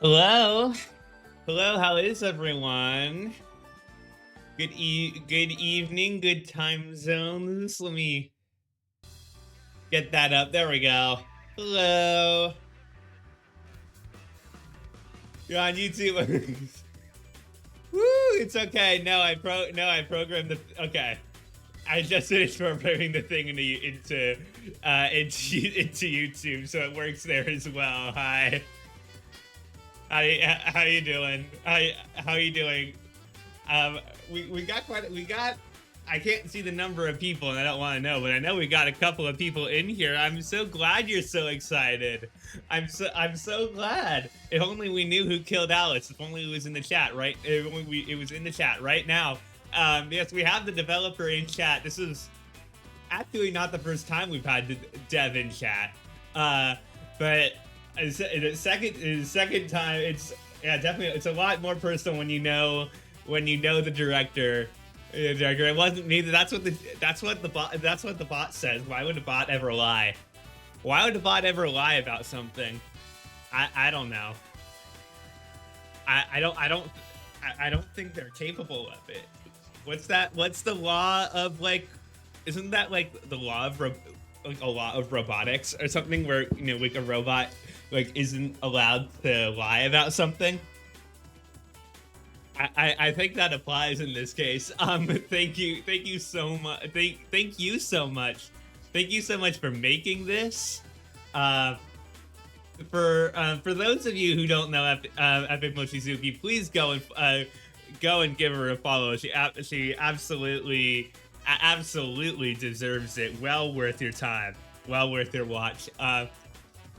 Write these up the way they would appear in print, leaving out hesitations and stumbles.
Hello, hello. How is everyone? Good evening. Good time zones. Let me get that up. There we go. Hello. You're on YouTube. Woo! It's okay. I programmed the. Okay, I just finished programming the thing into YouTube, so it works there as well. Hi. How you doing? How you doing? We got I can't see the number of people, and I don't want to know, but I know we got a couple of people in here. I'm so glad you're so excited. I'm so glad. If only we knew who killed Alice. If only it was in the chat, right? It was in the chat right now. Yes, we have the developer in chat. This is actually not the first time we've had the dev in chat. But the second time, it's definitely it's a lot more personal when you know the director. It wasn't me. That's what the bot says. Why would a bot ever lie? Why would a bot ever lie about something? I don't know. I don't think they're capable of it. What's that? What's the law of, like? Isn't that like the law of like a law of robotics or something, where like a robot like isn't allowed to lie about something? I think that applies in this case. Thank you so much. Thank you so much. Thank you so much for making this. For those of you who don't know Epic Mochizuki, please go and give her a follow. She absolutely deserves it. Well worth your time. Well worth your watch.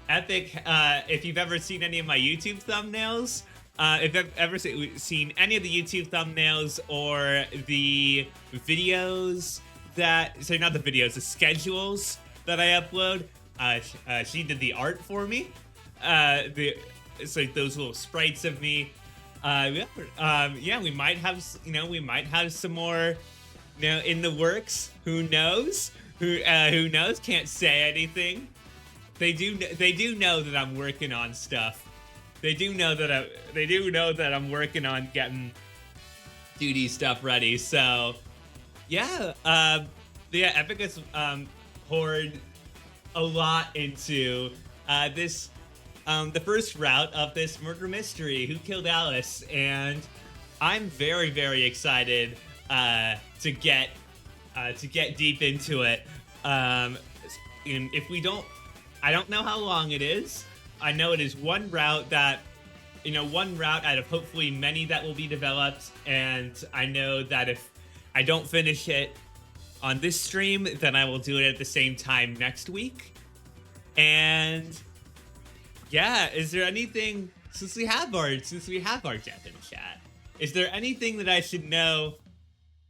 Epic, if you've ever seen any of my YouTube thumbnails, if you've ever seen any of the YouTube thumbnails or the videos not the videos, the schedules that I upload, she did the art for me. It's like those little sprites of me. Yeah, we might have some more, in the works. Who knows? Who knows? Can't say anything. They do know that I'm working on stuff. They do know that I'm working on getting 2D stuff ready. So yeah, Epic has poured a lot into this, the first route of this murder mystery, Who Killed Alice, and I'm very excited to get deep into it. And if we don't, I don't know how long it is. I know it is one route out of hopefully many that will be developed, and I know that if I don't finish it on this stream, then I will do it at the same time next week. And yeah, is there anything, since we have our death in chat, is there anything that I should know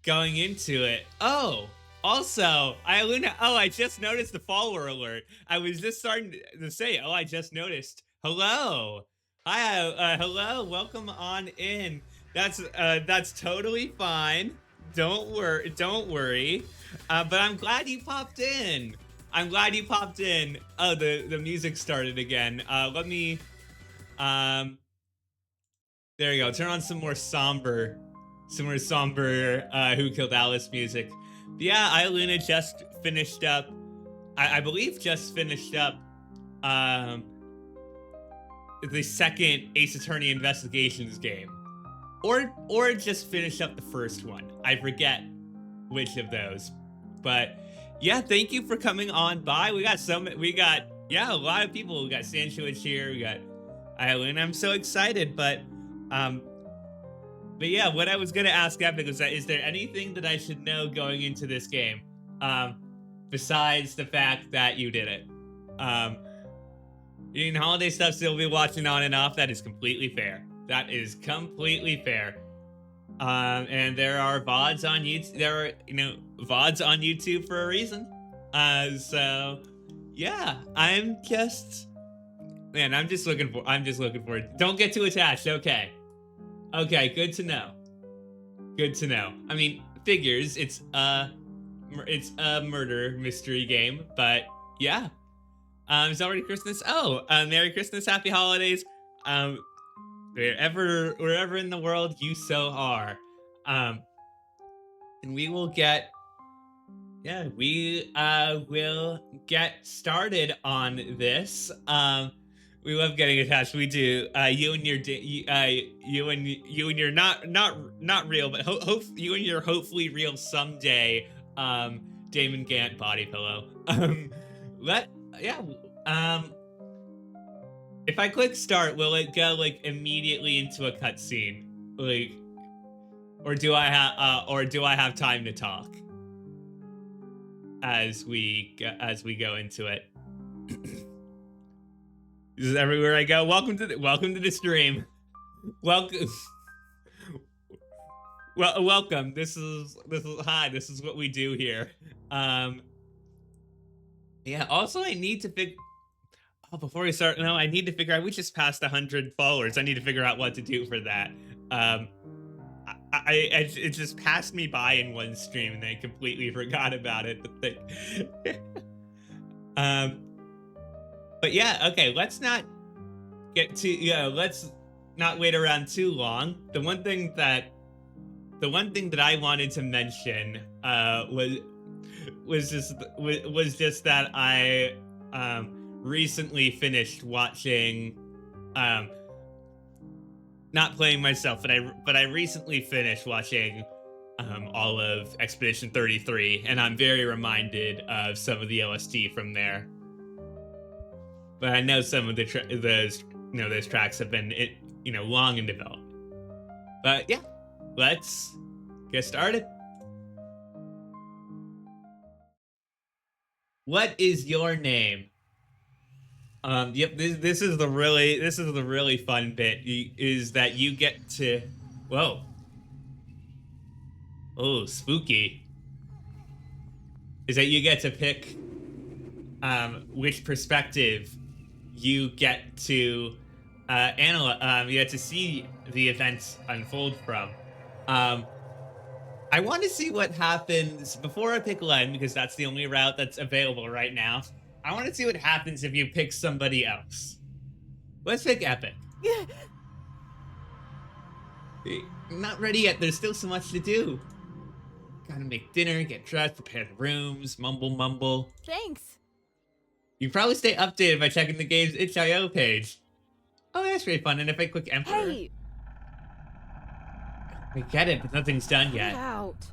going into it? Oh, also, I just noticed the follower alert. I was just starting to say, I just noticed. Hello. Hi, hello, welcome on in. That's totally fine. Don't worry. But I'm glad you popped in. Oh, the music started again. Let me, there you go. Turn on some more somber, Who Killed Alice music. But yeah, Ialuna just finished up, I believe just finished up, the second Ace Attorney Investigations game. Or just finished up the first one. I forget which of those. But yeah, thank you for coming on by. We got a lot of people. We got Sanchowich here, we got Ialuna. I'm so excited, but yeah, what I was gonna ask Epic was that, is there anything that I should know going into this game, besides the fact that you did it? Holiday stuff, still be watching on and off. That is completely fair. And there are VODs on YouTube. There are VODs on YouTube for a reason. So yeah, I'm just looking for it. Don't get too attached. Okay, good to know. I mean, figures. It's a murder mystery game, but yeah. It's already Christmas. Oh, Merry Christmas, Happy Holidays. wherever in the world you so are. Um, and we will get, yeah, we will get started on this. We love getting attached. We do. You and your, you and your not real, but you and your hopefully real someday. Damon Gant body pillow. Let yeah. Um, if I click start, will it go like immediately into a cutscene? Like, or do I have time to talk as we go into it? This is everywhere I go. Welcome to the stream. Welcome. Well, welcome. This is hi. This is what we do here. Yeah. Also, I need to figure. Oh, before we start, no, I need to figure out. We just passed 100 followers. I need to figure out what to do for that. It just passed me by in one stream, and I completely forgot about it. But yeah, okay. Let's not get too. Yeah, let's not wait around too long. The one thing that I wanted to mention was just that I recently finished watching not playing myself, but I recently finished watching all of Expedition 33, and I'm very reminded of some of the OST from there. But I know some of those tracks have been long in development. But yeah, let's get started. What is your name? Yep. This is the really fun bit. Is that you get to, whoa, oh, spooky. Is that you get to pick, which perspective you get to analyze. You get to see the events unfold from. I want to see what happens before I pick Len, because that's the only route that's available right now. I want to see what happens if you pick somebody else. Let's pick Epic. Not ready yet. There's still so much to do. Gotta make dinner, get dressed, prepare the rooms, mumble. Thanks. You probably stay updated by checking the game's itch.io page. Oh, that's really fun. And if I click Emperor... Hey! I get it, but nothing's done yet. Get out.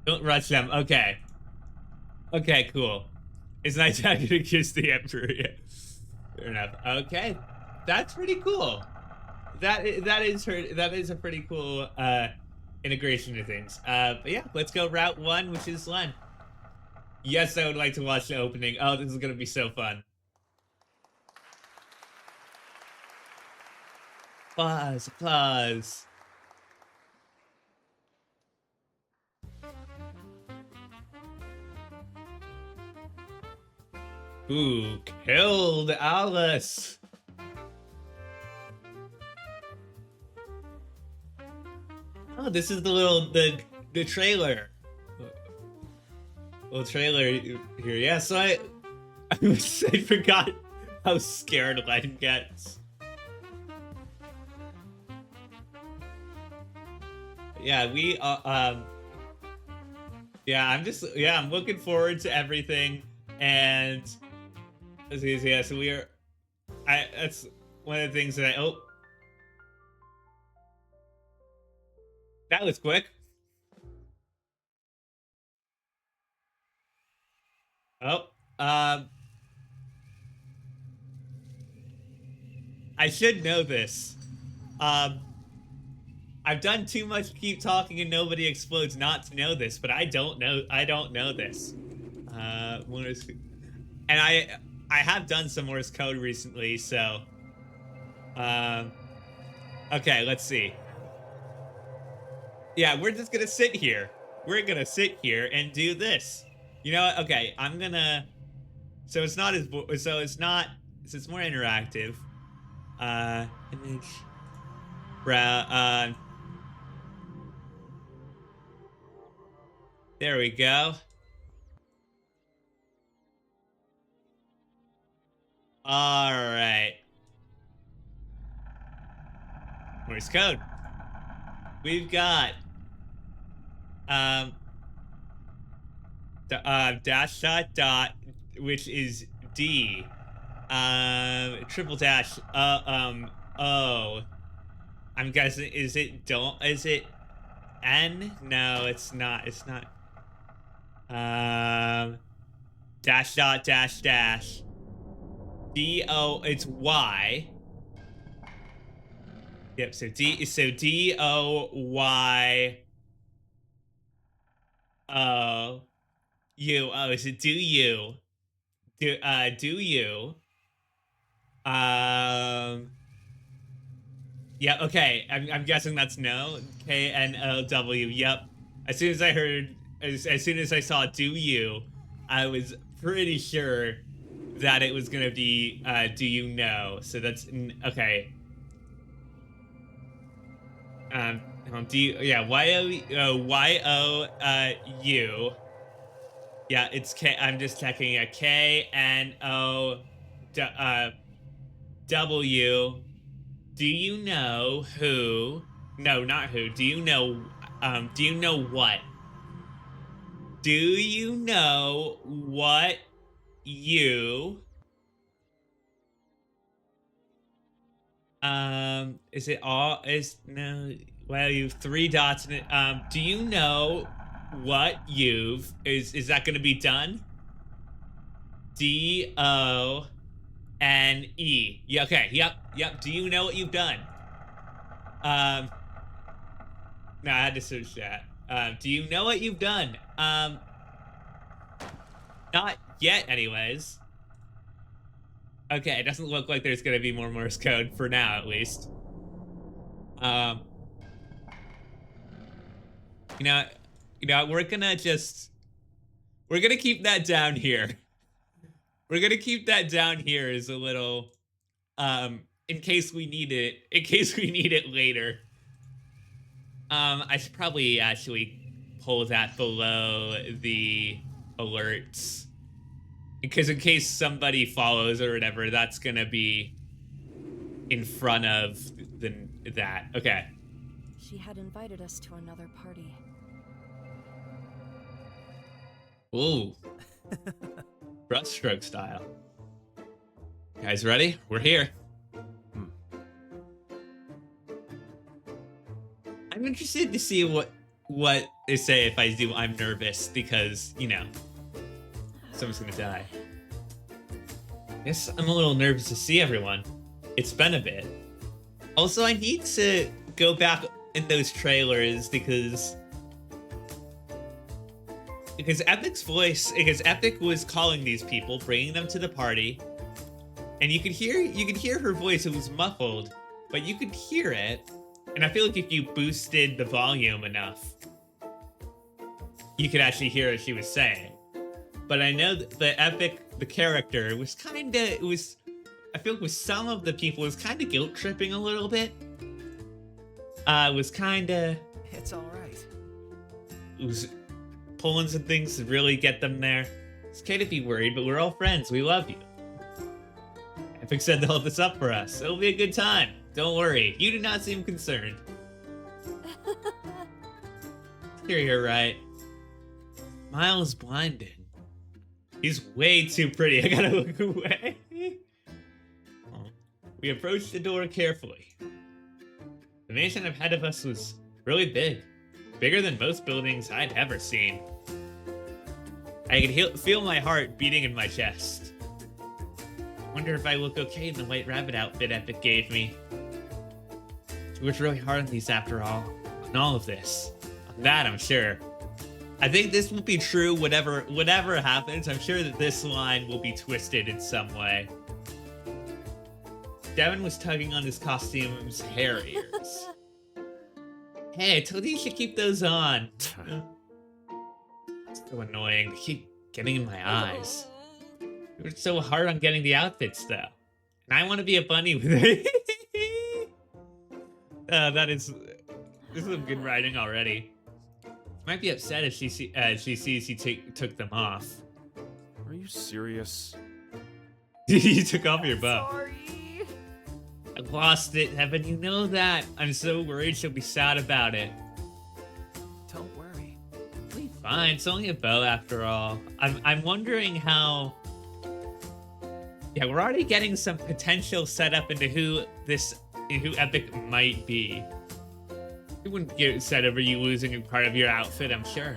Don't rush them. Okay. Okay, cool. It's nice having to kiss the Emperor. Yeah. Fair enough. Okay. That's pretty cool. That is a pretty cool integration of things. But yeah, let's go route 1, which is Len. Yes, I would like to watch the opening. Oh, this is gonna be so fun. Applause. Who killed Alice? Oh, this is the trailer. Little trailer here. Yeah, so I forgot how scared Len gets. Yeah, I'm looking forward to everything. And yeah, so that's one of the things that that was quick. Oh, I should know this. I've done too much keep talking and nobody explodes not to know this, but I don't know this. And I have done some Morse code recently, so okay, let's see. Yeah, we're just gonna sit here. We're gonna sit here and do this. You know what? Okay, I'm gonna. So it's not so it's more interactive. Image. There we go. All right. Morse code. We've got dash dot dot, which is D. Triple dash. O. I'm guessing. Is it N? No, it's not. It's not. Dash dot dash dash. D O. It's Y. Yep. So D O Y O U. Oh, is it do you? Do you? Yeah. Okay. I'm guessing that's no. KNOW. Yep. As soon as I heard, as soon as I saw do you, I was pretty sure that it was gonna be do you know. So that's okay. Do you, yeah, YOU. Yeah, it's K. I'm just checking a KNOW. Do you know who? No, not who. Do you know? Do you know what? Do you know what you? Is it all? Is no? Well, you've 3 dots in it. Do you know what you've? Is that going to be done? DONE. Yeah. Okay. Yep. Do you know what you've done? No, I had to search that. Do you know what you've done? Not yet, anyways. Okay, it doesn't look like there's gonna be more Morse code for now, at least. You know, we're gonna keep that down here. We're gonna keep that down here as a little, in case we need it. In case we need it later. I should probably actually pull that below the alerts. Because in case somebody follows or whatever, that's gonna be in front of that. Okay. She had invited us to another party. Ooh. Brushstroke style. Guys ready? We're here. I'm interested to see what they say if I do I'm nervous, because, you know, someone's gonna die. Guess I'm a little nervous to see everyone. It's been a bit. Also, I need to go back in those trailers because Epic's voice, because Epic was calling these people, bringing them to the party, and you could hear her voice. It was muffled, but you could hear it. And I feel like if you boosted the volume enough, you could actually hear what she was saying. But I know that the character was kind of, I feel like with some of the people, it was kind of guilt tripping a little bit. It was kind of... It's all right. It was pulling some things to really get them there. It's okay to be worried, but we're all friends. We love you. Epic said they'll hold this up for us. It'll be a good time. Don't worry. You do not seem concerned. You're right. Miles blinded. He's way too pretty. I gotta look away. Oh. We approached the door carefully. The mansion ahead of us was really big. Bigger than most buildings I'd ever seen. I could feel my heart beating in my chest. Wonder if I look okay in the white rabbit outfit Epic gave me. She worked really hard on these after all. On all of this. On that, I'm sure. I think this will be true whatever happens. I'm sure that this line will be twisted in some way. Devin was tugging on his costume's hair ears. Hey, I told you should keep those on. It's so annoying. They keep getting in my eyes. You worked so hard on getting the outfits, though. And I want to be a bunny with it. This is some good writing already. She might be upset if she sees he took them off. Are you serious? You took off your buff. Sorry. I lost it, Heaven. You know that. I'm so worried she'll be sad about it. Don't worry. It'll be fine. It's only a bow after all. I'm wondering how. Yeah, we're already getting some potential setup into who Epic might be. It wouldn't get upset over you losing a part of your outfit, I'm sure.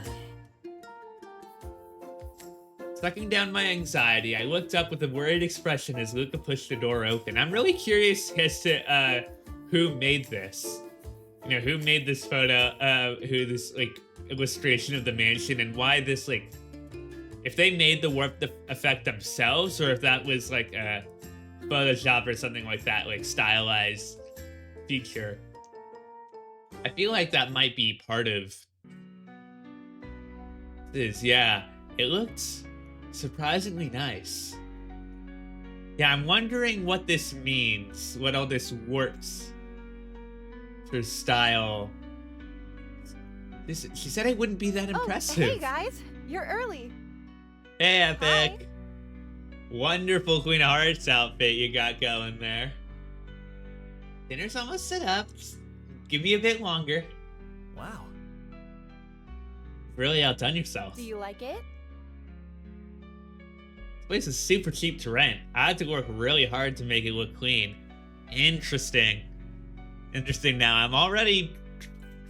Sucking down my anxiety, I looked up with a worried expression as Luca pushed the door open. I'm really curious as to who made this. You know, who made this photo, who this, like, illustration of the mansion, and why this, like, if they made the warp effect themselves, or if that was, like, a Photoshop or something like that, like, stylized feature. I feel like that might be part of this, yeah. It looked surprisingly nice. Yeah, I'm wondering what this means, what all this warps for style. She said I wouldn't be that impressive. Oh, hey guys, you're early. Hey, Epic. Hi. Wonderful Queen of Hearts outfit you got going there. Dinner's almost set up. Just give me a bit longer. Wow. Really outdone yourself. Do you like it? This place is super cheap to rent. I had to work really hard to make it look clean. Interesting. Interesting now. I'm already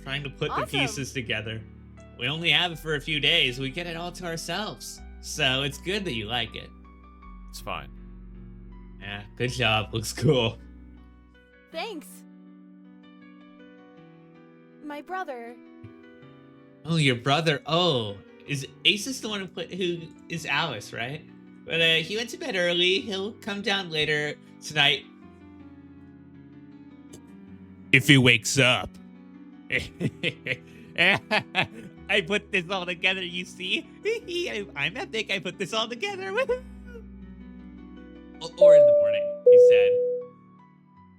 trying to put the pieces together. We only have it for a few days. We get it all to ourselves. So it's good that you like it. It's fine. Yeah, good job. Looks cool. Thanks. My brother. Oh, your brother. Oh, is Ace the one who is Alice, right? But he went to bed early. He'll come down later tonight. If he wakes up. I put this all together, you see? I'm Epic. I put this all together. Or in the morning, he said.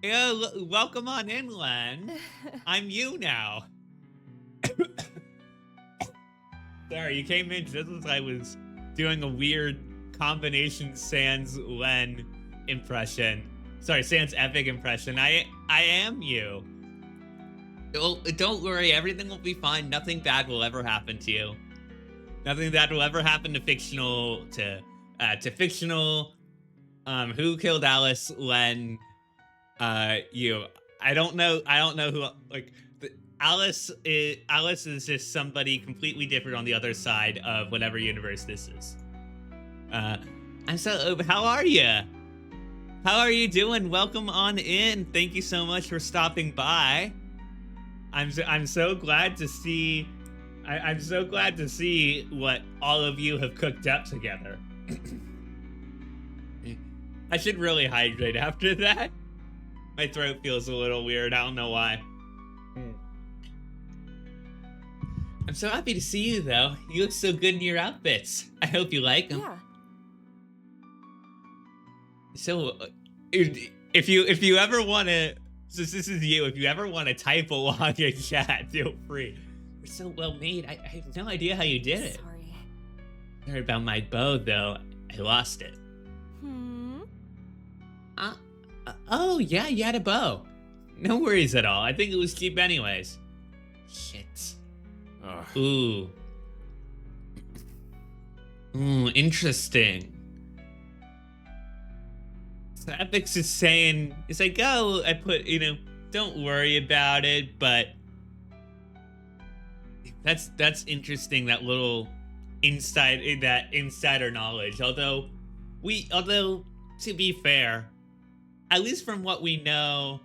Yo, welcome on in, Len. I'm you now. Sorry, you came in just as I was doing a weird combination Sans Len impression. Sorry, Sans Epic impression. I am you. Don't worry, everything will be fine. Nothing bad will ever happen to you. Nothing bad will ever happen to fictional who killed Alice, Len, you. I don't know who, like, Alice is just somebody completely different on the other side of whatever universe this is. How are you? How are you doing? Welcome on in. Thank you so much for stopping by. I'm so glad to see. I'm so glad to see what all of you have cooked up together. I should really hydrate after that. My throat feels a little weird. I don't know why. I'm so happy to see you, though. You look so good in your outfits. I hope you like them. Yeah. So, if you ever want to, since this is you, if you ever want to type along in chat, feel free. You're so well made. I have no idea how you did it. Sorry. Sorry about my bow, though. I lost it. Oh, yeah, you had a bow. No worries at all. I think it was cheap anyways. Shit. Ugh. Ooh, interesting. So Epix is saying, it's like, oh, I put, don't worry about it, but that's interesting, that little insider knowledge. Although to be fair, at least from what we know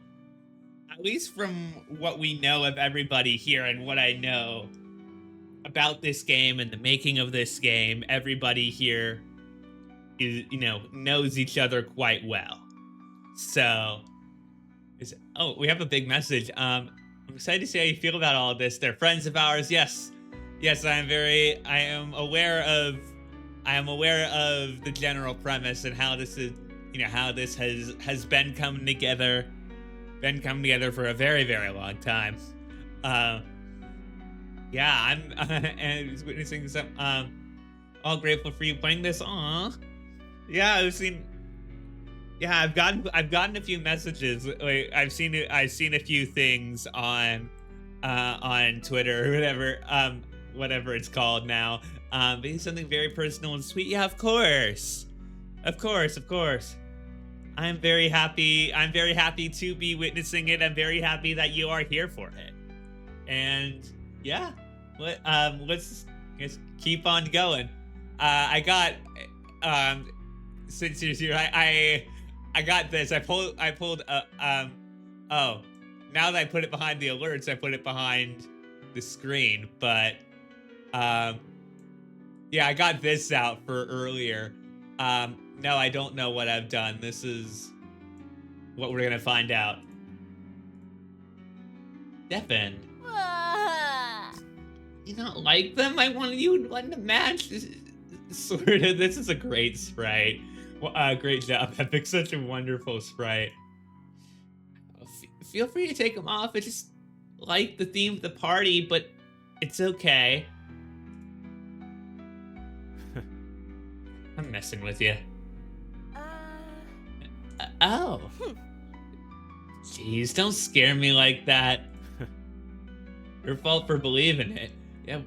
of everybody here and what I know about this game and the making of this game, everybody here is, knows each other quite well. So, we have a big message. I'm excited to see how you feel about all of this. They're friends of ours. Yes, I am aware of the general premise and how this is, how this has been coming together for a very, very long time. Yeah, I'm and witnessing some. All grateful for you playing this. Aw, yeah, I've seen. Yeah, I've gotten a few messages. Like I've seen a few things on Twitter or whatever it's called now. But it's something very personal and sweet. Yeah, of course. Of course. I'm very happy to be witnessing it. I'm very happy that you are here for it. And yeah, let's just keep on going. I got since you're here, I got this. I pulled oh, now that I put it behind the alerts, I put it behind the screen, but yeah, I got this out for earlier. No, I don't know what I've done. This is what we're gonna find out. Stefan, you don't like them? I wanted you to match. Sort of. This is a great sprite. Great job, Epic. Such a wonderful sprite. Feel free to take them off. I just like the theme of the party, but it's okay. I'm messing with you. Oh. Jeez, don't scare me like that. Your fault for believing it. Yeah.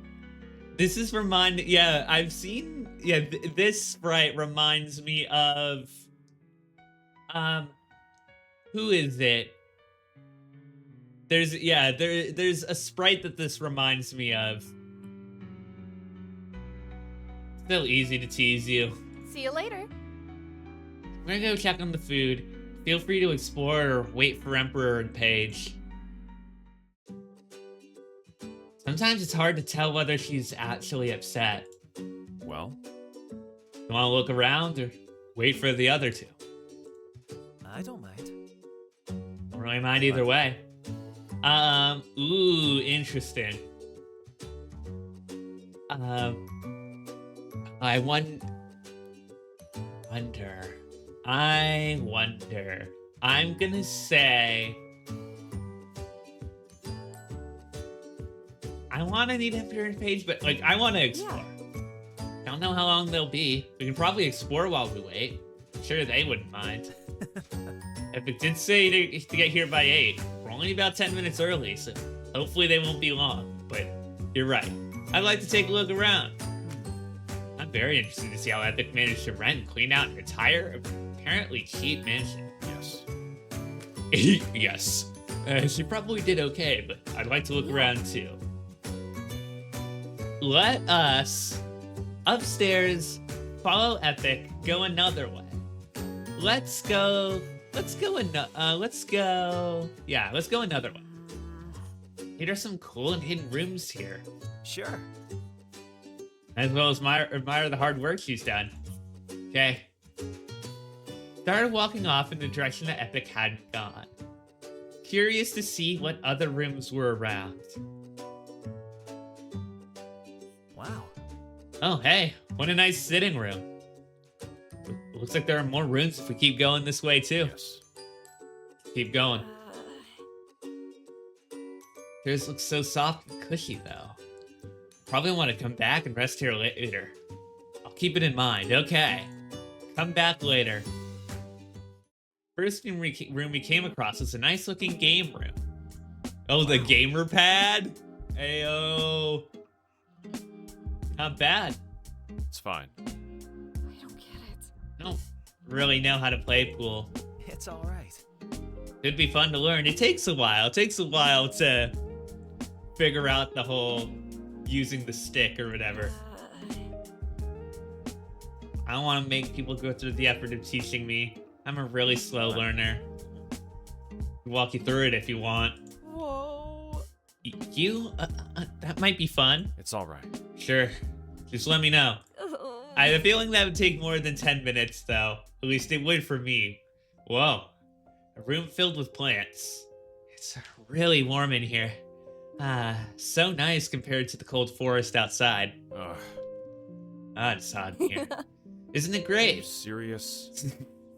This is yeah, I've seen, yeah, this sprite reminds me of, who is it? There's a sprite that this reminds me of. So easy to tease you. See you later. I'm gonna go check on the food. Feel free to explore or wait for Emperor and Paige. Sometimes it's hard to tell whether she's actually upset. Well, You wanna look around or wait for the other two? I don't mind. Don't really mind either way. Ooh, interesting. I wonder. I'm gonna say I want to need Emperor and Paige, but like I want to explore. Don't know how long they'll be. We can probably explore while we wait. I'm sure they wouldn't mind. If it did say to get here by 8, we're only about 10 minutes early, so hopefully they won't be long. But you're right. I'd like to take a look around. I'm very interested to see how Epic managed to rent and clean out an entire, apparently cheap mansion. Yes. Yes. She probably did okay, but I'd like to look around too. Let us, upstairs, follow Epic, go another way. Let's go another way. Hey, there's some cool and hidden rooms here. Sure. As well as admire the hard work she's done. Okay. Started walking off in the direction that Epic had gone. Curious to see what other rooms were around. Wow. Oh, hey, what a nice sitting room. Looks like there are more rooms if we keep going this way too. Yes. Keep going. Yours looks so soft and cushy though. Probably want to come back and rest here later. I'll keep it in mind, okay. Come back later. First room we came across was a nice looking game room. Oh, the gamer pad? Ayo. Not bad. It's fine. I don't get it. I don't really know how to play pool. It's all right. It'd be fun to learn. It takes a while. It takes a while to figure out the whole using the stick or whatever. I don't want to make people go through the effort of teaching me. I'm a really slow learner. I'll walk you through it if you want. Whoa. That might be fun. It's all right. Sure. Just let me know. I have a feeling that would take more than 10 minutes, though. At least it would for me. Whoa. A room filled with plants. It's really warm in here. So nice compared to the cold forest outside. Ugh. It's hot in here. Isn't it Are great? you serious?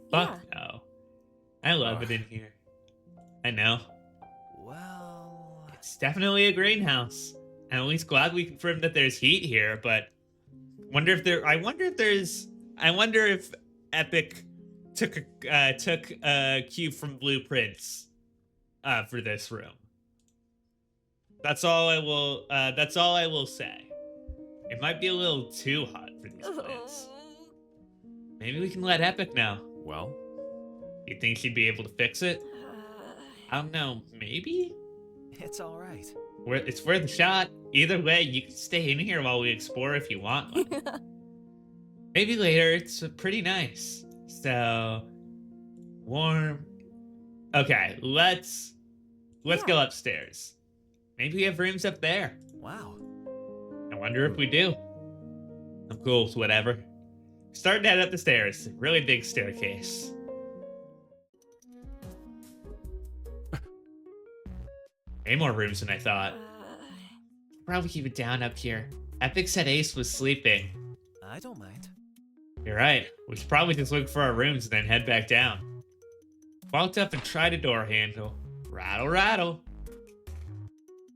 Fuck no. I love it in here. I know. Well, It's definitely a greenhouse. I'm at least glad we confirmed that there's heat here, but I wonder if Epic took a cue from blueprints for this room. That's all I will. That's all I will say. It might be a little too hot for these plants. Maybe we can let Epic know. Well, You think she'd be able to fix it? I don't know. Maybe. it's all right. It's worth a shot. Either way, you can stay in here while we explore if you want. Maybe later. It's pretty nice. So warm. Okay, let's go upstairs. Maybe we have rooms up there. Wow. I wonder if we do. I'm cool with whatever. Starting to head up the stairs. Really big staircase. Way more rooms than I thought. Probably keep it down up here. Epic said Ace was sleeping. I don't mind. You're right. We should probably just look for our rooms and then head back down. Walked up and tried a door handle. Rattle, rattle.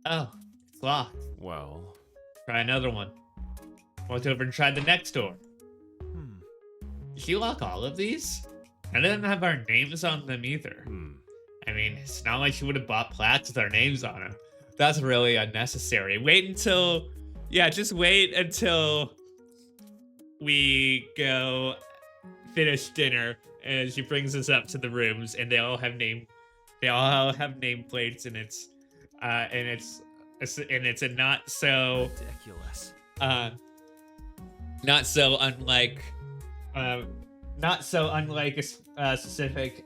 Oh, it's locked. Well, Try another one. Walked over and tried the next door. Did you lock all of these? None of them have our names on them either. I mean, it's not like she would have bought plats with our names on them. That's really unnecessary. Just wait until we go finish dinner and she brings us up to the rooms and they all have nameplates and it's a not so ridiculous. not so unlike a specific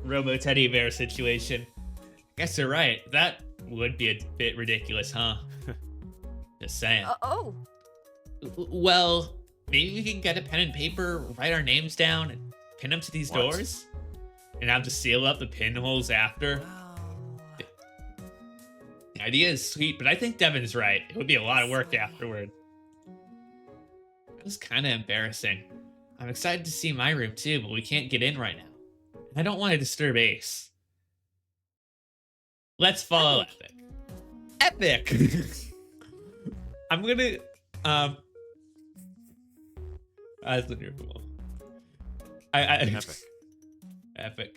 Robo Teddy Bear situation. Guess you're right. That would be a bit ridiculous, huh? Just saying. Oh. Well, maybe we can get a pen and paper, write our names down, and pin them to these What? doors, and have to seal up the pinholes after. Well, The idea is sweet, but I think Devin's right. It would be a lot of work afterward. It was kind of embarrassing. I'm excited to see my room too, but we can't get in right now. I don't want to disturb Ace. Let's follow Epic. I'm gonna that's wonderful. epic. Epic.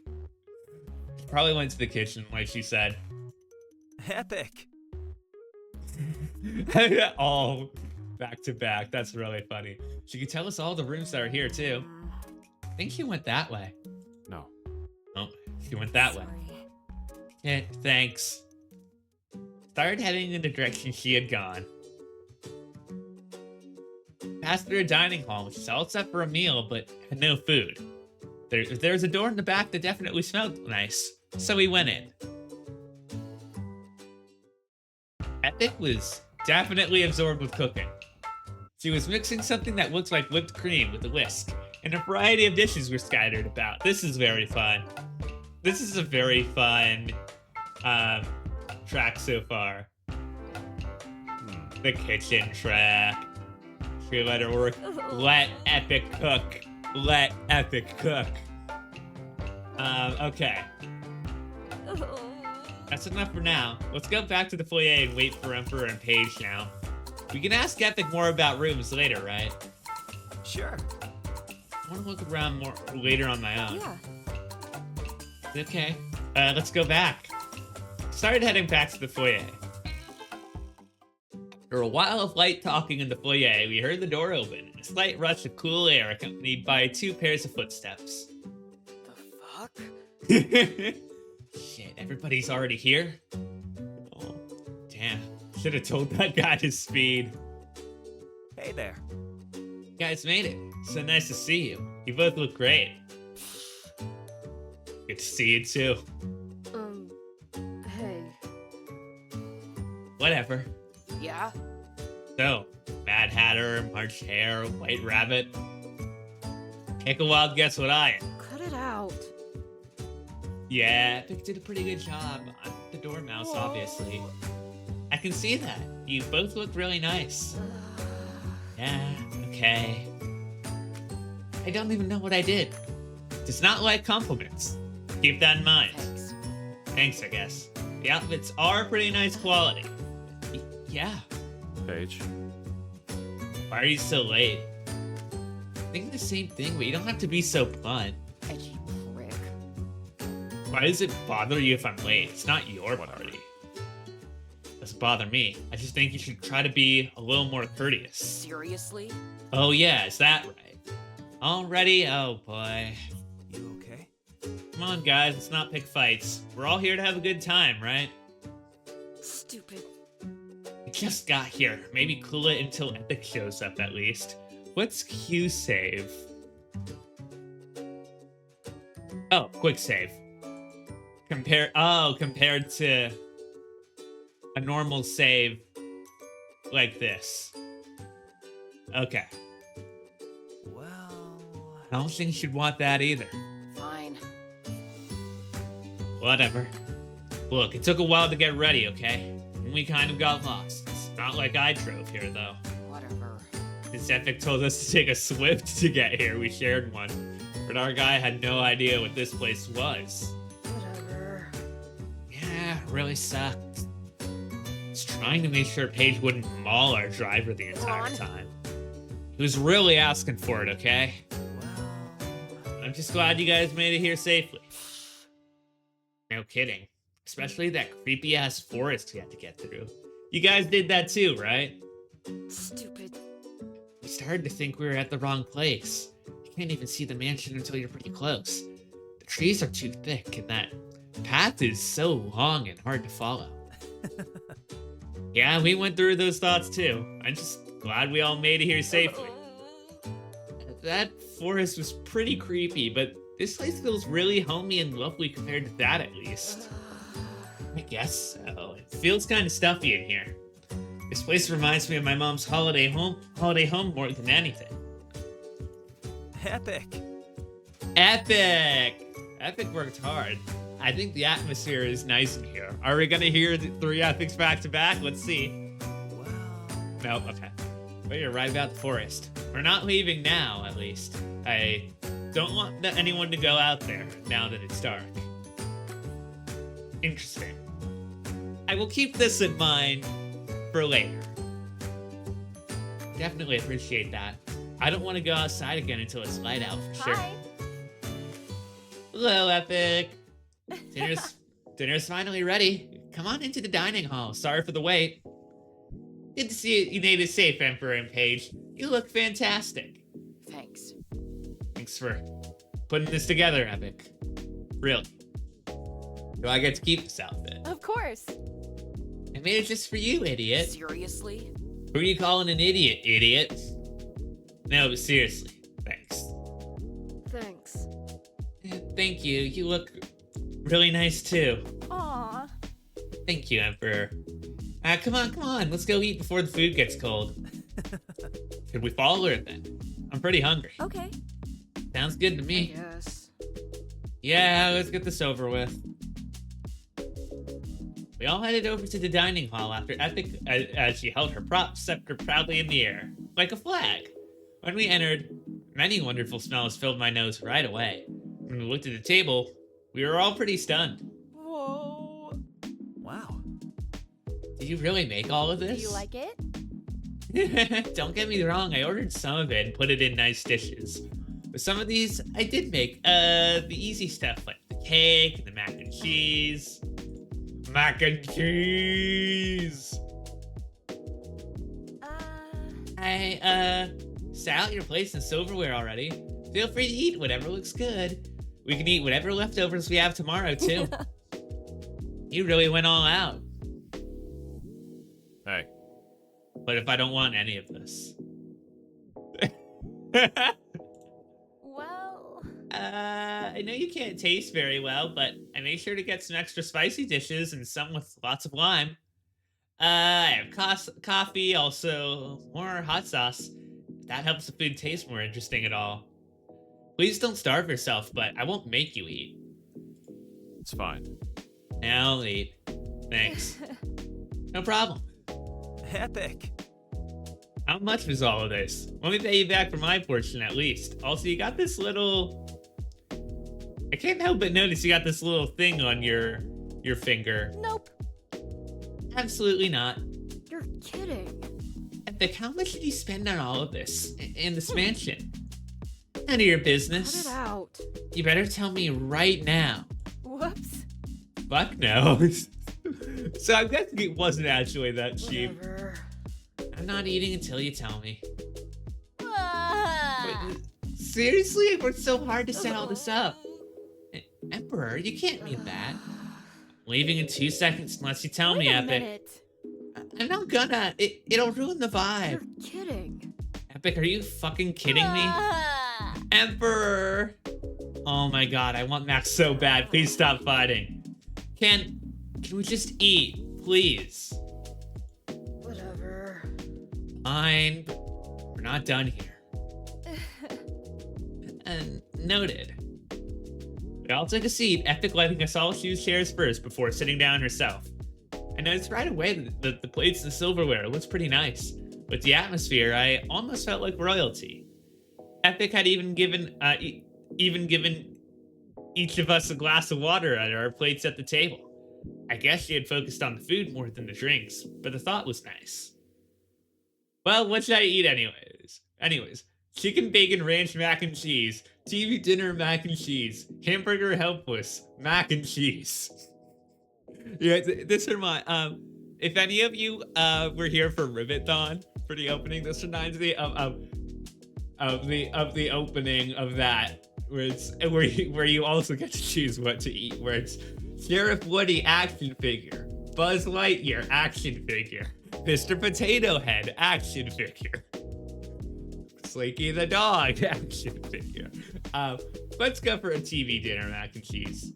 Probably went to the kitchen, like she said. Epic. All back to back. That's really funny. She could tell us all the rooms that are here too. I think she went that way. No. Oh, she went that way. Yeah, thanks. Started heading in the direction she had gone. Passed through a dining hall, which is all set for a meal, but had no food. There was a door in the back that definitely smelled nice, so we went in. Epic was definitely absorbed with cooking. She was mixing something that looked like whipped cream with a whisk, and a variety of dishes were scattered about. This is very fun. This is a very fun track so far. The kitchen track. She let her work. Let Epic cook. Let Epic cook. Okay. That's enough for now. Let's go back to the foyer and wait for Emperor and Paige now. We can ask Epic more about rooms later, right? Sure. I want to look around more later on my own. Yeah. Okay. Let's go back. Started heading back to the foyer. After a while of light talking in the foyer, we heard the door open and a slight rush of cool air accompanied by 2 pairs of footsteps. The fuck? Shit, everybody's already here? Oh, damn. Should have told that guy to speed. Hey there. You guys made it. So nice to see you. You both look great. Good to see you too. Hey. Whatever. Yeah? So, Mad Hatter, March Hare, White Rabbit. Take a wild guess what I am. Cut it out. Yeah, Epic did a pretty good job. I'm the Dormouse, obviously. I can see that. You both look really nice. Yeah, okay. I don't even know what I did. Does not like compliments. Keep that in mind. Thanks. Thanks, I guess. The outfits are pretty nice quality. Yeah. Paige. Why are you so late? Thinking the same thing, but you don't have to be so blunt. I Why does it bother you if I'm late? It's not your party. Doesn't bother me. I just think you should try to be a little more courteous. Seriously? Oh yeah, is that right? Already? Oh boy. You okay? Come on guys, let's not pick fights. We're all here to have a good time, right? Stupid. I just got here. Maybe cool it until Epic shows up at least. What's Q save? Oh, quick save. Compared to a normal save like this. Okay. Well... I don't think you should want that either. Fine. Whatever. Look, it took a while to get ready, okay? And we kind of got lost. It's not like I drove here, though. Whatever. Since Epic told us to take a Swift to get here, we shared one. But our guy had no idea what this place was. Whatever. Yeah, it really sucked. I was trying to make sure Paige wouldn't maul our driver the entire time. He was really asking for it, okay? Well... I'm just glad you guys made it here safely. No kidding. Especially that creepy-ass forest we had to get through. You guys did that too, right? Stupid. We started to think we were at the wrong place. You can't even see the mansion until you're pretty close. The trees are too thick, and that path is so long and hard to follow. Yeah, we went through those thoughts too. I'm just glad we all made it here safely. That forest was pretty creepy, but this place feels really homey and lovely compared to that at least. I guess so. It feels kind of stuffy in here. This place reminds me of my mom's holiday home more than anything. Epic! Epic! Epic worked hard. I think the atmosphere is nice in here. Are we gonna hear the 3 epics back to back? Let's see. Well... Nope, okay. But you're right about the forest. We're not leaving now, at least. I don't want anyone to go out there now that it's dark. Interesting. I will keep this in mind for later. Definitely appreciate that. I don't want to go outside again until it's light out for sure. Hi. Hello, Epic. Dinner's finally ready. Come on into the dining hall. Sorry for the wait. Good to see you made it safe, Emperor and Paige. You look fantastic. Thanks. Thanks for putting this together, Epic. Really. Do I get to keep this outfit? Of course. I made it just for you, idiot. Seriously? Who are you calling an idiot, idiot? No, but seriously, thanks. Thanks. Thank you. You look really nice too. Aw. Thank you, Emperor. Come on. Let's go eat before the food gets cold. Should we follow her then? I'm pretty hungry. Okay. Sounds good to me. Yes. Yeah, let's get this over with. We all headed over to the dining hall after Epic as she held her prop scepter proudly in the air, like a flag. When we entered, many wonderful smells filled my nose right away. When we looked at the table, we were all pretty stunned. Whoa. Wow. Did you really make all of this? Do you like it? Don't get me wrong, I ordered some of it and put it in nice dishes. But some of these I did make, the easy stuff like the cake and the mac and cheese. Mac and cheese! I set out your plates and silverware already. Feel free to eat whatever looks good. We can eat whatever leftovers we have tomorrow, too. You really went all out. Hey. But if I don't want any of this? Well... I know you can't taste very well, but I made sure to get some extra spicy dishes and some with lots of lime. I have coffee, also more hot sauce. If that helps the food taste more interesting at all. Please don't starve yourself, but I won't make you eat. It's fine. I'll eat. Thanks. No problem. Epic. How much was all of this? Let me pay you back for my portion at least. Also, you got this little... I can't help but notice you got this little thing on your finger. Nope. Absolutely not. You're kidding. Epic, how much did you spend on all of this? In this mansion? None of your business. Cut it out. You better tell me right now. Whoops. fuck no. So I'm guessing it wasn't actually that cheap. Whatever. I'm not eating until you tell me. Ah. Seriously? It worked so hard to set all this up. Emperor, you can't mean that. I'm leaving in 2 seconds unless you tell me, Wait a Epic. minute. I'm not gonna. It'll ruin the vibe. You're kidding. Epic, are you fucking kidding me? Ah. Emperor! Oh my god, I want Max so bad. Please stop fighting. Can we just eat, please? Whatever. Fine. We're not done here. And noted. We all took a seat, Epic letting us all choose chairs first before sitting down herself. I noticed right away that the plates and silverware looks pretty nice. With the atmosphere, I almost felt like royalty. Epic had even given each of us a glass of water at our plates at the table. I guess she had focused on the food more than the drinks, but the thought was nice. Well, what should I eat anyways? Chicken bacon ranch mac and cheese, TV dinner mac and cheese, hamburger helpless, mac and cheese. Yeah, this reminds if any of you were here for Ribbit-thon for the opening, this reminds me of the opening of that, where you also get to choose what to eat, where it's Sheriff Woody action figure, Buzz Lightyear action figure, Mr. Potato Head action figure, Slinky the dog action figure. Let's go for a TV dinner mac and cheese.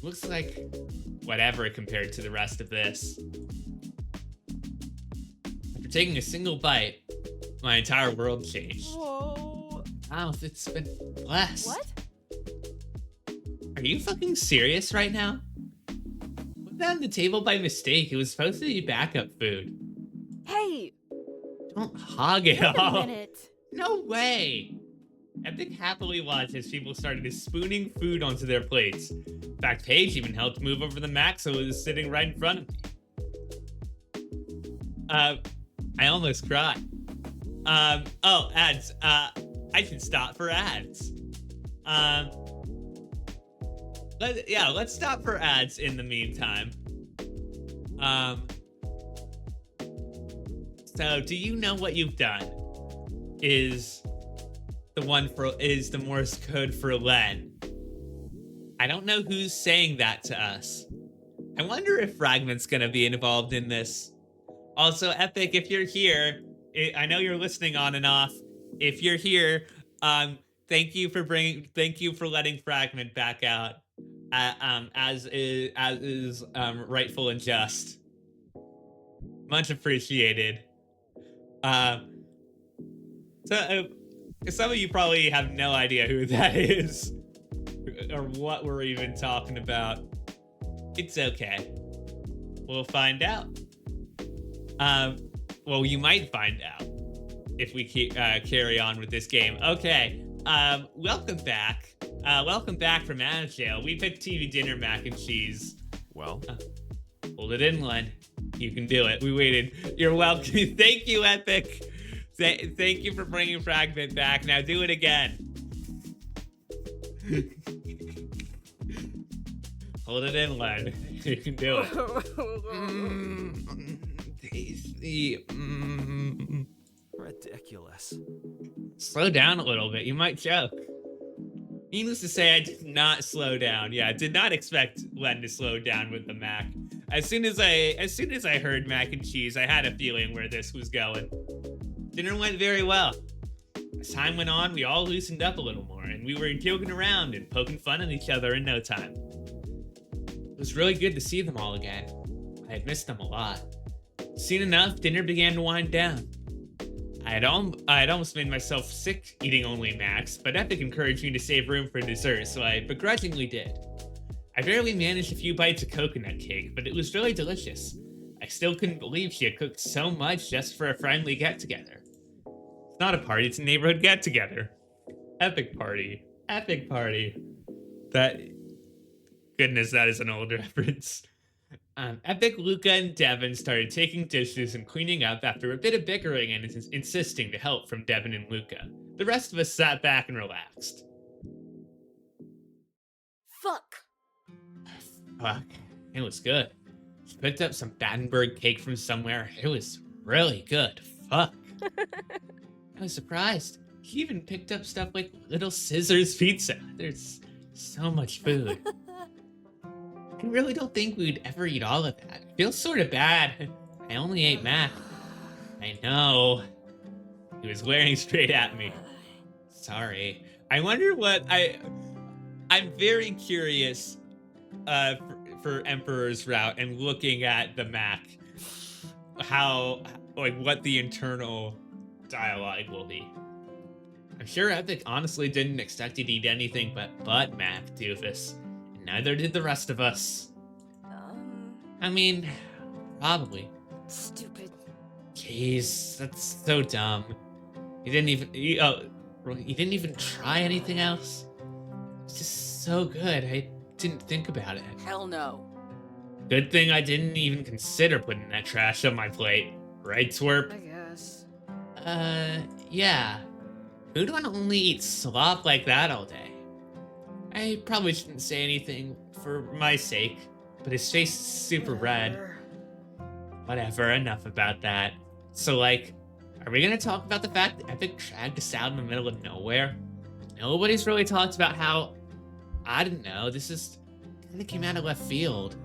Looks like whatever compared to the rest of this. After taking a single bite, my entire world changed. Whoa. Wow, it's been blessed. What? Are you fucking serious right now? Put that on the table by mistake. It was supposed to be backup food. Hey, Don't hog it wait a all. minute. No way. Epic happily watched as people started spooning food onto their plates. In fact, Paige even helped move over the Mac so it was sitting right in front of me. I almost cried. Oh, ads. I should stop for ads. Let's stop for ads in the meantime. So do you know what you've done? Is the Morse code for Len. I don't know who's saying that to us. I wonder if Fragment's gonna be involved in this. Also, Epic, if you're here, I know you're listening on and off. If you're here, thank you for letting Fragment back out, as is rightful and just. Much appreciated. So some of you probably have no idea who that is, or what we're even talking about. It's okay. We'll find out. Well, you might find out if we carry on with this game. Okay. Welcome back. Welcome back from out of jail. We picked TV dinner mac and cheese. Well, Hold it in, Len. You can do it. We waited. You're welcome. Thank you, Epic. Thank you for bringing Fragment back. Now do it again. Hold it in, Len. You can do it. Tasty. ridiculous. Slow down a little bit. You might choke. Needless to say, I did not slow down. Yeah, I did not expect Len to slow down with the Mac. As soon as I heard mac and cheese, I had a feeling where this was going. Dinner went very well. As time went on, we all loosened up a little more, and we were joking around and poking fun at each other in no time. It was really good to see them all again. I had missed them a lot. Soon enough, dinner began to wind down. I had almost made myself sick eating only Macs, but Epic encouraged me to save room for dessert, so I begrudgingly did. I barely managed a few bites of coconut cake, but it was really delicious. I still couldn't believe she had cooked so much just for a friendly get-together. It's not a party, it's a neighborhood get-together. Epic party. Epic party. Goodness, that is an old reference. Epic, Luca, and Devin started taking dishes and cleaning up after a bit of bickering and insisting to help from Devin and Luca. The rest of us sat back and relaxed. Fuck. Fuck. It was good. She picked up some Battenberg cake from somewhere. It was really good. Fuck. I was surprised. She even picked up stuff like Little Scissors pizza. There's so much food. I really don't think we'd ever eat all of that. It feels sort of bad. I only ate mac. I know. He was glaring straight at me. Sorry. I wonder what I'm very curious for Emperor's route and looking at the Mac, how, like, what the internal dialogue will be. I'm sure Epic honestly didn't expect you to eat anything but Mac, doofus. And neither did the rest of us. I mean, probably. Stupid. Jeez, that's so dumb. You didn't even try anything else? It's just so good, I didn't think about it. Hell no. Good thing I didn't even consider putting that trash on my plate. Right, Twerp? I guess. Yeah. Who'd want to only eat slop like that all day? I probably shouldn't say anything for my sake, but his face is super red. Whatever, enough about that. So, like, are we gonna talk about the fact that Epic dragged us out in the middle of nowhere? Nobody's really talked about how, I don't know, this is kind of came out of left field.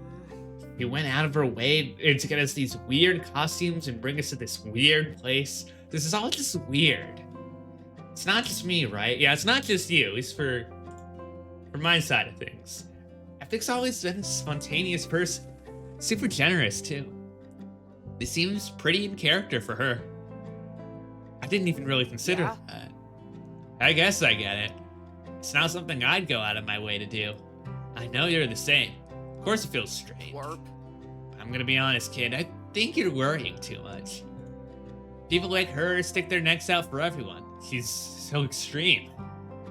He went out of her way to get us these weird costumes and bring us to this weird place. This is all just weird. It's not just me, right? Yeah, it's not just you. It's for my side of things. Epic's always been a spontaneous person. Super generous, too. It seems pretty in character for her. I didn't even really consider that. I guess I get it. It's not something I'd go out of my way to do. I know you're the same. Of course it feels strange. Warp. I'm gonna be honest, kid. I think you're worrying too much. People like her stick their necks out for everyone. She's so extreme.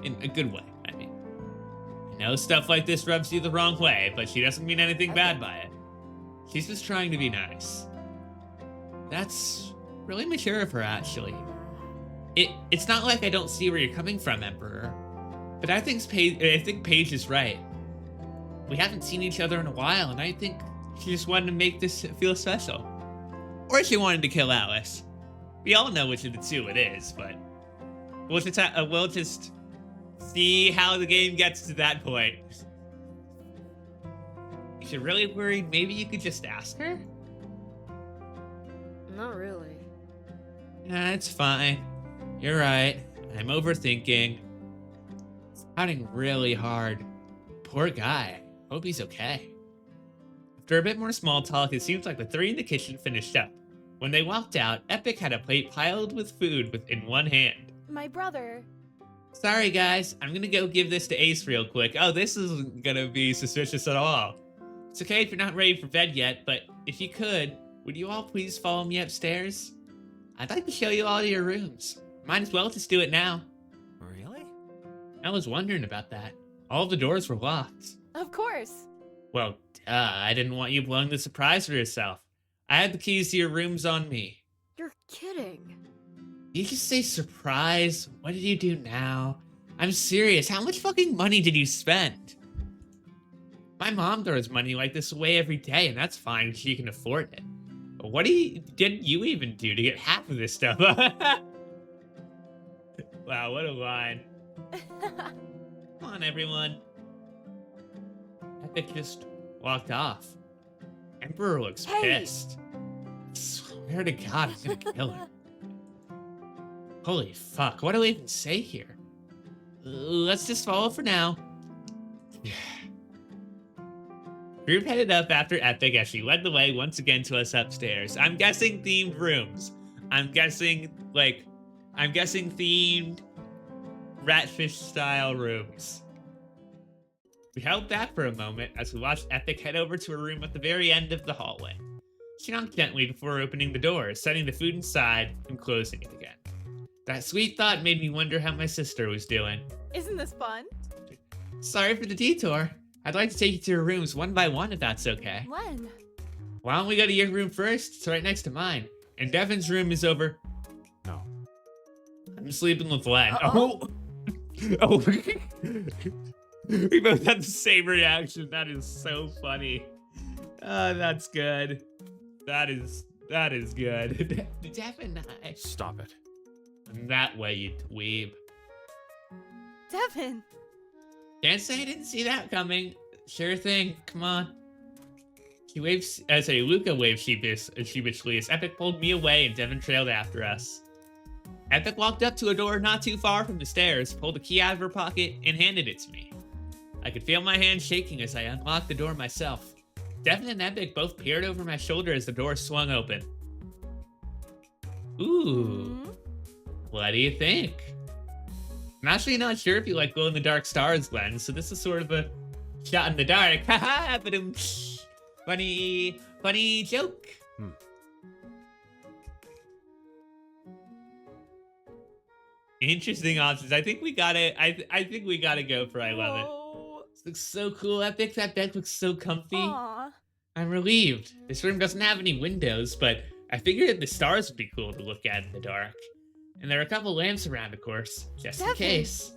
In a good way, I mean. I know stuff like this rubs you the wrong way, but she doesn't mean anything bad by it. She's just trying to be nice. That's really mature of her, actually. It's not like I don't see where you're coming from, Emperor. But I think Paige is right. We haven't seen each other in a while, and I think she just wanted to make this feel special. Or she wanted to kill Alice. We all know which of the two it is, but we'll just see how the game gets to that point. If you're really worried, maybe you could just ask her? Not really. Nah, it's fine. You're right. I'm overthinking. It's fighting really hard. Poor guy. Hope he's okay. After a bit more small talk, it seems like the three in the kitchen finished up. When they walked out, Epic had a plate piled with food in one hand. My brother. Sorry guys, I'm gonna go give this to Ace real quick. Oh, this isn't gonna be suspicious at all. It's okay if you're not ready for bed yet, but if you could, would you all please follow me upstairs? I'd like to show you all your rooms. Might as well just do it now. Really? I was wondering about that. All the doors were locked. Of course. Well, duh, I didn't want you blowing the surprise for yourself. I had the keys to your rooms on me. You're kidding. Did you just say surprise? What did you do now? I'm serious. How much fucking money did you spend? My mom throws money like this away every day, and that's fine. She can afford it. But what did you even do to get half of this stuff? Wow, what a line. Come on, everyone. Epic just walked off. Emperor looks pissed. I swear to God, I'm gonna kill him. Holy fuck, what do I even say here? Let's just follow for now. Group headed up after Epic as she led the way once again to us upstairs. I'm guessing themed rooms. I'm guessing themed Ratfish style rooms. We held back for a moment as we watched Epic head over to a room at the very end of the hallway. She knocked gently before opening the door, setting the food inside and closing it again. That sweet thought made me wonder how my sister was doing. Isn't this fun? Sorry for the detour. I'd like to take you to your rooms one by one if that's okay. When? Why don't we go to your room first? It's right next to mine. And Devin's room is over. No. I'm sleeping with Len. Uh-oh. Oh. We both had the same reaction. That is so funny. Oh, that's good. That is good. Devin, Stop it. that way, you dweeb. Devin. Can't say I didn't see that coming. Sure thing. Come on. She waves. Luca waves sheepishly as Epic pulled me away and Devin trailed after us. Epic walked up to a door not too far from the stairs, pulled a key out of her pocket, and handed it to me. I could feel my hand shaking as I unlocked the door myself. Devin and Epic both peered over my shoulder as the door swung open. Ooh. Hmm? What do you think? I'm actually not sure if you like glow-in-the-dark stars, Glenn, so this is sort of a shot in the dark. Haha, but funny joke. Interesting options. I think we gotta. I think we gotta go for I love it. Whoa. This looks so cool, Epic. That bed looks so comfy. Aw. I'm relieved. This room doesn't have any windows, but I figured the stars would be cool to look at in the dark. And there are a couple lamps around, of course, just in Devin. case.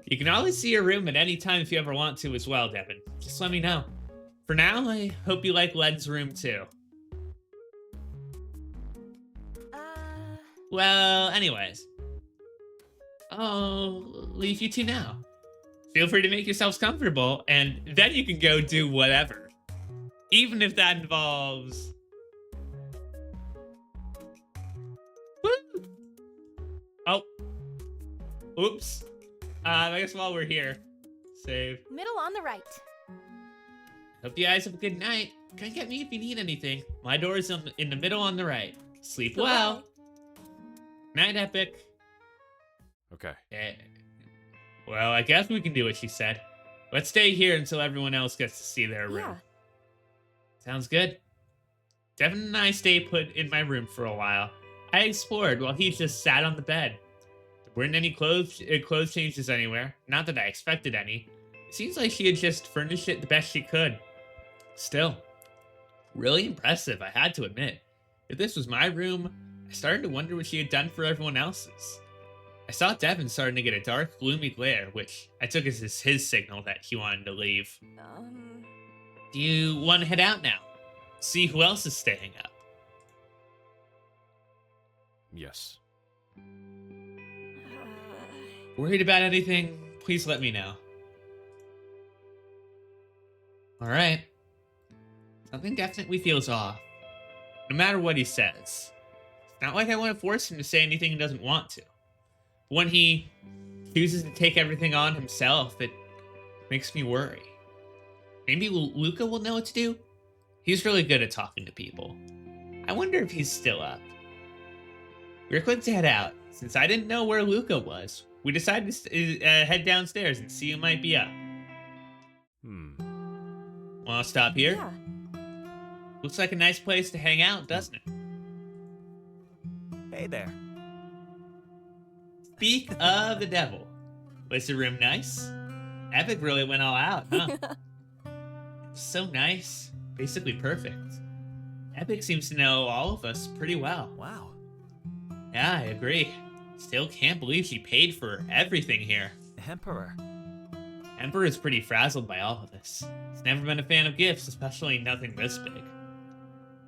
You can always see your room at any time if you ever want to as well, Devin. Just let me know. For now, I hope you like Led's room too. Well, anyways. I'll leave you two now. Feel free to make yourselves comfortable, and then you can go do whatever. Even if that involves... Woo! Oh. Oops. I guess while we're here, save. Middle on the right. Hope you guys have a good night. Come get me if you need anything. My door is in the middle on the right. Sleep well. Night, Epic. Okay. Well, I guess we can do what she said. Let's stay here until everyone else gets to see their room. Yeah. Sounds good. Devin and I stayed put in my room for a while. I explored while he just sat on the bed. There weren't any clothes changes anywhere. Not that I expected any. It seems like she had just furnished it the best she could. Still, really impressive, I had to admit. If this was my room, I started to wonder what she had done for everyone else's. I saw Devin starting to get a dark, gloomy glare, which I took as his signal that he wanted to leave. Do you want to head out now? See who else is staying up? Yes. Worried about anything? Please let me know. Alright. Something definitely feels off. No matter what he says. It's not like I want to force him to say anything he doesn't want to. When he chooses to take everything on himself, it makes me worry. Maybe Luca will know what to do? He's really good at talking to people. I wonder if he's still up. We were quick to head out. Since I didn't know where Luca was, we decided to head downstairs and see who might be up. Want to stop here? Yeah. Looks like a nice place to hang out, doesn't it? Hey there. Speak of the devil. Was the room nice? Epic really went all out, huh? So nice. Basically perfect. Epic seems to know all of us pretty well. Wow. Yeah, I agree. Still can't believe she paid for everything here. Emperor. Emperor's pretty frazzled by all of this. He's never been a fan of gifts, especially nothing this big.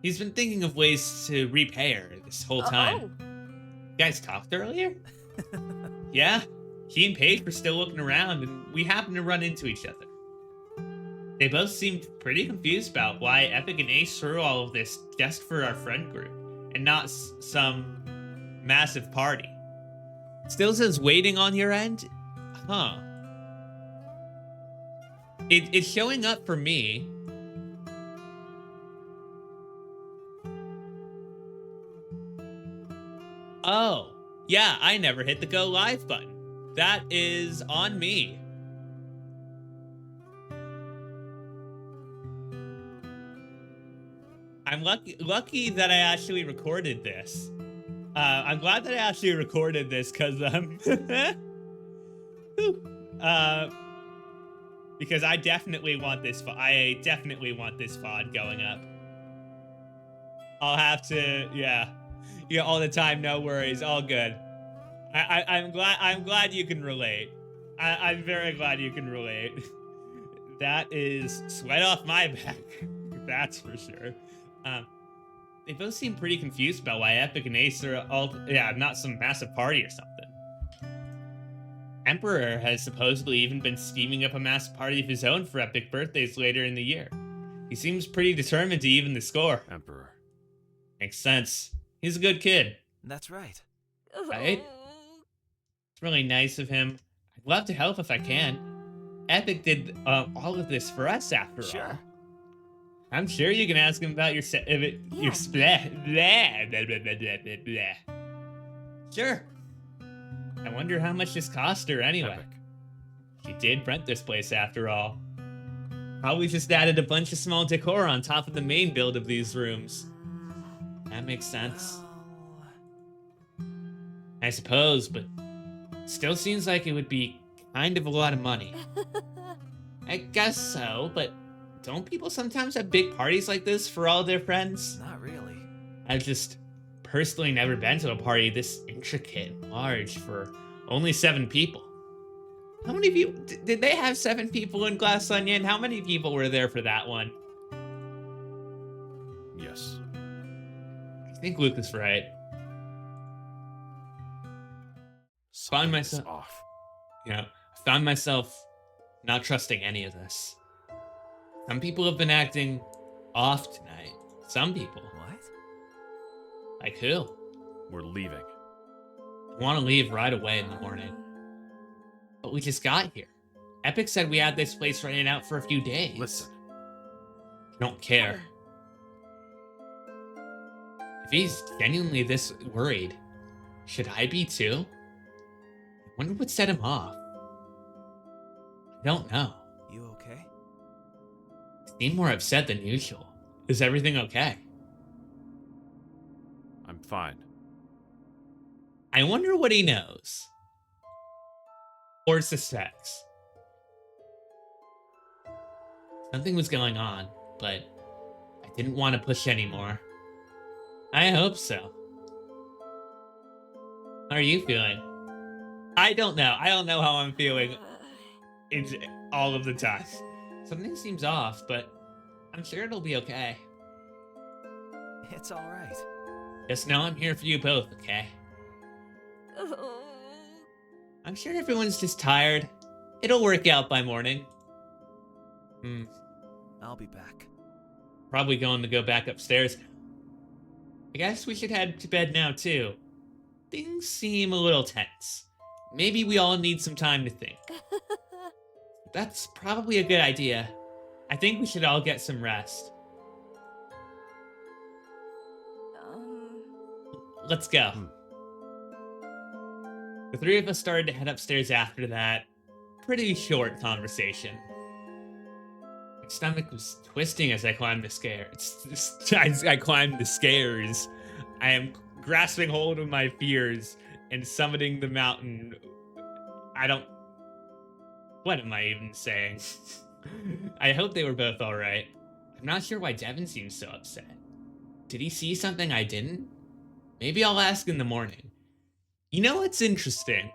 He's been thinking of ways to repay her this whole time. You guys talked earlier? Yeah, he and Paige were still looking around, and we happened to run into each other. They both seemed pretty confused about why Epic and Ace threw all of this just for our friend group, and not some massive party. Still says waiting on your end? Huh. It's showing up for me. Oh, yeah, I never hit the go live button. That is on me. I'm lucky that I actually recorded this. I'm glad that I actually recorded this because because I definitely want this. I definitely want this VOD going up. I'll have to, yeah, all the time. No worries, all good. I'm glad you can relate. I'm very glad you can relate. That is sweat off my back. That's for sure. They both seem pretty confused about why Epic and Ace are not some massive party or something. Emperor has supposedly even been scheming up a massive party of his own for Epic birthdays later in the year. He seems pretty determined to even the score. Emperor. Makes sense. He's a good kid, That's right. right? It's really nice of him. I'd love to help if I can. Epic did all of this for us after all. Sure. I'm sure you can ask him about your your blah, blah, blah, blah, blah, blah, blah. Sure. I wonder how much this cost her anyway. Epic. She did rent this place after all. Probably just added a bunch of small decor on top of the main build of these rooms. That makes sense. I suppose, but still seems like it would be kind of a lot of money. I guess so, but don't people sometimes have big parties like this for all their friends? Not really. I've just personally never been to a party this intricate and large for only 7 people. How many people did they have? 7 people in Glass Onion? How many people were there for that one? Yes. I think Luke is right. Something is myself- off. I found myself not trusting any of this. Some people have been acting off tonight. Some people. What? Like who? We're leaving. Want to leave right away in the morning. But we just got here. Epic said we had this place rented out for a few days. Listen. I don't care. If he's genuinely this worried, should I be too? I wonder what set him off. I don't know. You okay? He seemed more upset than usual. Is everything okay? I'm fine. I wonder what he knows. Or suspects. Something was going on, but I didn't want to push anymore. I hope so. How are you feeling? I don't know. I don't know how I'm feeling all of the time. Something seems off, but I'm sure it'll be okay. It's all right. Just know I'm here for you both, okay? I'm sure everyone's just tired. It'll work out by morning. I'll be back. Probably going to go back upstairs. I guess we should head to bed now, too. Things seem a little tense. Maybe we all need some time to think. That's probably a good idea. I think we should all get some rest. Let's go. The 3 of us started to head upstairs after that pretty short conversation. My stomach was twisting as I climbed the stairs. I climbed the stairs. I am grasping hold of my fears and summiting the mountain. What am I even saying? I hope they were both alright. I'm not sure why Devin seems so upset. Did he see something I didn't? Maybe I'll ask in the morning. You know what's interesting?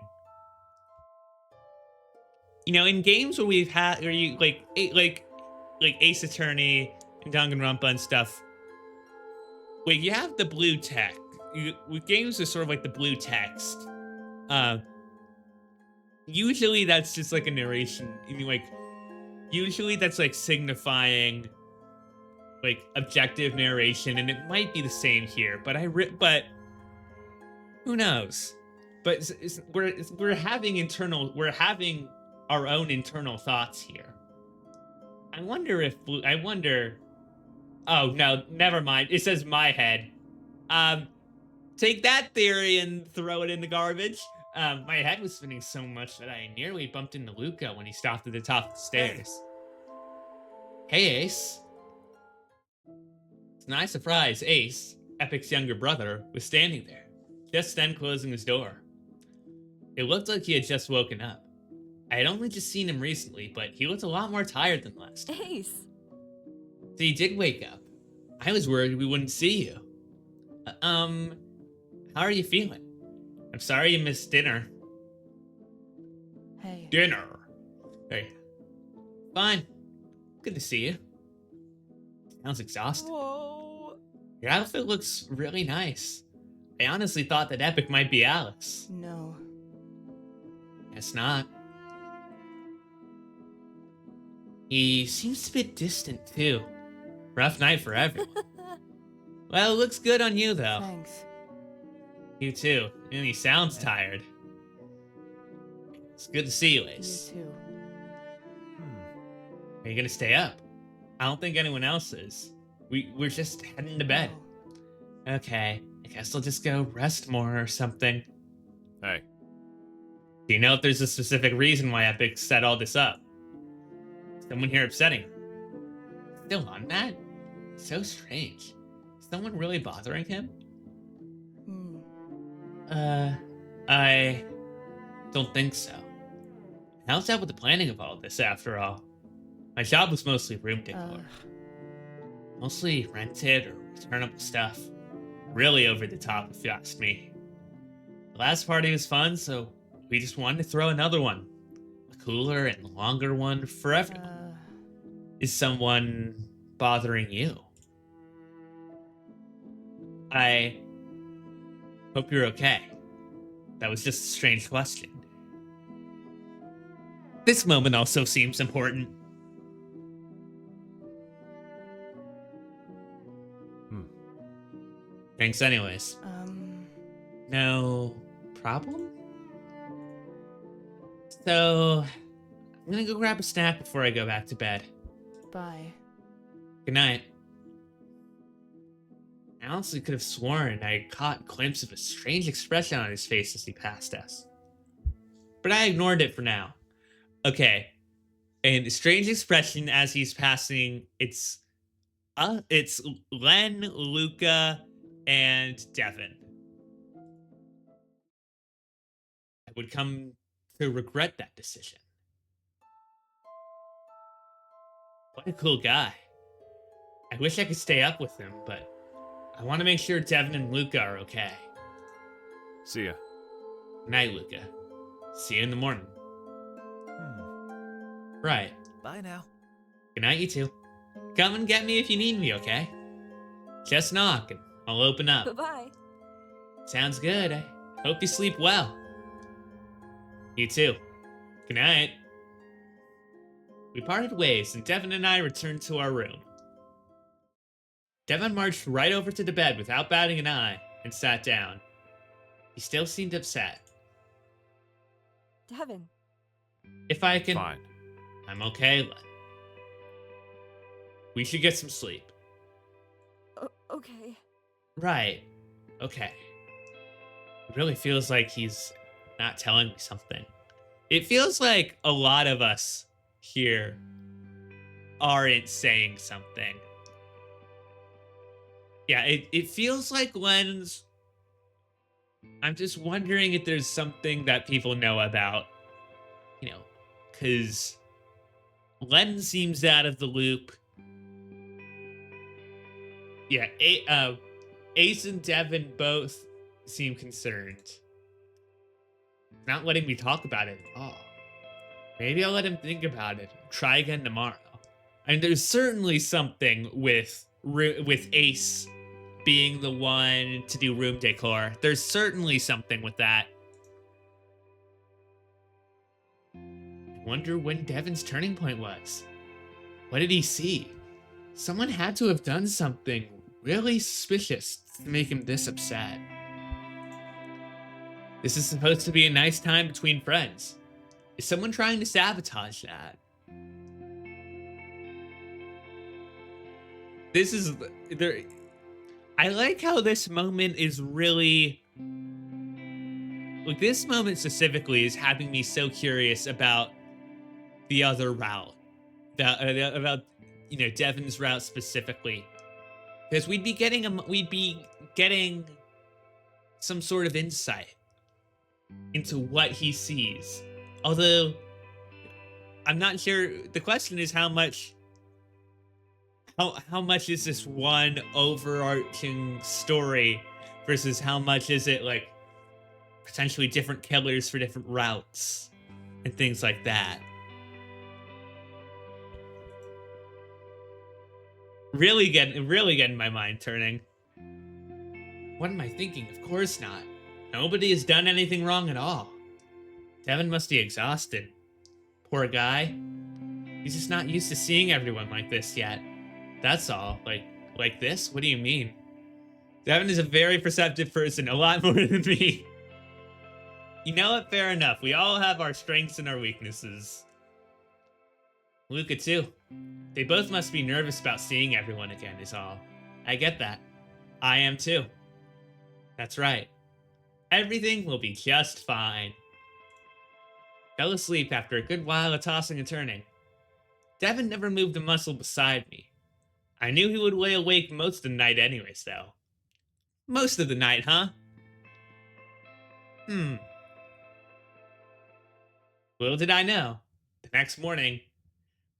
You know, in games where we've had, where you like Ace Attorney and Danganronpa and stuff, where you have the blue text. With games are sort of like the blue text. Usually that's just like a narration. I mean, like, usually that's like signifying like objective narration, and it might be the same here. But but who knows? But we're having our own internal thoughts here. I wonder. Oh no, never mind. It says my head. Take that theory and throw it in the garbage. My head was spinning so much that I nearly bumped into Luca when he stopped at the top of the stairs. Hey, Ace. To my surprise, Ace, Epic's younger brother, was standing there, just then closing his door. It looked like he had just woken up. I had only just seen him recently, but he looked a lot more tired than last time. Ace. So he did wake up. I was worried we wouldn't see you. How are you feeling? I'm sorry you missed dinner. Hey. Dinner. Hey. Fine. Good to see you. Sounds exhausted. Whoa. Your outfit looks really nice. I honestly thought that Epic might be Alex. No. Guess not. He seems a bit distant, too. Rough night for everyone. Well, it looks good on you, though. Thanks. You too. And he sounds tired. It's good to see you, You Ace. too. Are you gonna stay up? I don't think anyone else is. We're just heading to bed. No. Okay, I guess I'll just go rest more or something. Hey, Do you know if there's a specific reason why Epic set all this up? Someone here upsetting him. Still on that? So strange. Is someone really bothering him? Hmm. I don't think so. How's that with the planning of all this, after all? My job was mostly room decor. Mostly rented or returnable stuff. Really over the top, if you ask me. The last party was fun, so we just wanted to throw another one. A cooler and longer one for everyone. Is someone bothering you? I hope you're okay. That was just a strange question. This moment also seems important. Thanks anyways. No problem? So, I'm gonna go grab a snack before I go back to bed. Bye. Good night. I honestly could have sworn I caught a glimpse of a strange expression on his face as he passed us. But I ignored it for now. Okay. And a strange expression as he's passing, it's Len, Luca, and Devin. I would come to regret that decision. What a cool guy. I wish I could stay up with him, but I want to make sure Devin and Luca are okay. see ya. Good night, Luca. See you in the morning. Right. Bye now. Good night, you two. Come and get me if you need me, okay? Just knock and I'll open up. Bye-bye. Sounds good. I hope you sleep well. You too. Good night. We parted ways and Devin and I returned to our room. Devin marched right over to the bed without batting an eye and sat down. He still seemed upset. Devin. If I can... Fine. I'm okay, Len. We should get some sleep. Okay. Right. Okay. It really feels like he's not telling me something. It feels like a lot of us here aren't saying something. Yeah, it feels like Len's... I'm just wondering if there's something that people know about. You know, because Len seems out of the loop. Yeah, Ace and Devin both seem concerned. Not letting me talk about it at all. Maybe I'll let him think about it. Try again tomorrow. I mean, there's certainly something with Ace being the one to do room decor. There's certainly something with that. I wonder when Devin's turning point was. What did he see? Someone had to have done something really suspicious to make him this upset. This is supposed to be a nice time between friends. Is someone trying to sabotage that? This is... I like how this moment is really... Like, this moment specifically is having me so curious about the other route. About, you know, Devin's route specifically. Because we'd be getting some sort of insight into what he sees. Although, I'm not sure. The question is how much is this one overarching story versus how much is it, like, potentially different killers for different routes and things like that. Really getting my mind turning. What am I thinking? Of course not. Nobody has done anything wrong at all. Devin must be exhausted. Poor guy. He's just not used to seeing everyone like this yet. That's all. Like this? What do you mean? Devin is a very perceptive person, a lot more than me. You know what? Fair enough. We all have our strengths and our weaknesses. Luca, too. They both must be nervous about seeing everyone again, is all. I get that. I am, too. That's right. Everything will be just fine. Fell asleep after a good while of tossing and turning. Devin never moved a muscle beside me. I knew he would lay awake most of the night anyways, though. Most of the night, huh? Little did I know, the next morning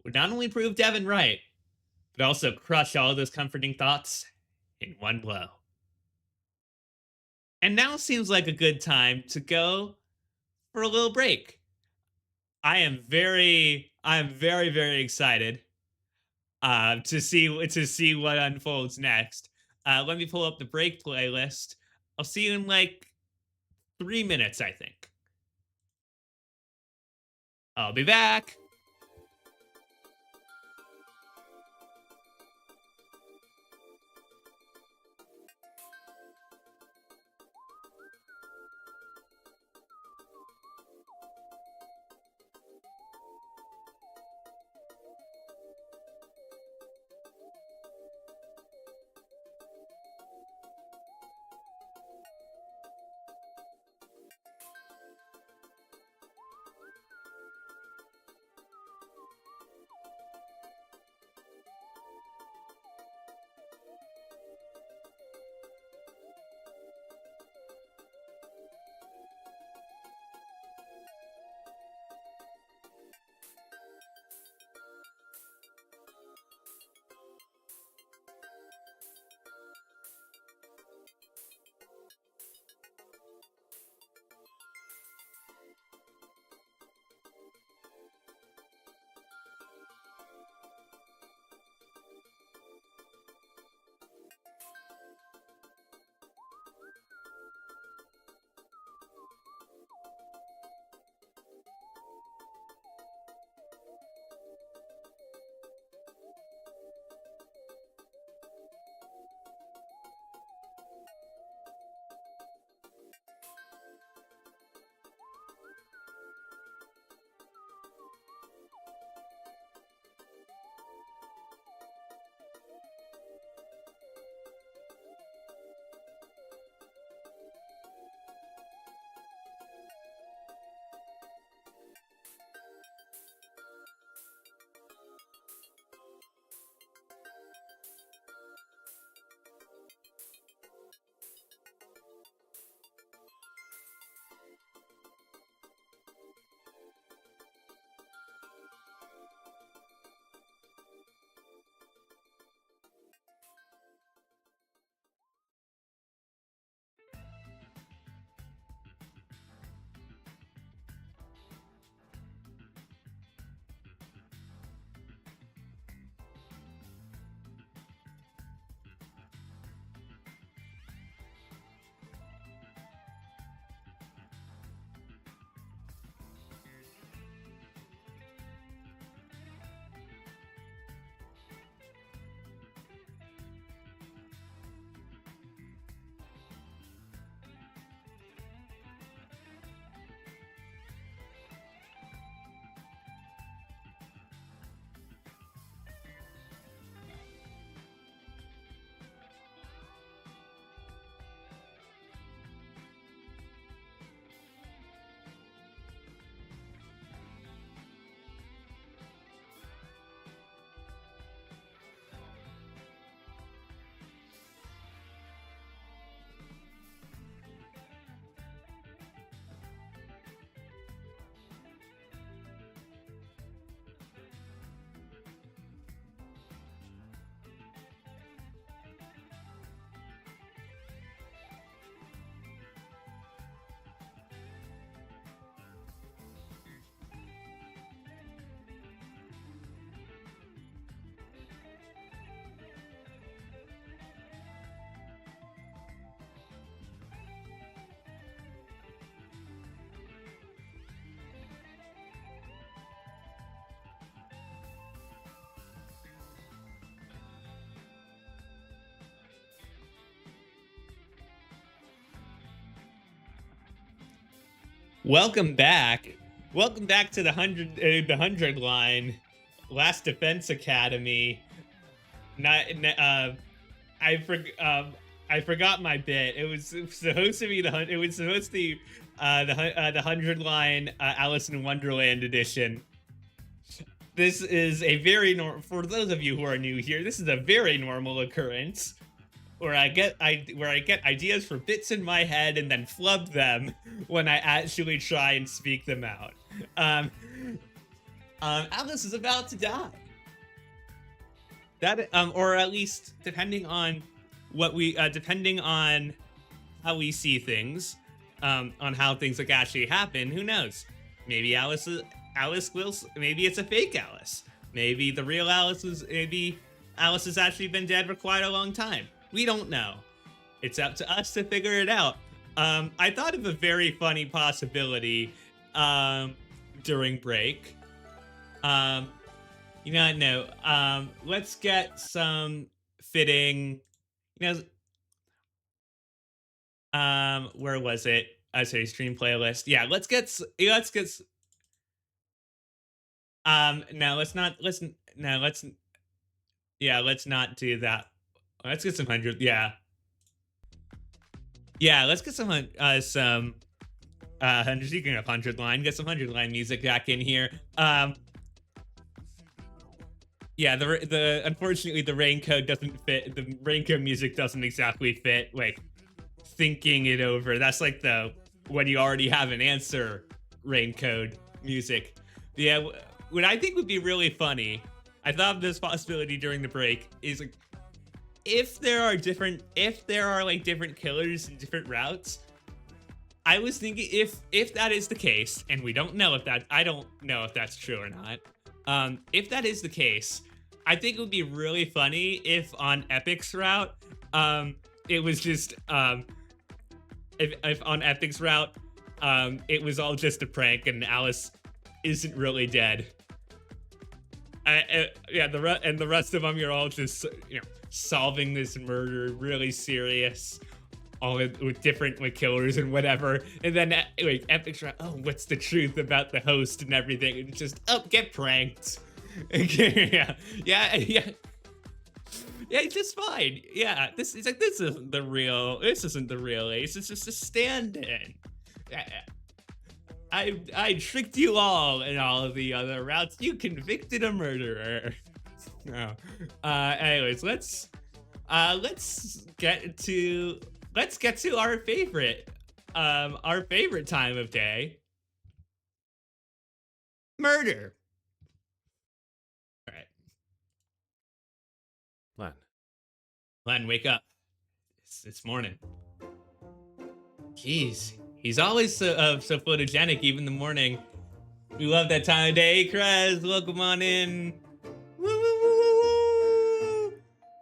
would not only prove Devin right, but also crush all those comforting thoughts in one blow. And now seems like a good time to go for a little break. I am very, very excited to see what unfolds next. Let me pull up the break playlist. I'll see you in like 3 minutes, I think. I'll be back. Welcome back. Welcome back to the 100 line. Last Defense Academy. I forgot my bit. It was supposed to be the 100 line Alice in Wonderland edition. This is a very for those of you who are new here, this is a very normal occurrence where I get ideas for bits in my head and then flub them when I actually try and speak them out. Alice is about to die. That or at least depending on what we depending on how we see things, on how things like actually happen, who knows? Maybe Alice will, maybe it's a fake Alice. Maybe the real Alice maybe Alice has actually been dead for quite a long time. We don't know. It's up to us to figure it out. I thought of a very funny possibility during break. Let's get some fitting, where was it? I say stream playlist. Yeah, let's not do that. Let's get some 100. Yeah, let's get some 100. Speaking of 100 line, get some 100 line music back in here. Yeah, the unfortunately the raincoat doesn't fit. The raincoat music doesn't exactly fit. Like thinking it over. That's like the when you already have an answer raincoat music. Yeah, what I think would be really funny. I thought of this possibility during the break is like if there are different killers and different routes. I was thinking if that is the case, and we don't know if that I don't know if that's true or not. If that is the case, I think it would be really funny if on Epic's route, it was just if on Epic's route, it was all just a prank and Alice isn't really dead. The rest of them, you're all just solving this murder, really serious, all with different killers and whatever. And then Epic's right, oh, what's the truth about the host and everything? And just get pranked. yeah, it's just fine. Yeah, this isn't the real Ace. It's just a stand-in. I tricked you all in all of the other routes. You convicted a murderer. No. Anyways, let's get to our favorite time of day. Murder. All right. Len, wake up. It's morning. Jeez. He's always so photogenic, even in the morning. We love that time of day. Krez, welcome on in. Woo, woo, woo, woo, woo.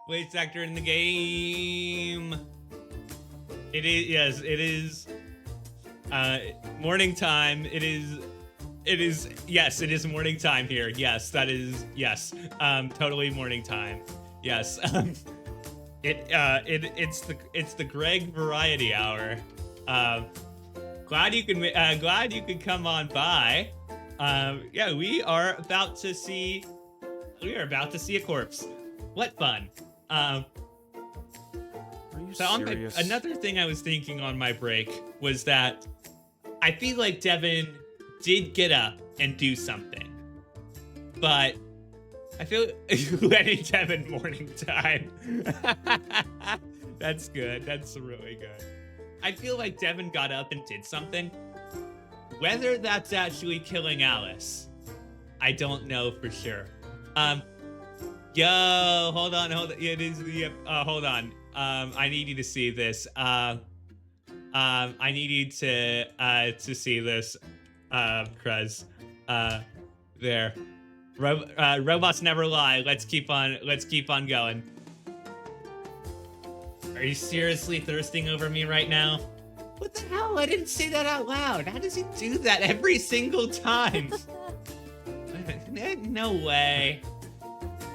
Wait sector in the game. It is morning time. It is morning time here. Yes, that is, yes. Totally morning time. Yes. It's the Greg variety hour. Glad you could come on by. Yeah, we are about to see a corpse. What fun. Are you serious? Another thing I was thinking on my break was that I feel like Devin did get up and do something, but I feel letting Devin morning time. That's good. That's really good. I feel like Devin got up and did something. Whether that's actually killing Alice, I don't know for sure. Yo, hold on. It is, yep, hold on. I need you to see this. I need you to see this, Krez. There. Robots never lie. Let's keep on going. Are you seriously thirsting over me right now? What the hell? I didn't say that out loud. How does he do that every single time? No way.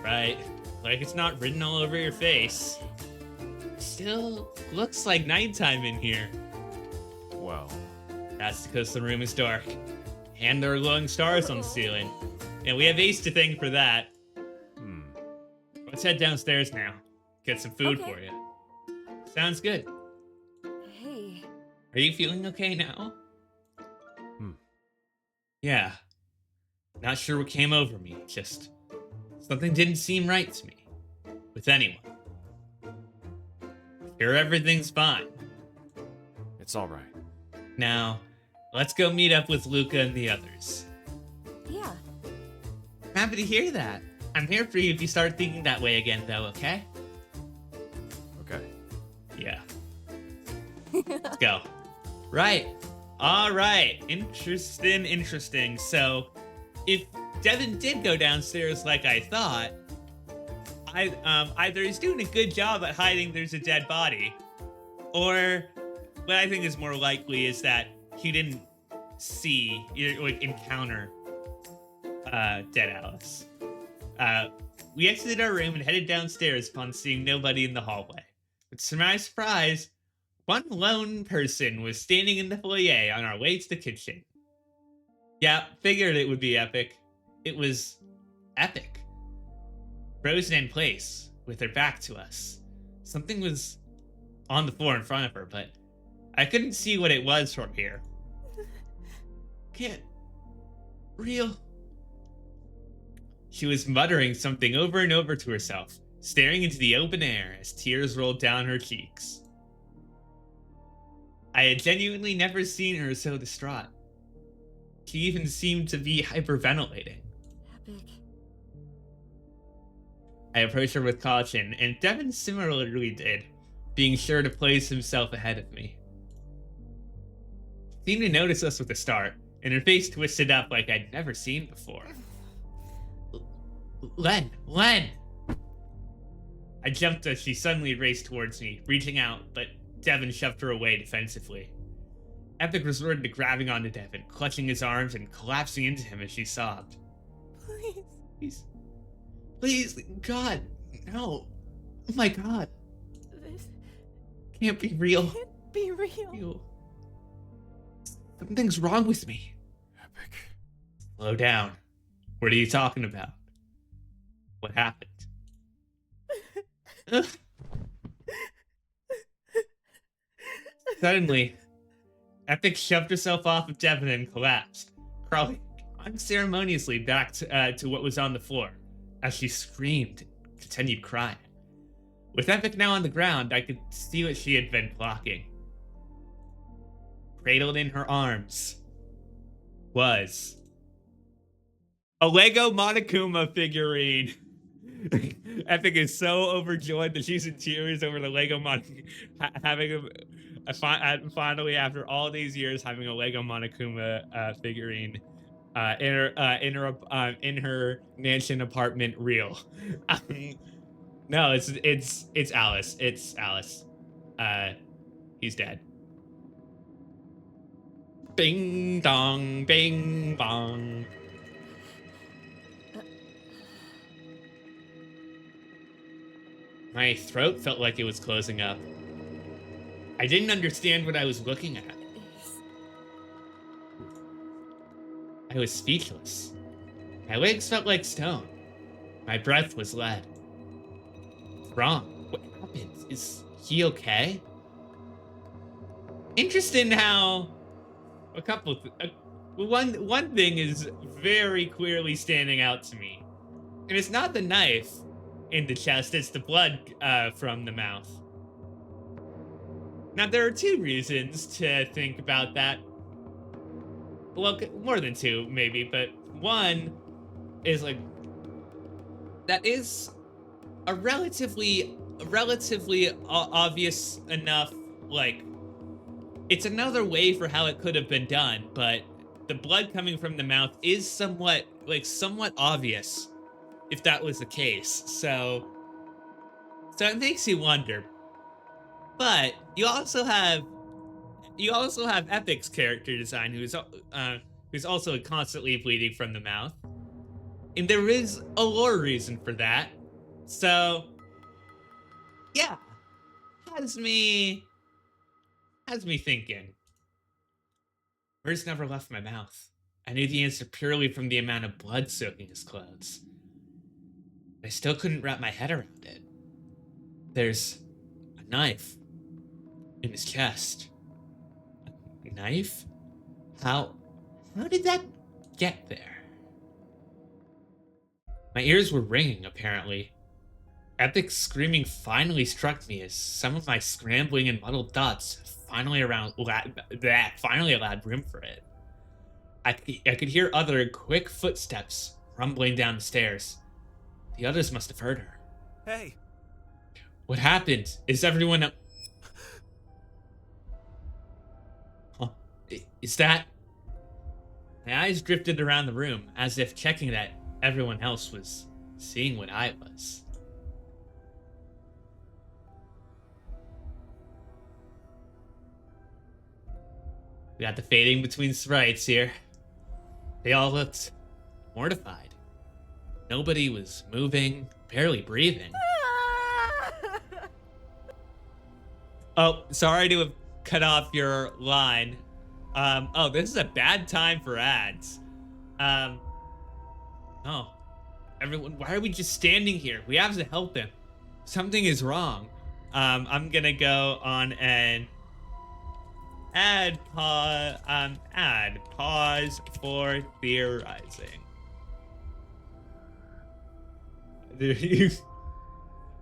Right. Like it's not written all over your face. Still looks like nighttime in here. Well, That's because the room is dark. And there are glowing stars on the ceiling. And we have Ace to thank for that. Let's head downstairs now. Get some food Okay. for you. Sounds good. Hey. Are you feeling okay now? Yeah. Not sure what came over me. Just something didn't seem right to me. With anyone. Here everything's fine. It's all right. Now, let's go meet up with Luca and the others. Yeah. I'm happy to hear that. I'm here for you if you start thinking that way again, though, okay? Okay. Yeah. Let's go. Right. All right. Interesting. So, if Devin did go downstairs like I thought, either he's doing a good job at hiding there's a dead body, or what I think is more likely is that he didn't see, like, encounter dead Alice. We exited our room and headed downstairs upon seeing nobody in the hallway. But to my surprise, one lone person was standing in the foyer on our way to the kitchen. Yeah, figured it would be epic. It was epic. Frozen in place, with her back to us. Something was on the floor in front of her, but I couldn't see what it was from here. Can't. Real. She was muttering something over and over to herself, staring into the open air as tears rolled down her cheeks. I had genuinely never seen her so distraught. She even seemed to be hyperventilating. Epic. I approached her with caution, and Devin similarly did, being sure to place himself ahead of me. She seemed to notice us with a start, and her face twisted up like I'd never seen before. Len! I jumped as she suddenly raced towards me, reaching out, but Devin shoved her away defensively. Epic resorted to grabbing onto Devin, clutching his arms and collapsing into him as she sobbed. Please, God, no. Oh my God. This Can't be real. can't be real. Something's wrong with me. Epic. Slow down. What are you talking about? What happened? Suddenly, Epic shoved herself off of Devin and collapsed, crawling unceremoniously back to what was on the floor, as she screamed and continued crying. With Epic now on the ground, I could see what she had been blocking. Cradled in her arms was a Lego Monokuma figurine. Epic is so overjoyed that she's in tears over the Lego finally, after all these years, having a Lego Monokuma figurine in her mansion apartment. Real. No, it's Alice. It's Alice. He's dead. Bing dong, bing bong. My throat felt like it was closing up. I didn't understand what I was looking at. I was speechless. My legs felt like stone. My breath was lead. What's wrong? What happened? Is he okay? Interesting how a couple one thing is very clearly standing out to me. And it's not the knife in the chest, it's the blood from the mouth. Now, there are two reasons to think about that. Well, more than two, maybe, but one is like, that is a relatively obvious enough, like, it's another way for how it could have been done, but the blood coming from the mouth is somewhat obvious if that was the case. So it makes you wonder. But you also have Epic's character design, who's also constantly bleeding from the mouth, and there is a lore reason for that. So yeah, has me thinking. Words never left my mouth. I knew the answer purely from the amount of blood soaking his clothes. I still couldn't wrap my head around it. There's a knife in his chest. A knife? How did that get there? My ears were ringing, apparently. Epic's screaming finally struck me as some of my scrambling and muddled thoughts finally allowed room for it. I could hear other quick footsteps rumbling down the stairs. The others must have heard her. Hey! What happened? Is everyone... Huh. Is that... My eyes drifted around the room, as if checking that everyone else was seeing what I was. We got the fading between sprites here. They all looked mortified. Nobody was moving, barely breathing. Oh, sorry to have cut off your line. Oh, this is a bad time for ads. Oh, everyone, why are we just standing here? We have to help him. Something is wrong. I'm gonna go on and add pause for theorizing.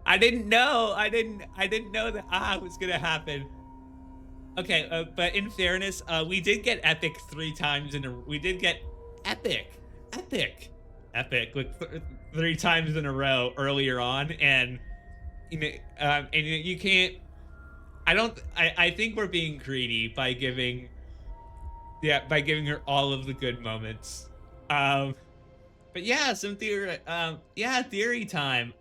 I didn't know that was gonna happen. Okay, but in fairness, we did get epic 3 times we did get epic like 3 times in a row earlier on, and you can't. I think we're being greedy by giving her all of the good moments. But yeah, some theory. Theory time.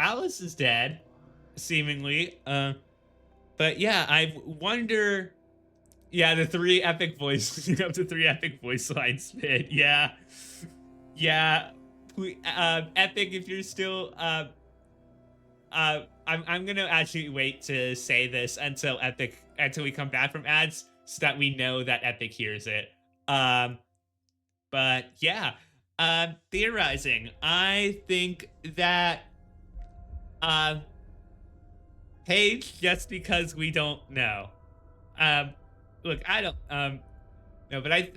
Alice is dead, seemingly. But yeah, I wonder. Yeah, the 3 epic voice. Up to 3 epic voice lines spit. Yeah. Epic, if you're still. I'm gonna actually wait to say this until we come back from ads, so that we know that Epic hears it. But yeah, theorizing. I think that Paige, just because we don't know. Look, I don't but I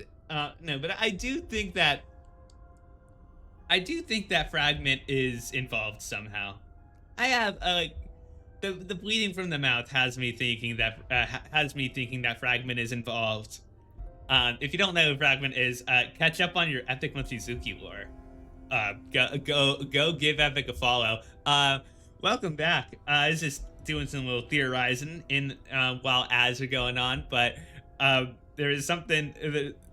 do think that Fragment is involved somehow. I have the bleeding from the mouth has me thinking that Fragment is involved. If you don't know who Fragment is, catch up on your Epic Mochizuki lore. Go give Epic a follow. Welcome back. I was just doing some little theorizing while ads are going on, but there is something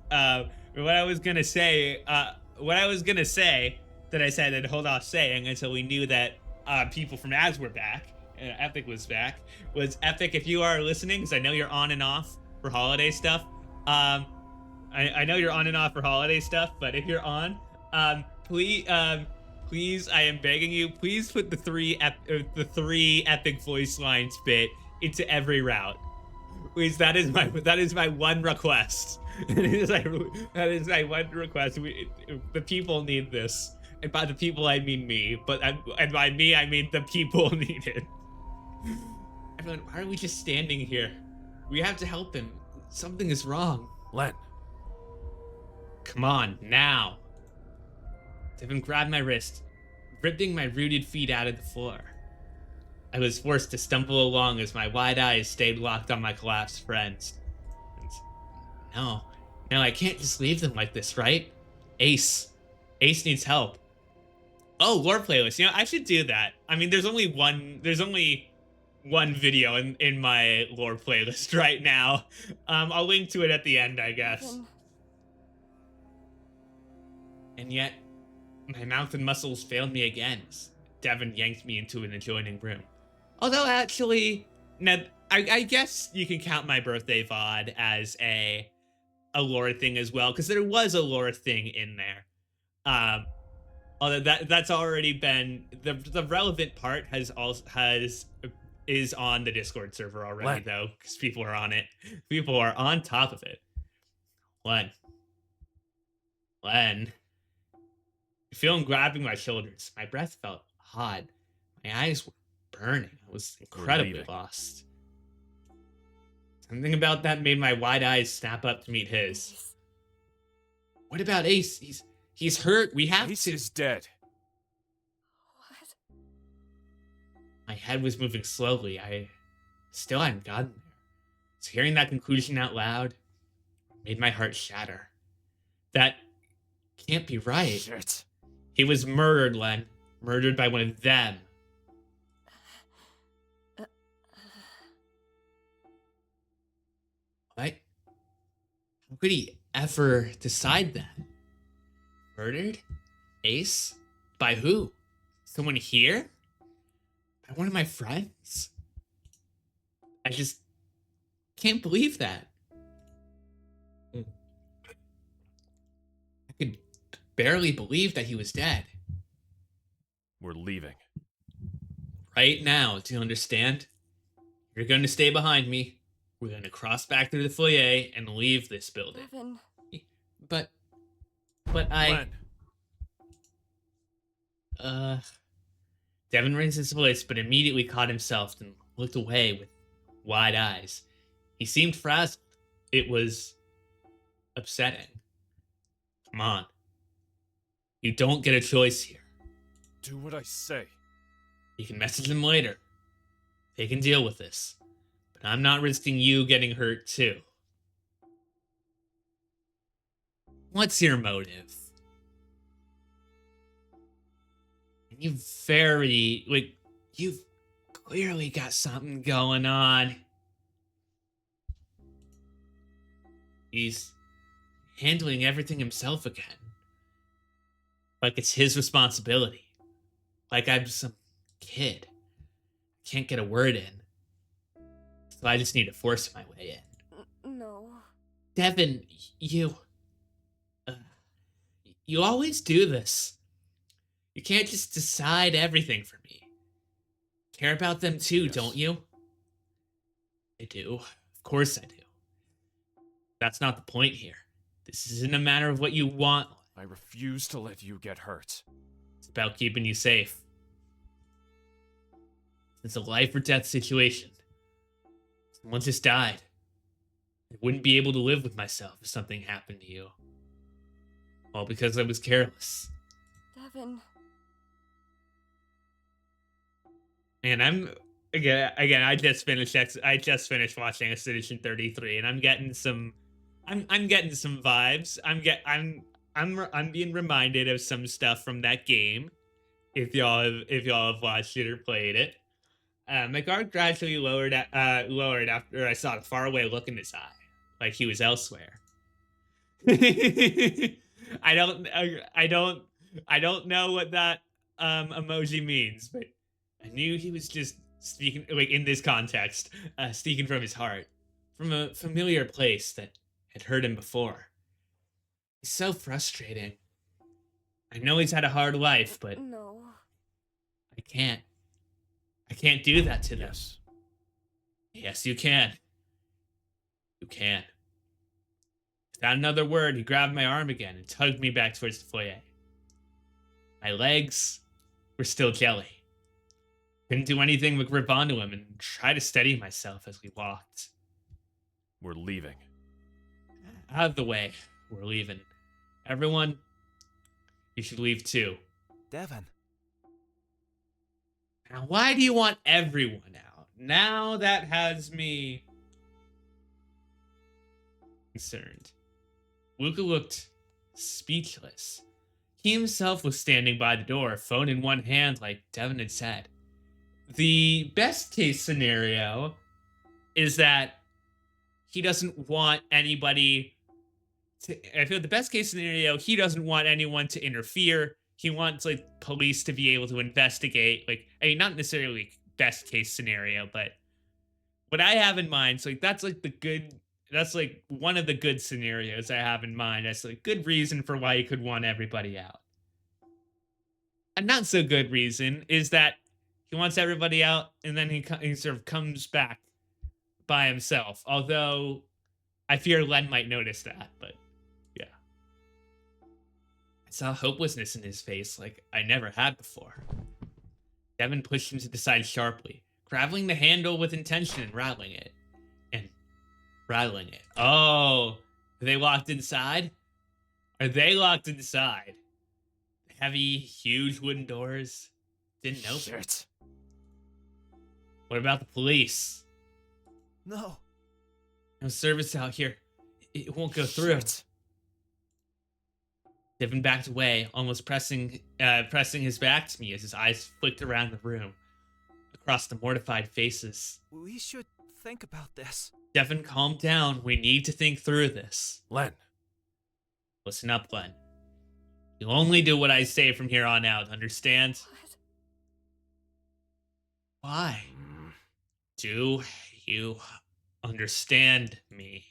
what I was gonna say that I said I'd hold off saying until we knew that people from ads were back. Epic was back. Was Epic, if you are listening, because I know you're on and off for holiday stuff. I know you're on and off for holiday stuff, but if you're on, please, I am begging you, please put the 3 epic voice lines bit into every route. Please, that is my one request. That is my one request. The people need this. And by the people, I mean me. And by me, I mean the people need it. Everyone, why are we just standing here? We have to help him. Something is wrong. Len. Come on, now. Devin grabbed my wrist, ripping my rooted feet out of the floor. I was forced to stumble along as my wide eyes stayed locked on my collapsed friends. No, I can't just leave them like this, right? Ace needs help. Oh, lore playlist. I should do that. I mean, there's only one video in my lore playlist right now. I'll link to it at the end, I guess. And yet, my mouth and muscles failed me again. Devin yanked me into an adjoining room. Although, actually, now, I guess you can count my birthday VOD as a lore thing as well, because there was a lore thing in there. Although that's already been the relevant part is on the Discord server already, though, because people are on it. People are on top of it. Len. Len. I feel him grabbing my shoulders. My breath felt hot. My eyes were burning. I was incredibly leaving. lost. Something about that made my wide eyes snap up to meet his. Ace. What about Ace? He's hurt. We have Ace to. is dead. What? My head was moving slowly. I still hadn't gotten there. So hearing that conclusion out loud made my heart shatter. That can't be right. Shit. He was murdered, Len. Murdered by one of them. What? How could he ever decide that? Murdered? Ace? By who? Someone here? By one of my friends? I just can't believe that. I could barely believe that he was dead. We're leaving. Right now, do you understand? You're going to stay behind me. We're going to cross back through the foyer and leave this building. Devin. But I... Len. Devin raised his voice, but immediately caught himself and looked away with wide eyes. He seemed frazzled. It was upsetting. Come on. You don't get a choice here. Do what I say. You can message him later. They can deal with this. But I'm not risking you getting hurt too. What's your motive? You've clearly got something going on. He's handling everything himself again. Like it's his responsibility. Like I'm some kid. Can't get a word in. So I just need to force my way in. No. Devin, you always do this. You can't just decide everything for me. Care about them too, Yes. don't you? I do. Of course I do. That's not the point here. This isn't a matter of what you want. I refuse to let you get hurt. It's about keeping you safe. It's a life or death situation. Someone just died. I wouldn't be able to live with myself if something happened to you. All because I was careless. Devin. And I'm again. I just finished watching Expedition 33, and I'm getting some vibes. I'm being reminded of some stuff from that game. If y'all have watched it or played it, my guard gradually lowered after I saw the faraway look in his eye, like he was elsewhere. I don't know what that emoji means, but I knew he was just speaking, like in this context, speaking from his heart, from a familiar place that had hurt him before. It's so frustrating. I know he's had a hard life, but No. I can't do that to them. Yes. Yes, you can. You can. Without another word, he grabbed my arm again and tugged me back towards the foyer. My legs were still jelly. Couldn't do anything but grip onto him and try to steady myself as we walked. We're leaving. Out of the way. We're leaving. Everyone, you should leave too. Devin. Now, why do you want everyone out? Now that has me concerned. Luca looked speechless. He himself was standing by the door, phone in one hand, like Devin had said. The best case scenario is that he doesn't want anybody to... I feel the best case scenario, he doesn't want anyone to interfere. He wants, like, police to be able to investigate. Like, I mean, not necessarily best case scenario, but what I have in mind, so, like, that's, like, the good... That's, like, one of the good scenarios I have in mind. That's, like, good reason for why he could want everybody out. A not so good reason is that he wants everybody out, and then he sort of comes back by himself. Although, I fear Len might notice that, but I saw hopelessness in his face like I never had before. Devin pushed him to the side sharply, grabbing the handle with intention and rattling it. Oh, are they locked inside? Are they locked inside? Heavy, huge wooden doors. Didn't open. Shit. What about the police? No. No service out here. It won't go through. Shit. Devin backed away, almost pressing his back to me as his eyes flicked around the room, across the mortified faces. We should think about this. Devin, calm down. We need to think through this. Len. Listen up, Glenn. You'll only do what I say from here on out, understand? What? Why? Do you understand me?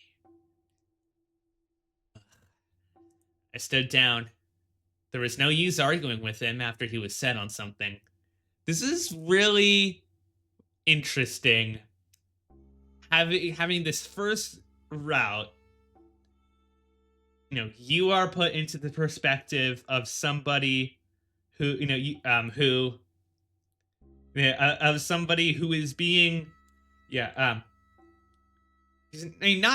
I stood down. There was no use arguing with him after he was set on something. This is really interesting. Having this first route, you are put into the perspective of somebody who, of somebody who is being, not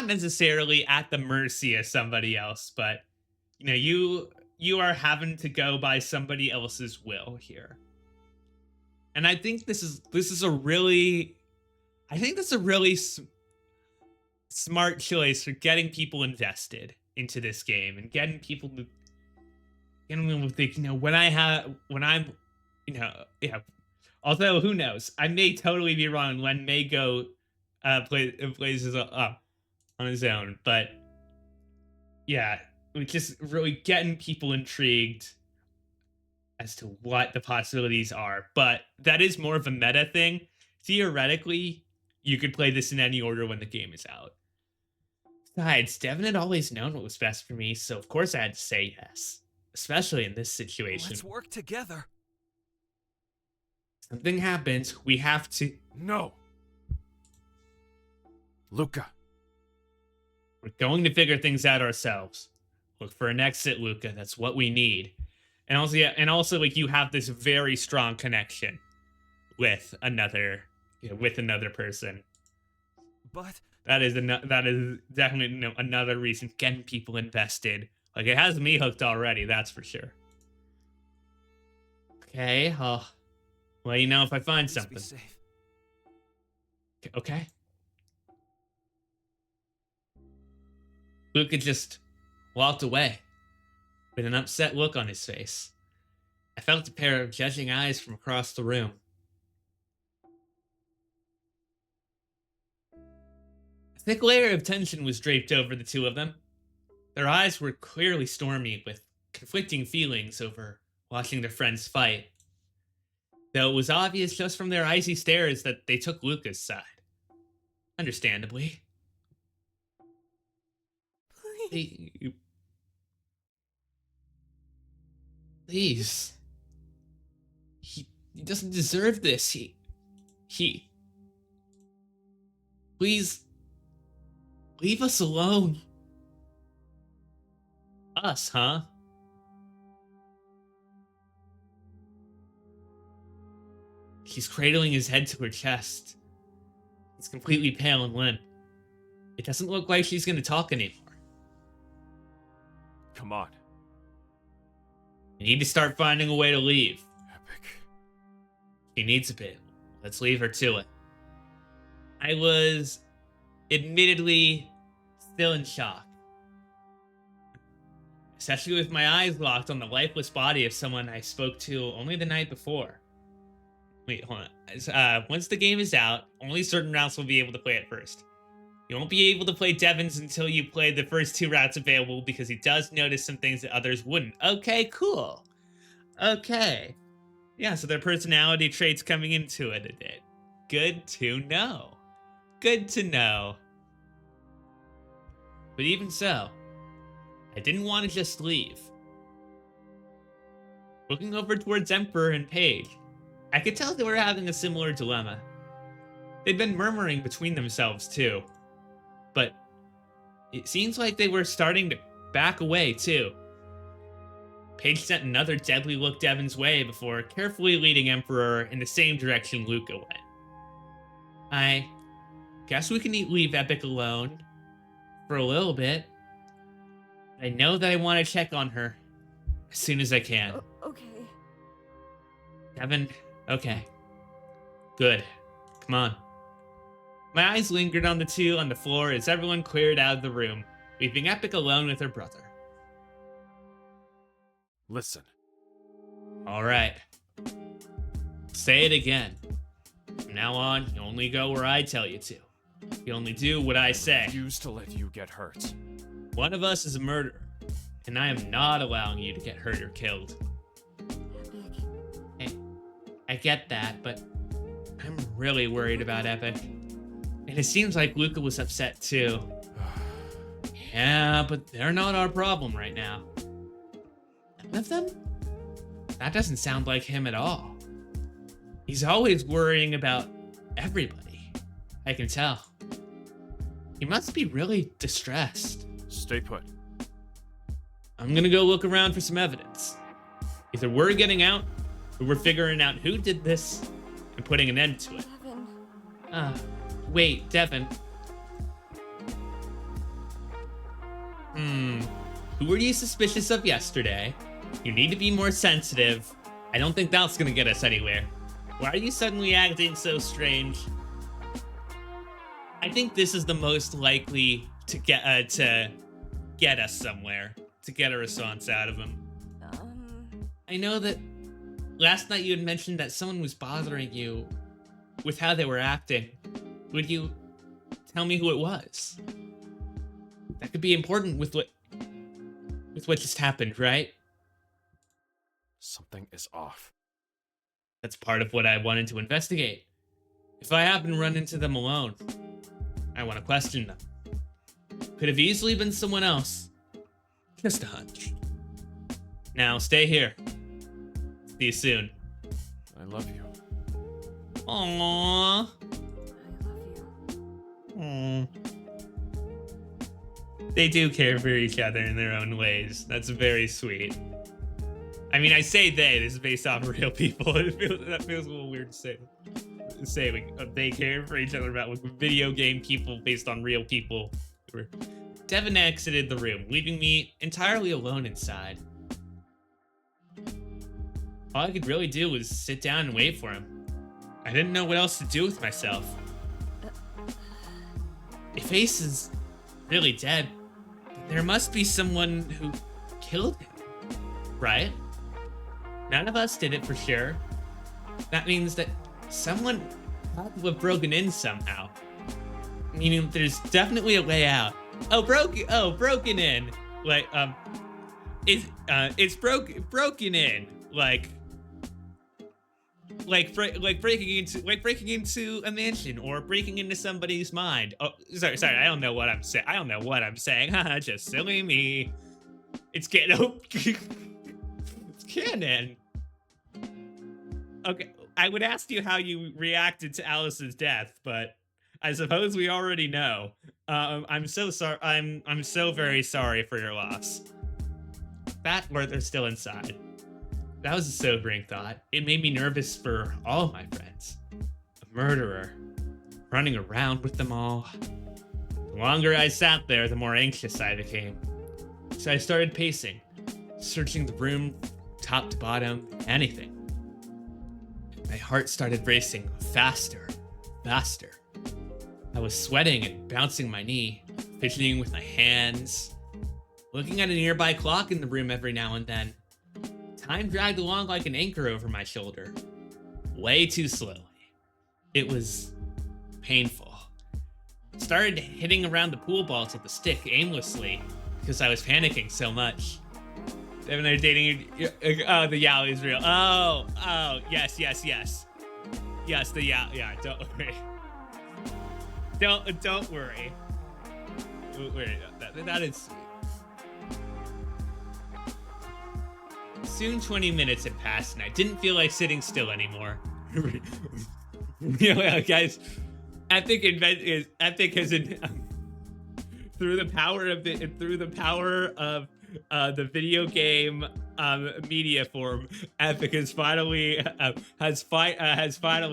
necessarily at the mercy of somebody else, but you are having to go by somebody else's will here. And I think this is a really smart choice for getting people invested into this game and getting people to think, although who knows, I may totally be wrong. Len may go plays on his own, but yeah, just really getting people intrigued as to what the possibilities are. But that is more of a meta thing. Theoretically, you could play this in any order when the game is out. Besides, Devin had always known what was best for me, so of course I had to say yes. Especially in this situation. Let's work together. Something happens, we have to... No. Luca. We're going to figure things out ourselves. Look for an exit, Luca. That's what we need. And also, like, you have this very strong connection with another person. But That is definitely another reason getting people invested. Like, it has me hooked already, that's for sure. Okay, I'll let you know if I find please something. be safe. Okay. Luca just walked away with an upset look on his face. I felt a pair of judging eyes from across the room. A thick layer of tension was draped over the two of them. Their eyes were clearly stormy, with conflicting feelings over watching their friends fight. Though it was obvious just from their icy stares that they took Luca's side. Understandably. Please. He doesn't deserve this. He. Please. Leave us alone. Us, huh? She's cradling his head to her chest. He's completely pale and limp. It doesn't look like she's gonna talk anymore. Come on. We need to start finding a way to leave. Epic. She needs a bit. Let's leave her to it. I was admittedly still in shock. Especially with my eyes locked on the lifeless body of someone I spoke to only the night before. Wait, hold on. Once the game is out, only certain routes will be able to play it first. You won't be able to play Devin's until you play the first two routes available because he does notice some things that others wouldn't. Okay, cool. Okay. Yeah, so their personality traits coming into it a bit. Good to know. Good to know. But even so, I didn't want to just leave. Looking over towards Emperor and Paige, I could tell they were having a similar dilemma. They'd been murmuring between themselves too. But it seems like they were starting to back away too. Paige sent another deadly look Devin's way before carefully leading Emperor in the same direction Luca went. I guess we can leave Epic alone for a little bit. I know that I want to check on her as soon as I can. Okay. Devin, okay. Good. Come on. My eyes lingered on the two on the floor as everyone cleared out of the room, leaving Epic alone with her brother. Listen. All right. Say it again. From now on, you only go where I tell you to. You only do what I say. Refuse to let you get hurt. One of us is a murderer, and I am not allowing you to get hurt or killed. Epic. I get that, but I'm really worried about Epic. And it seems like Luca was upset too. Yeah, but they're not our problem right now. None of them? That doesn't sound like him at all. He's always worrying about everybody. I can tell. He must be really distressed. Stay put. I'm gonna go look around for some evidence. Either we're getting out, or we're figuring out who did this and putting an end to it. Devin. Wait, Devin. Who were you suspicious of yesterday? You need to be more sensitive. I don't think that's gonna get us anywhere. Why are you suddenly acting so strange? I think this is the most likely to get us somewhere, to get a response out of him. I know that last night you had mentioned that someone was bothering you with how they were acting. Would you tell me who it was? That could be important with what just happened, right? Something is off. That's part of what I wanted to investigate. If I happen to run into them alone, I want to question them. Could have easily been someone else. Just a hunch. Now, stay here. See you soon. I love you. Aww. I love you. Aww. They do care for each other in their own ways. That's very sweet. I mean, I say this is based off real people. That feels a little weird to say like, they care for each other about like, video game people based on real people. Devin exited the room, leaving me entirely alone inside. All I could really do was sit down and wait for him. I didn't know what else to do with myself. If Ace is really dead, there must be someone who killed him, right? None of us did it for sure. That means that someone had to have broken in somehow. Meaning there's definitely a way out. Broken in. Like, it's broken in. Like breaking into a mansion or breaking into somebody's mind. Oh, sorry. I don't know what I'm saying. Haha, just silly me. It's canon. It's canon. Okay, I would ask you how you reacted to Alice's death, but I suppose we already know. I'm so sorry. I'm so very sorry for your loss. That or they're still inside. That was a sobering thought. It made me nervous for all of my friends. A murderer, running around with them all. The longer I sat there, the more anxious I became. So I started pacing, searching the room, top to bottom, anything. My heart started racing faster. I was sweating and bouncing my knee, fidgeting with my hands, looking at a nearby clock in the room every now and then. Time dragged along like an anchor over my shoulder, way too slowly. It was painful. I started hitting around the pool balls with the stick aimlessly because I was panicking so much. Devin, are dating you? Oh, the yaoi is real. Oh, yes. Yes, the yaoi. Yeah, don't worry. Don't worry. That is sweet. Soon 20 minutes had passed, and I didn't feel like sitting still anymore. Guys, Epic has through the power of the video game media form, Epic has finally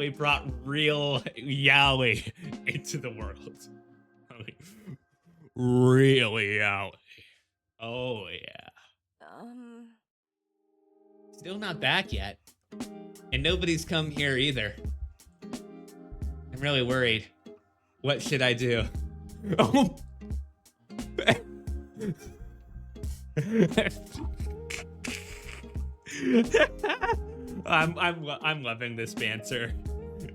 brought real yaoi into the world. Real yaoi. Oh yeah. Still not back yet, and nobody's come here either. I'm really worried. What should I do? Oh. I'm loving this banter.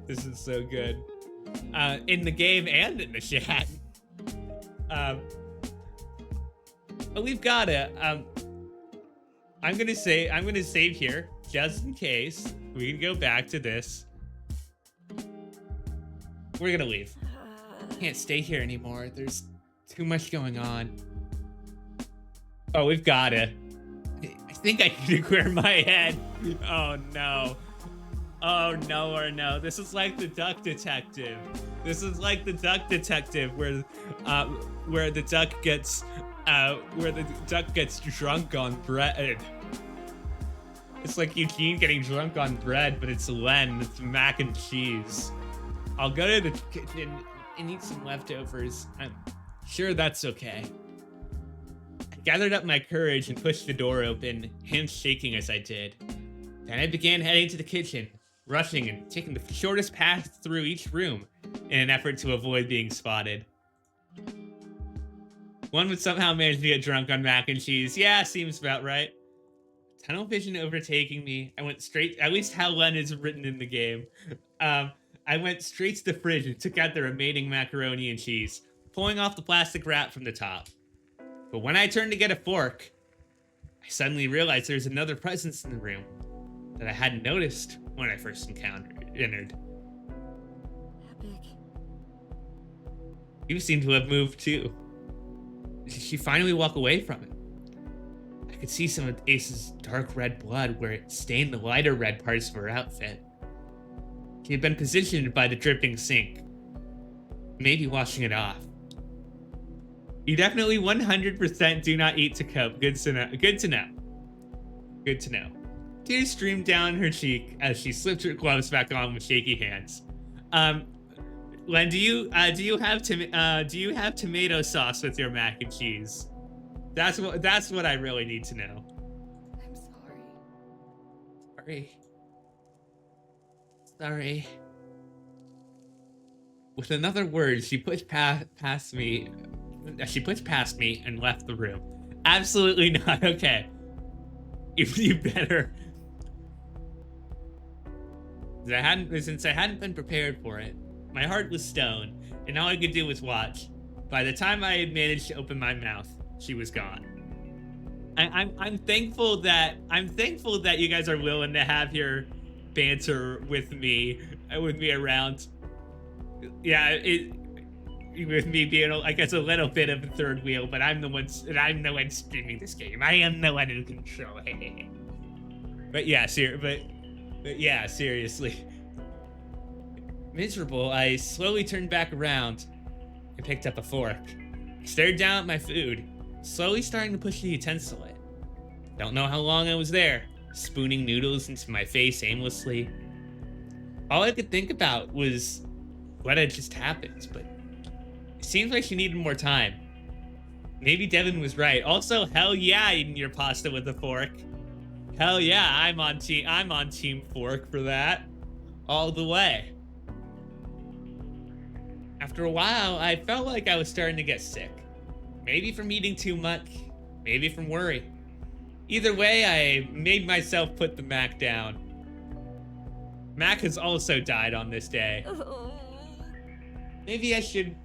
This is so good. In the game and in the chat. But we've got it. I'm gonna save here just in case we can go back to this. We're gonna leave. Can't stay here anymore. There's too much going on. Oh, we've got it. I think I need to clear my head. Oh no. Oh no or no. This is like the Duck Detective. This is like the Duck Detective where the duck gets drunk on bread. It's like Eugene getting drunk on bread, but it's Len. It's mac and cheese. I'll go to the kitchen and eat some leftovers. I'm sure that's okay. I gathered up my courage and pushed the door open, hands shaking as I did. Then I began heading to the kitchen, rushing and taking the shortest path through each room in an effort to avoid being spotted. One would somehow manage to get drunk on mac and cheese. Yeah, seems about right. Tunnel vision overtaking me. I went straight, at least how Len is written in the game. I went straight to the fridge and took out the remaining macaroni and cheese, pulling off the plastic wrap from the top. But when I turned to get a fork, I suddenly realized there's another presence in the room that I hadn't noticed when I first entered. Epic. You seem to have moved too. Did she finally walk away from it? I could see some of Ace's dark red blood where it stained the lighter red parts of her outfit. She had been positioned by the dripping sink, maybe washing it off. You definitely 100% do not eat to cope. Good to know. Good to know. Good to know. Tears streamed down her cheek as she slipped her gloves back on with shaky hands. Len, do you have tomato sauce with your mac and cheese? That's what I really need to know. I'm sorry. Sorry. With another word, she pushed past me. She pushed past me and left the room. Absolutely not. Okay. You better. Since I hadn't been prepared for it, my heart was stone, and all I could do was watch. By the time I had managed to open my mouth, she was gone. I'm thankful that you guys are willing to have your banter with me around. Yeah, with me being, I guess, a little bit of a third wheel, but I'm the one streaming this game. I am the one in control. But yeah, seriously. Miserable, I slowly turned back around and picked up a fork. I stared down at my food, slowly starting to push the utensil in. Don't know how long I was there, spooning noodles into my face aimlessly. All I could think about was what had just happened, but it seems like she needed more time. Maybe Devin was right. Also, hell yeah, eating your pasta with a fork. Hell yeah, I'm on team fork for that. All the way. After a while, I felt like I was starting to get sick. Maybe from eating too much, maybe from worry. Either way, I made myself put the Mac down. Mac has also died on this day. Maybe I should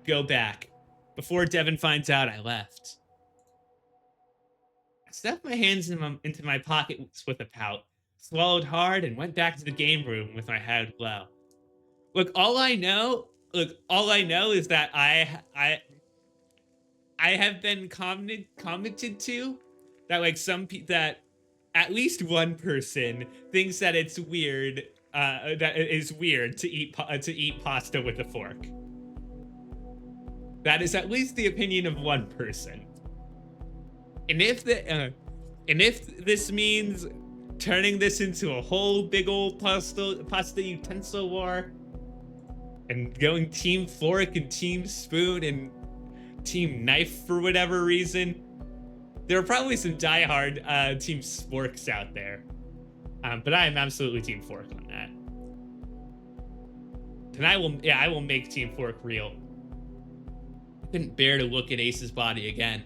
go back before Devin finds out I left. I stuffed my hands into my pockets with a pout, swallowed hard, and went back to the game room with my head low. Look, all I know is that I have been commented to that, like, that at least one person thinks that it's weird, that it is weird to eat pasta with a fork. That is at least the opinion of one person. And if And if this means turning this into a whole big old pasta utensil war and going Team Fork and Team Spoon and Team Knife for whatever reason, there are probably some diehard Team Sporks out there. But I am absolutely Team Fork on that. And I will make Team Fork real. I couldn't bear to look at Ace's body again.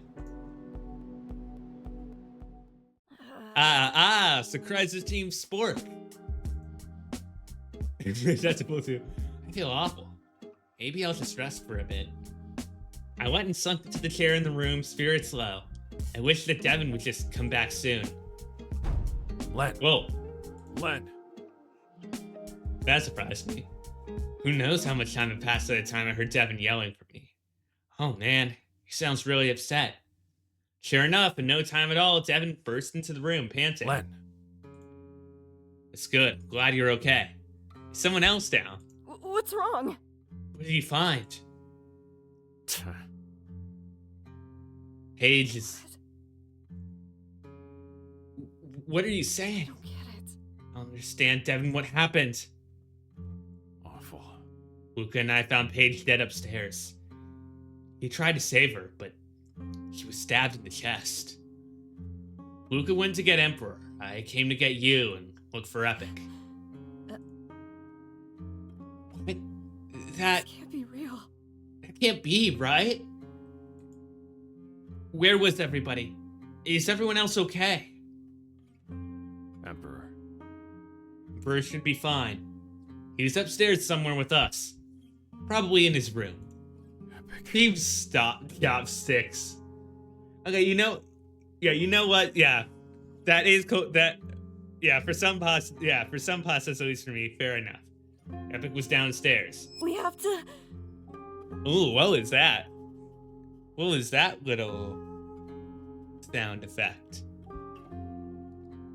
Sakura's Team Spork. That's supposed to. I feel awful. Maybe I'll just rest for a bit. I went and sunk into the chair in the room, spirits low. I wish that Devin would just come back soon. Len. Whoa, Len. that surprised me. Who knows how much time had passed at the time I heard Devin yelling for me. Oh man, he sounds really upset. Sure enough, in no time at all, Devin burst into the room, panting. Len. It's good. Glad you're okay. Is someone else down? What's wrong? What did you find? Paige is... What are you I saying? don't get it. I don't understand, Devin. What happened? Awful. Luca and I found Paige dead upstairs. He tried to save her, but she was stabbed in the chest. Luca went to get Emperor. I came to get you and look for Epic. What? That This can't be real. can't be, right? Where was everybody? Is everyone else okay? Emperor. Emperor should be fine. He's upstairs somewhere with us. Probably in his room. Epic. Team Chopsticks. Okay, you know what? Yeah, that is that. Yeah, for some pastas, at least for me, fair enough. Epic was downstairs. We have to. Ooh, what was that? What was that little sound effect?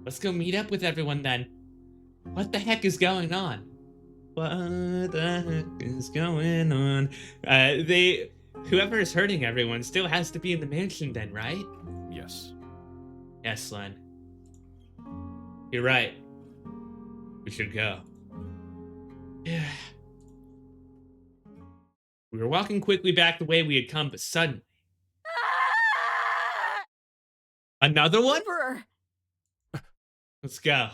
Let's go meet up with everyone then. What the heck is going on? What the heck is going on? Whoever is hurting everyone still has to be in the mansion then, right? Yes. Yes, Len. You're right. We should go. Yeah. We were walking quickly back the way we had come, but suddenly... Another one? Emperor! Let's go.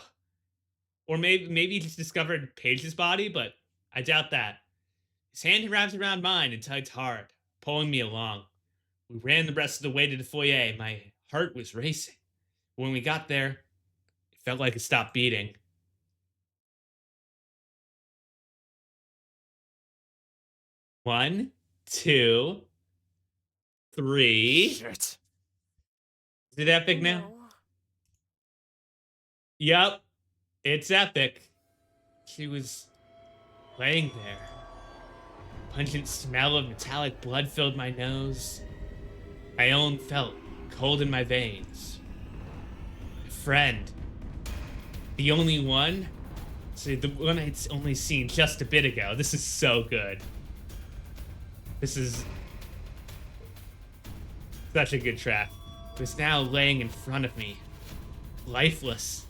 Or maybe he just discovered Paige's body, but I doubt that. His hand wrapped around mine and tugged hard, pulling me along. We ran the rest of the way to the foyer. My heart was racing. When we got there, it felt like it stopped beating. One, two, three. Shit. Is it epic now? No. Yep, it's epic. She was laying there. Pungent smell of metallic blood filled my nose. My own felt cold in my veins. My friend, the only one, so the one I'd only seen just a bit ago. This is so good. This is such a good track. Was now laying in front of me, lifeless.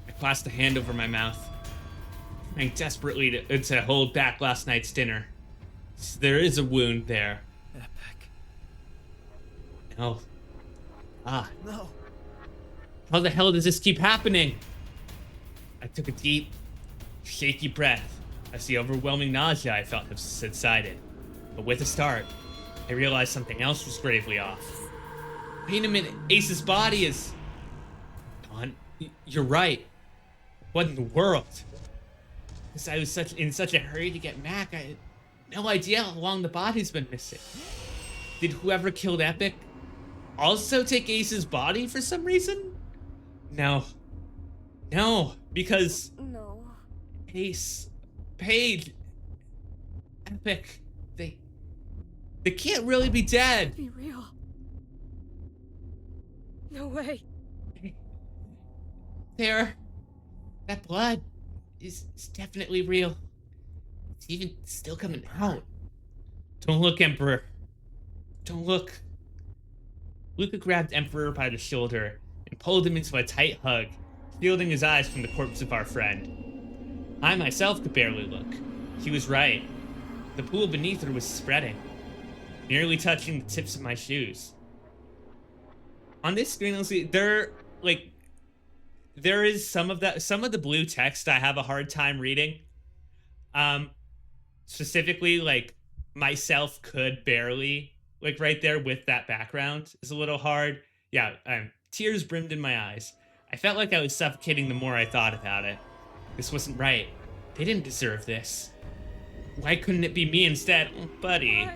I clasped a hand over my mouth, trying desperately to hold back last night's dinner. There is a wound there. Epic. No. No. How the hell does this keep happening? I took a deep, shaky breath as the overwhelming nausea I felt had subsided. But with a start, I realized something else was gravely off. Wait a minute, Ace's body is gone. You're right. What in the world? Because I was in such a hurry to get Mac, I had no idea how long the body's been missing. Did whoever killed Epic also take Ace's body for some reason? No. No, because No. Ace, Paige, Epic, they can't really be dead. Be real. No way. That blood is definitely real. It's even still coming out. Don't look, Emperor. Don't look. Luca grabbed Emperor by the shoulder and pulled him into a tight hug, shielding his eyes from the corpse of our friend. I myself could barely look. She was right. The pool beneath her was spreading, nearly touching the tips of my shoes. On this screen, you'll see there is some of the blue text I have a hard time reading. Specifically, like, myself could barely, like, right there with that background is a little hard. Yeah, tears brimmed in my eyes. I felt like I was suffocating the more I thought about it. This wasn't right. They didn't deserve this. Why couldn't it be me instead? Oh, buddy.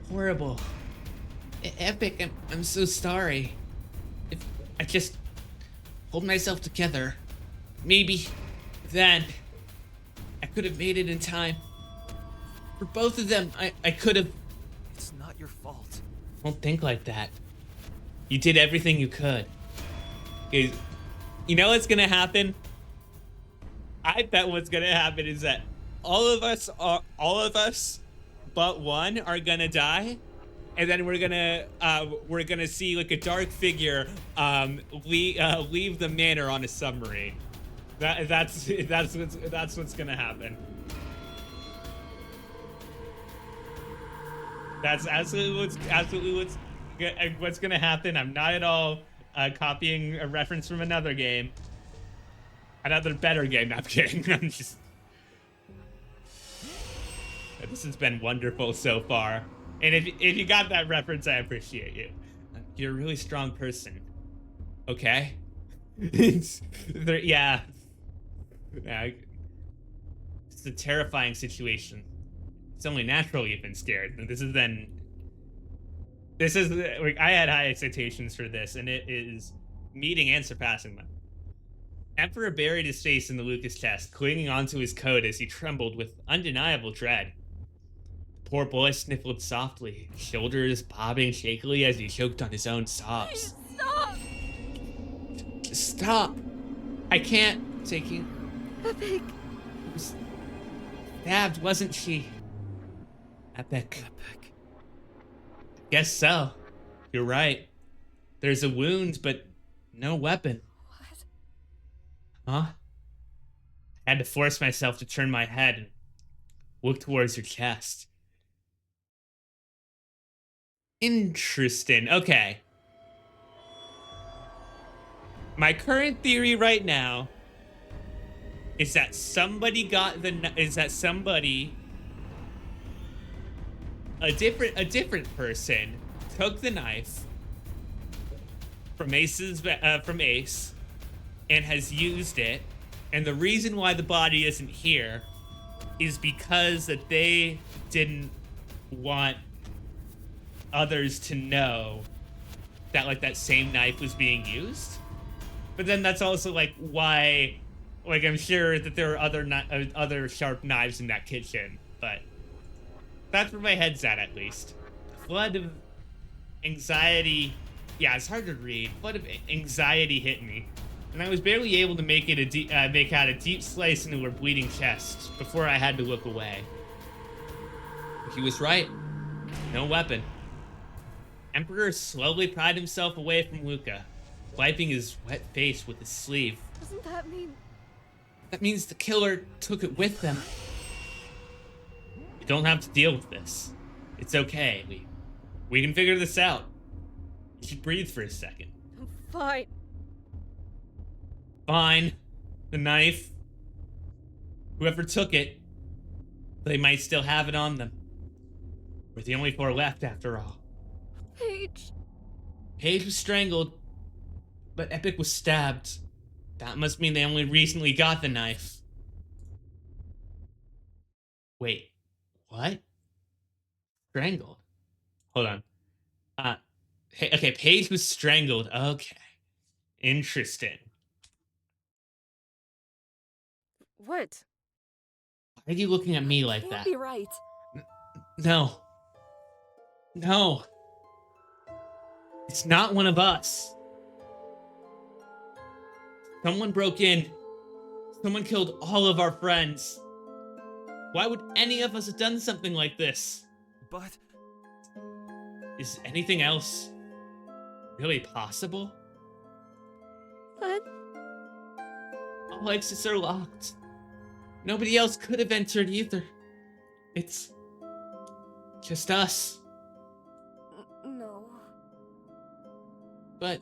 Horrible. Epic, I'm so sorry. If I just hold myself together, maybe then I could have made it in time. For both of them, I could have... It's not your fault. Don't think like that. You did everything you could. You know what's gonna happen? I bet what's gonna happen is that all of us but one are gonna die, and then we're gonna see like a dark figure leave the manor on a submarine. That's what's gonna happen. That's absolutely what's gonna happen. I'm not at all copying a reference from another game. Another better game. I'm kidding. I'm just... This has been wonderful so far. And if you got that reference, I appreciate you. You're a really strong person. Okay? Yeah. It's a terrifying situation. It's only natural you've been scared. This is like, I had high expectations for this, and it is meeting and surpassing them. Emperor buried his face in the Lucas chest, clinging onto his coat as he trembled with undeniable dread. The poor boy sniffled softly, shoulders bobbing shakily as he choked on his own sobs. Stop! Stop! I can't. Taking... Epic. Was stabbed, wasn't she? Epic. Epic. Guess so. You're right. There's a wound, but no weapon. What? Huh? I had to force myself to turn my head and look towards her chest. Interesting. Okay. My current theory right now is that a different person took the knife from Ace and has used it, and the reason why the body isn't here is because that they didn't want others to know that like that same knife was being used. But then that's also like why, like, I'm sure that there are other sharp knives in that kitchen, but that's where my head's at least. Flood of anxiety. Yeah, it's hard to read. Flood of anxiety hit me, and I was barely able to make out a deep slice into her bleeding chest before I had to look away. He was right. No weapon. Emperor slowly pried himself away from Luca, wiping his wet face with his sleeve. Doesn't that mean... That means the killer took it with them. We don't have to deal with this. It's okay. We can figure this out. You should breathe for a second. I'm fine. Fine. The knife. Whoever took it, they might still have it on them. We're the only four left after all. Paige. Paige was strangled, but Epic was stabbed. That must mean they only recently got the knife. Wait, what? Strangled? Hold on. Okay, Paige was strangled. Okay. Interesting. What? Why are you looking at me like Can't that? be right. No. No. It's not one of us. Someone broke in. Someone killed all of our friends. Why would any of us have done something like this? But Is anything else really possible? But All exits are locked. Nobody else could have entered either. It's just us. no. But,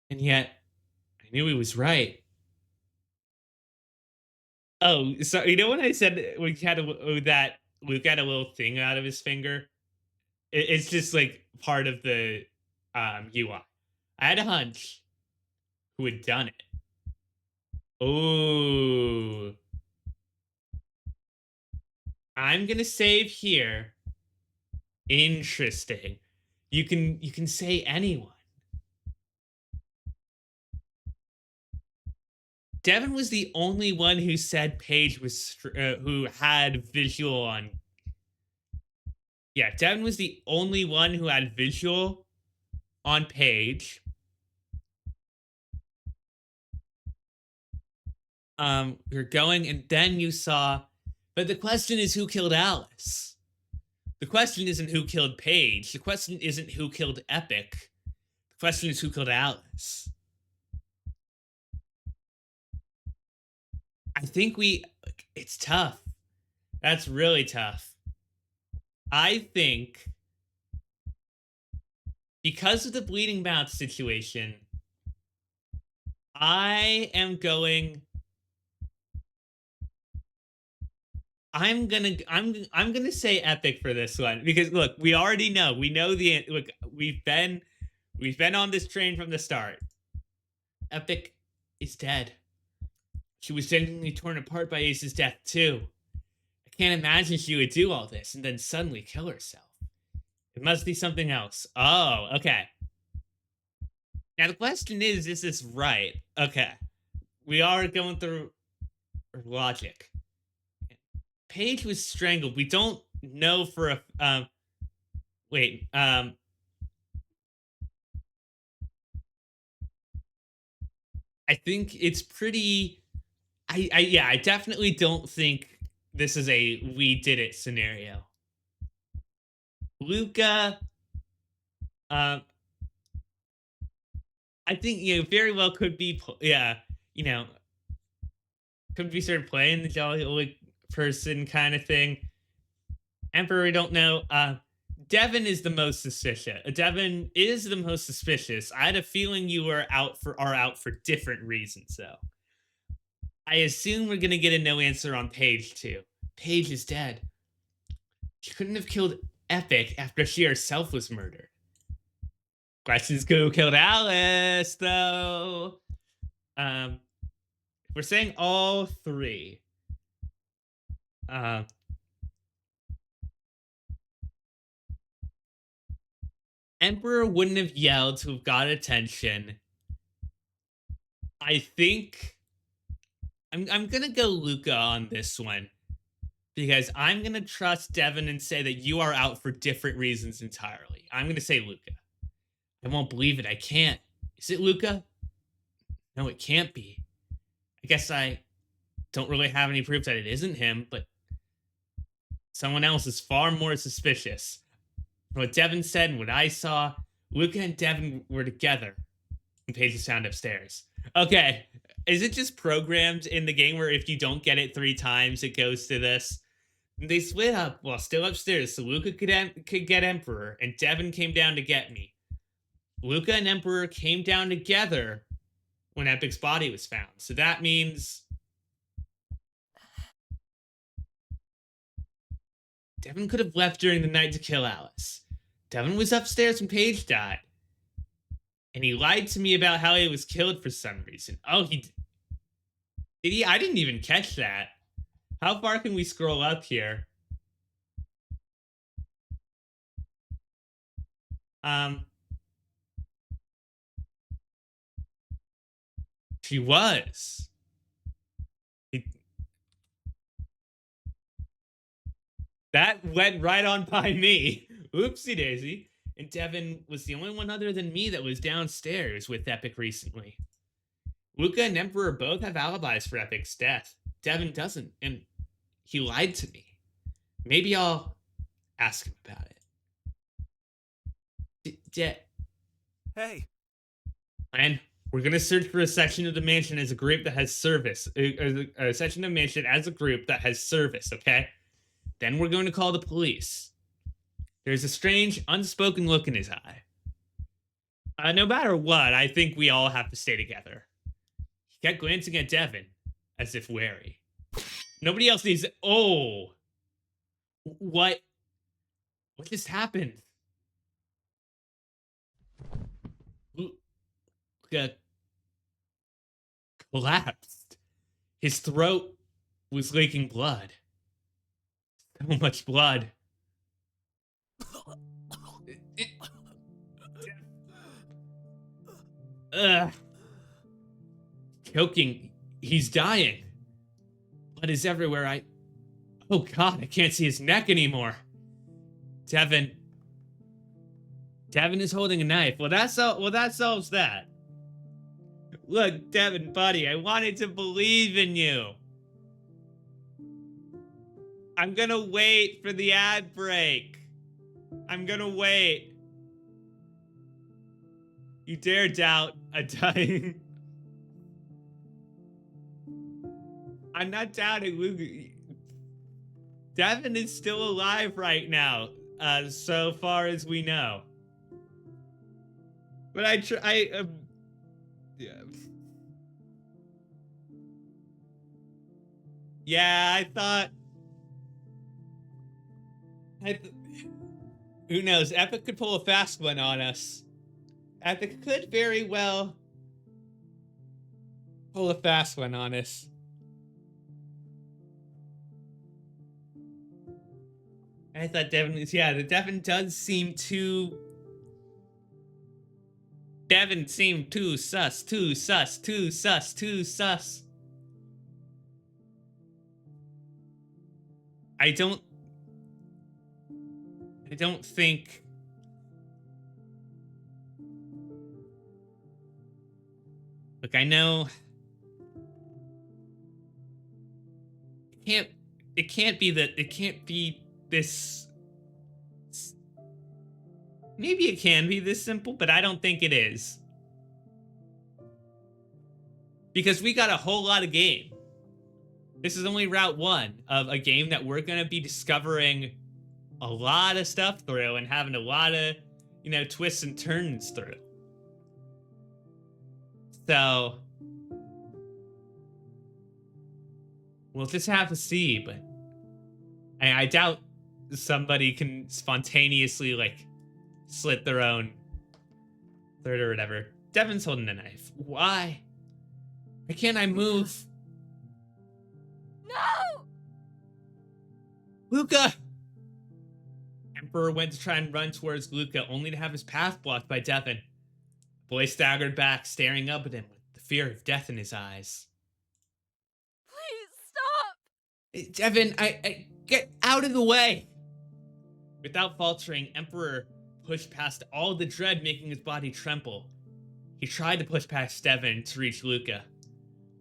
and yet, I knew he was right. Oh, so you know when I said we had that Luke had a little thing out of his finger? It's just like part of the UI. I had a hunch who had done it. Oh, I'm gonna save here. Interesting. You can say anyone. Devin was the only one who said Paige was who had visual on. Yeah, Devin was the only one who had visual on Paige. You're going, and then you saw. But the question is, who killed Alice? The question isn't who killed Paige. The question isn't who killed Epic. The question is who killed Alice. I think it's tough. That's really tough. I think because of the bleeding mouth situation, I am going. I'm gonna say Epic for this one because look, we already know. We know we've been on this train from the start. Epic is dead. She was genuinely torn apart by Ace's death too. I can't imagine she would do all this and then suddenly kill herself. It must be something else. Oh, okay. Now the question is this right? Okay. We are going through logic. Paige was strangled. We don't know for a wait, I think it's pretty I definitely don't think this is a we did it scenario. Luca I think very well could be could be sort of playing the jolly old person kind of thing. Emperor, we don't know. Devin is the most suspicious. Devin is the most suspicious. I had a feeling you are out for different reasons, though. I assume we're gonna get a no answer on Paige too. Paige is dead. She couldn't have killed Epic after she herself was murdered. Questions who killed Alice, though. We're saying all three. Emperor wouldn't have yelled to have got attention. I think I'm gonna go Luca on this one because I'm gonna trust Devin and say that you are out for different reasons entirely. I'm gonna say Luca. I won't believe it. I can't. Is it Luca? No, it can't be. I guess I don't really have any proof that it isn't him, but someone else is far more suspicious. From what Devin said and what I saw, Luca and Devin were together when Paige was found upstairs. Okay, is it just programmed in the game where if you don't get it 3 times, it goes to this? They split up while still upstairs, so Luca could get Emperor, and Devin came down to get me. Luca and Emperor came down together when Epic's body was found. So that means Devin could have left during the night to kill Alice. Devin was upstairs when Paige died. And he lied to me about how he was killed for some reason. Oh, did he? I didn't even catch that. How far can we scroll up here? She was. That went right on by me. Oopsie daisy. And Devin was the only one other than me that was downstairs with Epic recently. Luca and Emperor both have alibis for Epic's death. Devin doesn't, and he lied to me. Maybe I'll ask him about it. dead. Hey, And we're gonna search for a section of the mansion as a group that has service. A section of the mansion as a group that has service, okay? Then we're going to call the police. There's a strange, unspoken look in his eye. No matter what, I think we all have to stay together. He kept glancing at Devin, as if wary. Nobody else needs. Oh, what? What just happened? Luca collapsed. His throat was leaking blood. So much blood. Choking. He's dying. Blood is everywhere. Oh God, I can't see his neck anymore. Devin is holding a knife. Well, that solves that. Look, Devin, buddy, I wanted to believe in you. I'm gonna wait for the ad break. I'm gonna wait. You dare doubt a dying... I'm not doubting Luke. Devin is still alive right now, so far as we know. But yeah, I thought... Who knows? Epic could pull a fast one on us. Epic could very well pull a fast one on us. I thought Devin was... Yeah, the Devin does seem too... Devin seemed too sus. I don't think... Look, I know... It can't be this... Maybe it can be this simple, but I don't think it is. Because we got a whole lot of game. This is only route 1 of a game that we're going to be discovering a lot of stuff through and having a lot of, twists and turns through. So, we'll just have to see, but I doubt somebody can spontaneously, slit their own throat or whatever. Devin's holding a knife. Why? Why can't I move? No! Luca! Emperor went to try and run towards Luca, only to have his path blocked by Devin. The boy staggered back, staring up at him with the fear of death in his eyes. Please stop! Devin, I get out of the way! Without faltering, Emperor pushed past all the dread making his body tremble. He tried to push past Devin to reach Luca,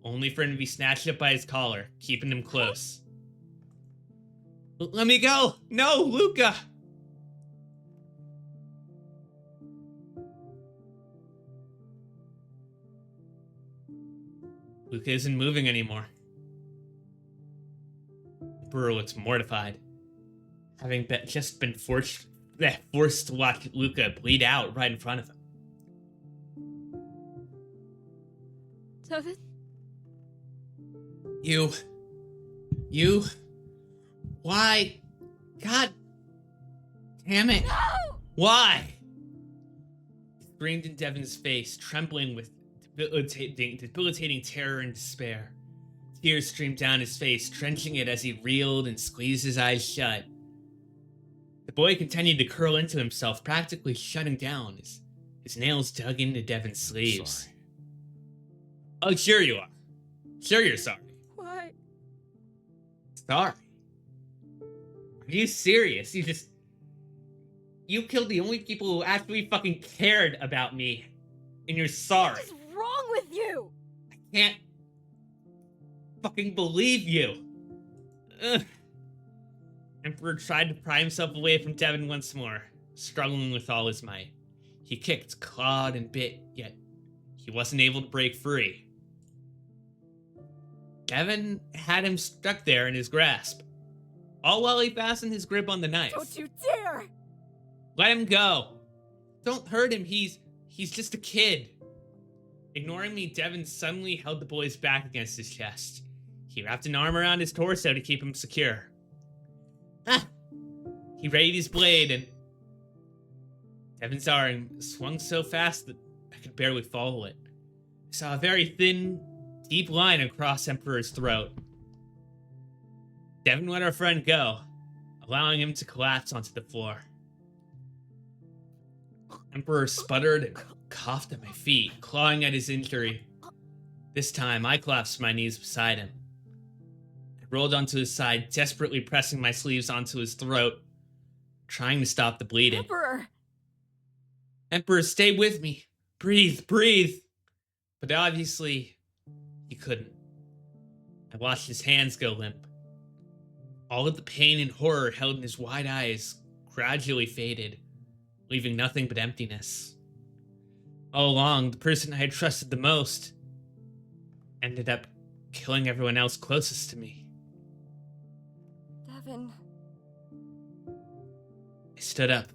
only for him to be snatched up by his collar, keeping him close. Let me go! No, Luca! Luca isn't moving anymore. Emperor looks mortified, having just been forced to watch Luca bleed out right in front of him. Devin? You... Why? God damn it. No! Why? He screamed in Devin's face, trembling with debilitating terror and despair. Tears streamed down his face, drenching it as he reeled and squeezed his eyes shut. The boy continued to curl into himself, practically shutting down, his nails dug into Devin's sleeves. Sorry. Oh, sure you are. Sure you're sorry. Why? Sorry? Are you serious? You killed the only people who actually fucking cared about me, and you're sorry. What is wrong with you? I can't fucking believe you. Ugh. Emperor tried to pry himself away from Devin once more, struggling with all his might. He kicked, clawed, and bit, yet he wasn't able to break free. Devin had him stuck there in his grasp, all while he fastened his grip on the knife. Don't you dare! Let him go. Don't hurt him. He's just a kid. Ignoring me, Devin suddenly held the boy's back against his chest. He wrapped an arm around his torso to keep him secure. He readied his blade, and Devin's arm swung so fast that I could barely follow it. I saw a very thin, deep line across Emperor's throat. Devin let our friend go, allowing him to collapse onto the floor. Emperor sputtered and coughed at my feet, clawing at his injury. This time, I collapsed my knees beside him. I rolled onto his side, desperately pressing my sleeves onto his throat, trying to stop the bleeding. Emperor, stay with me. Breathe, breathe. But obviously, he couldn't. I watched his hands go limp. All of the pain and horror held in his wide eyes gradually faded, leaving nothing but emptiness. All along, the person I had trusted the most ended up killing everyone else closest to me. Devin. I stood up.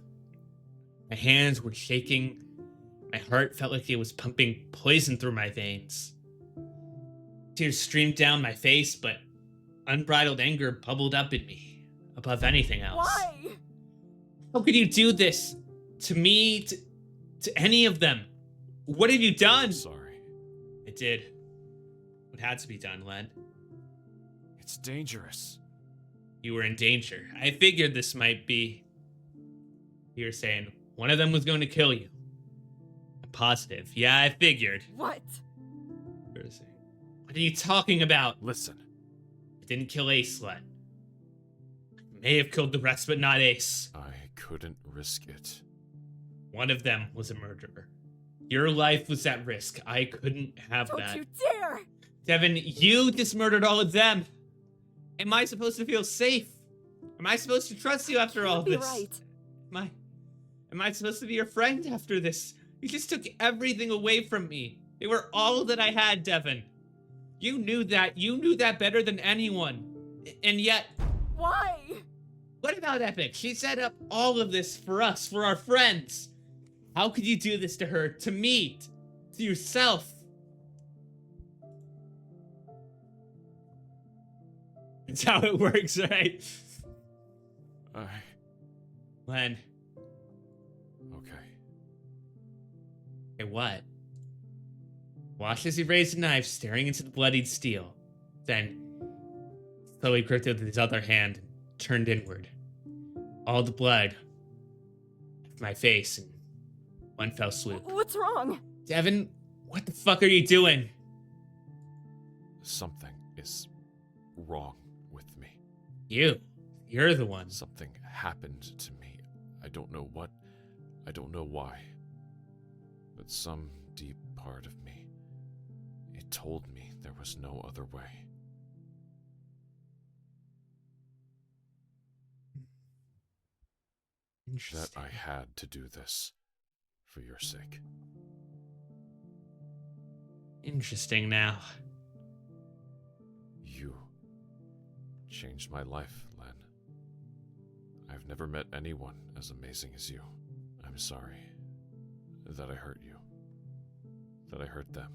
My hands were shaking. My heart felt like it was pumping poison through my veins. Tears streamed down my face, but unbridled anger bubbled up in me, above anything else. Why? How could you do this? To me, to any of them? What have you done? Sorry. I did what had to be done, Len. It's dangerous. You were in danger. I figured this might be... You were saying one of them was going to kill you. I'm positive. Yeah, I figured. What? You were saying, what are you talking about? Listen. I didn't kill Ace, Len. I may have killed the rest, but not Ace. I couldn't risk it. One of them was a murderer. Your life was at risk. I couldn't have Don't that. you dare! Devin, you just murdered all of them. Am I supposed to feel safe? Am I supposed to trust you after all Be this? right. Am I supposed to be your friend after this? You just took everything away from me. They were all that I had, Devin. You knew that. You knew that better than anyone. And yet... Why? What about Epic? She set up all of this for us, for our friends. How could you do this to her, to me, to yourself? It's how it works, right? Len. Okay. Hey, what? Watched as he raised a knife, staring into the bloodied steel. Then, slowly gripped it with his other hand and turned inward. All the blood left my face in one fell swoop. What's wrong? Devin, what the fuck are you doing? Something is wrong with me. You're the one. Something happened to me. I don't know what. I don't know why. But some deep part of me, it told me there was no other way. That I had to do this for your sake. Interesting now. You changed my life, Len. I've never met anyone as amazing as you. I'm sorry that I hurt you. That I hurt them.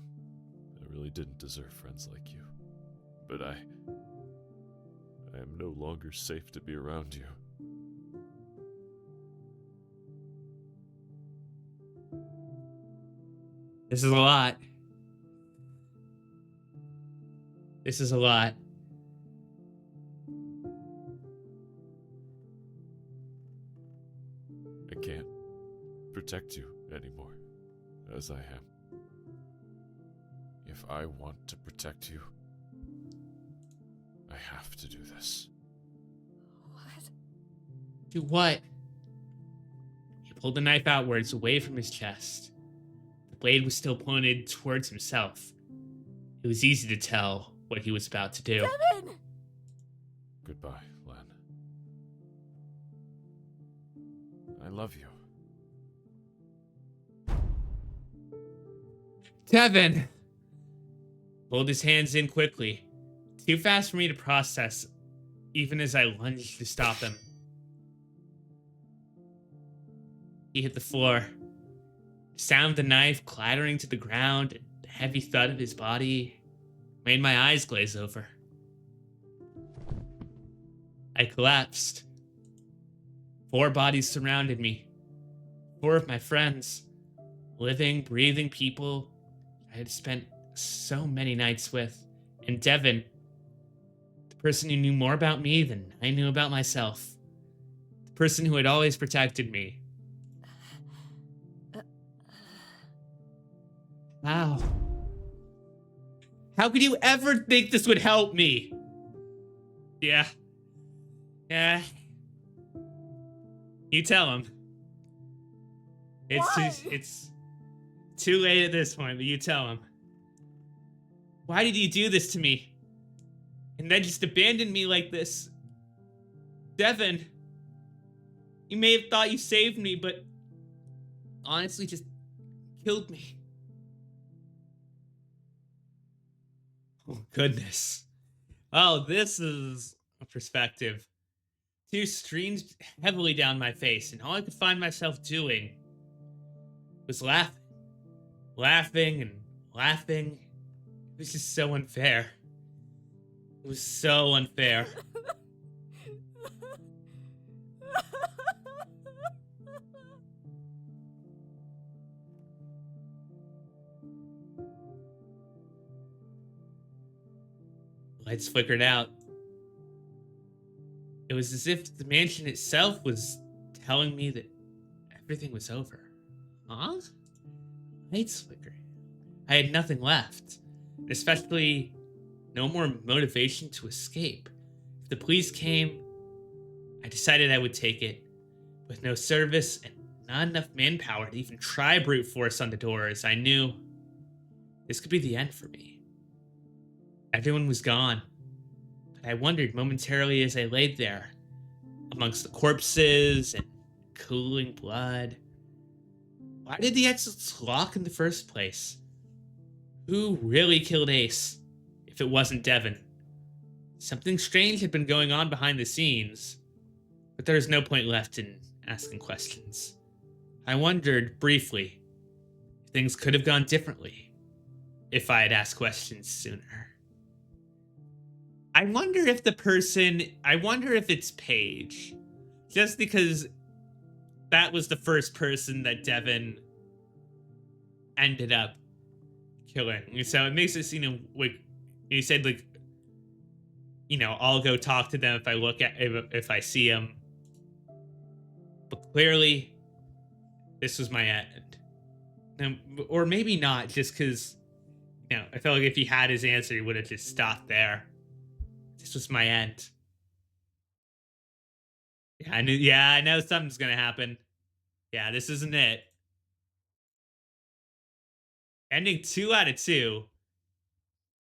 I really didn't deserve friends like you. But I am no longer safe to be around you. This is a lot. This is a lot. I can't protect you anymore, as I am. If I want to protect you, I have to do this. What? Do what? He pulled the knife outwards, away from his chest. The blade was still pointed towards himself. It was easy to tell what he was about to do. Devin! Goodbye, Len. I love you. Devin! Pulled his hands in quickly. Too fast for me to process, even as I lunged to stop him. He hit the floor. The sound of the knife clattering to the ground and the heavy thud of his body made my eyes glaze over. I collapsed. 4 bodies surrounded me. 4 of my friends. Living, breathing people I had spent so many nights with. And Devin, the person who knew more about me than I knew about myself. The person who had always protected me. Wow. How could you ever think this would help me? Yeah. You tell him. It's too late at this point, but you tell him. Why did you do this to me? And then just abandon me like this? Devin, you may have thought you saved me, but honestly just killed me. Oh, goodness. Oh, this is a perspective. Tears streamed heavily down my face, and all I could find myself doing was laughing. Laughing and laughing. It was just so unfair. It was so unfair. Lights flickered out. It was as if the mansion itself was telling me that everything was over. Huh? Lights flickering. I had nothing left. Especially no more motivation to escape. If the police came, I decided I would take it. With no service and not enough manpower to even try brute force on the doors, I knew this could be the end for me. Everyone was gone. But I wondered momentarily as I laid there, amongst the corpses and cooling blood, why did the exits lock in the first place? Who really killed Ace, if it wasn't Devin? Something strange had been going on behind the scenes, but there was no point left in asking questions. I wondered, briefly, if things could have gone differently if I had asked questions sooner. I wonder if it's Paige. Just because that was the first person that Devin ended up killing. So it makes it seem like, he said, like, I'll go talk to them if I see them. But clearly, this was my end. Or maybe not, just because, I felt like if he had his answer, he would have just stopped there. This was my end. Yeah, I know something's gonna happen. Yeah, this isn't it. Ending 2 out of 2.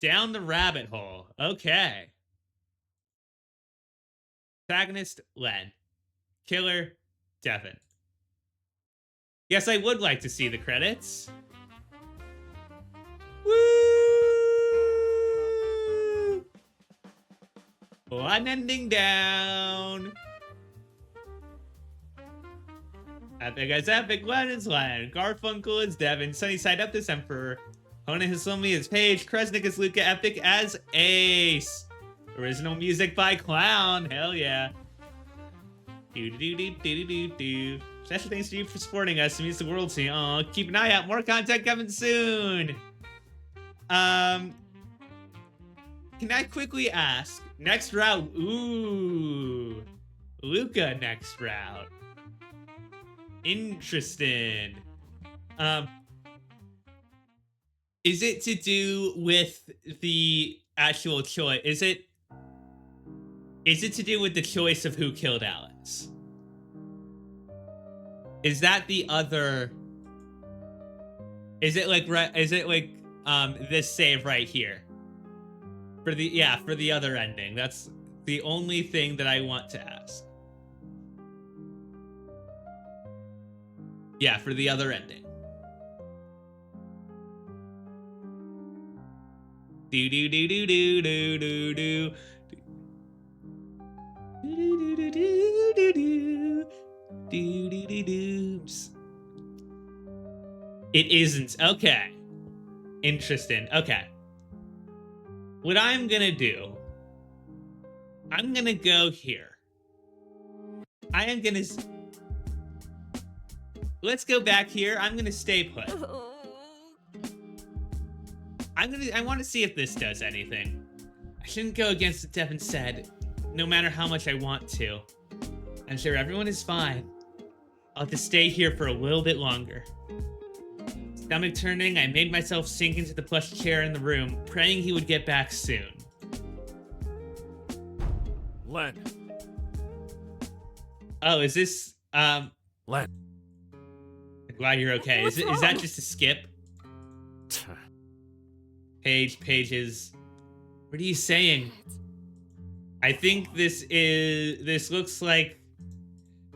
Down the rabbit hole. Okay. Protagonist, Len. Killer, Devin. Yes, I would like to see the credits. Woo! One ending down. Epic as Epic, Len is Len, Garfunkel is Devin, Sunnyside Up is Emperor, Hona Hisomi is Paige, Kresnik is Luca, Epic as Ace. Original music by Clown, hell yeah. Do. Special thanks to you for supporting us. It means the world to you. Aw, keep an eye out, more content coming soon. Can I quickly ask, next route, ooh, Luca next route. Interesting. Is it to do with the actual choice? Is it to do with the choice of who killed Alex? Is that the other? Is it like this save right here? For the other ending. That's the only thing that I want to ask. Yeah, for the other ending. Do do do do do do do do. Do do do do do do do do do do. It isn't. Okay. Interesting. Okay. What I'm gonna do, I'm gonna go here. I am gonna. Let's go back here. I'm gonna stay put. I want to see if this does anything. I shouldn't go against what Devin said, no matter how much I want to. I'm sure everyone is fine. I'll have to stay here for a little bit longer. Stomach turning, I made myself sink into the plush chair in the room, praying he would get back soon. Len. Oh, is this, Len. Glad you're okay. Is What's that wrong? just a skip? Pages. What are you saying? I think this looks like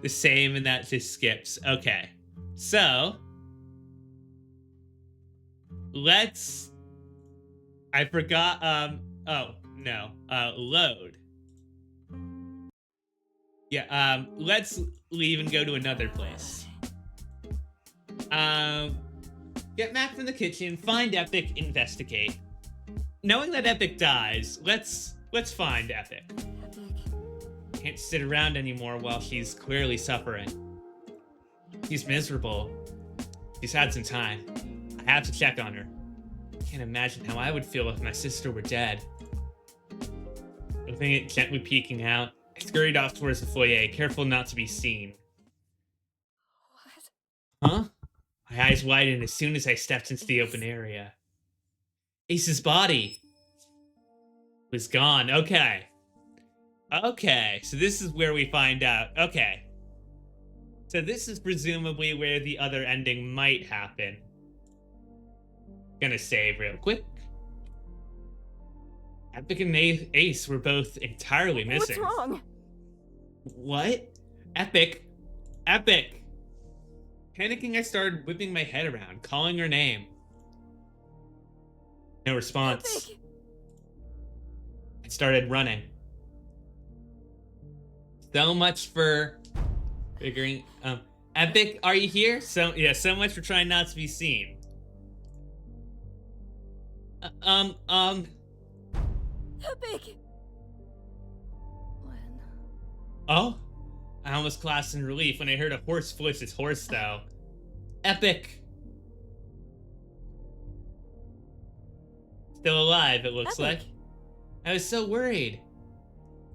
the same and that just skips. Okay. So, I forgot, oh, no, load. Yeah, let's leave and go to another place. Get Mac from the kitchen, find Epic, investigate. Knowing that Epic dies, let's find Epic. Can't sit around anymore while she's clearly suffering. She's miserable. She's had some time. I have to check on her. Can't imagine how I would feel if my sister were dead. Looking at gently peeking out, I scurried off towards the foyer, careful not to be seen. What? Huh? My eyes widened as soon as I stepped into the open area. Ace's body was gone. Okay. Okay, so this is where we find out. Okay. So this is presumably where the other ending might happen. Gonna save real quick. Epic and Ace were both entirely missing. What's wrong? What? Epic? Epic! Panicking, I started whipping my head around, calling her name. No response. Epic. I started running. So much for figuring. Epic, are you here? So much for trying not to be seen. Epic. When? Oh? I almost clasped in relief when I heard a horse voice its horse, though. Epic. Still alive, it looks like. Epic. I was so worried.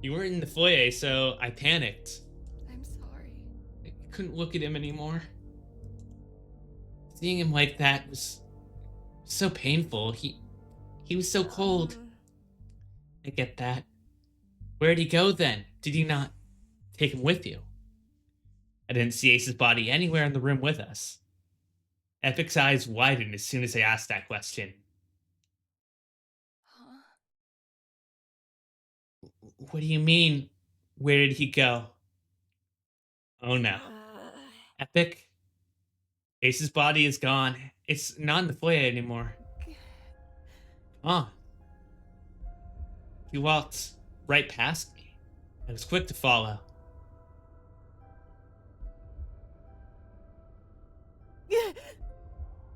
You weren't in the foyer, so I panicked. I'm sorry. I couldn't look at him anymore. Seeing him like that was so painful. He was so cold. I get that. Where'd he go then? Did you not take him with you? I didn't see Ace's body anywhere in the room with us. Epic's eyes widened as soon as I asked that question. Huh? What do you mean? Where did he go? Oh no. Epic? Ace's body is gone. It's not in the foyer anymore. Oh. He walked right past me. I was quick to follow.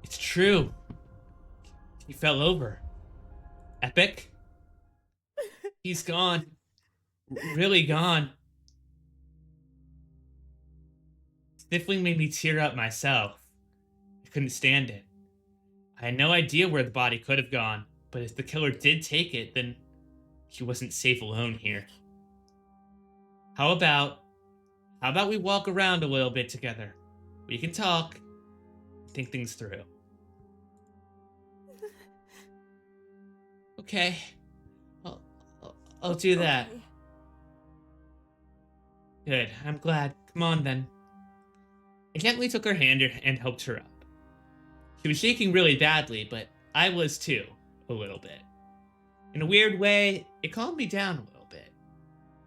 It's true. He fell over. Epic? He's gone. Really gone. Sniffling made me tear up myself. I couldn't stand it. I had no idea where the body could have gone, but if the killer did take it, then he wasn't safe alone here. How about we walk around a little bit together? We can talk, think things through. Okay. I'll do that. Okay. Good, I'm glad. Come on then. I gently took her hand and helped her up. She was shaking really badly, but I was too, a little bit. In a weird way, it calmed me down a little bit.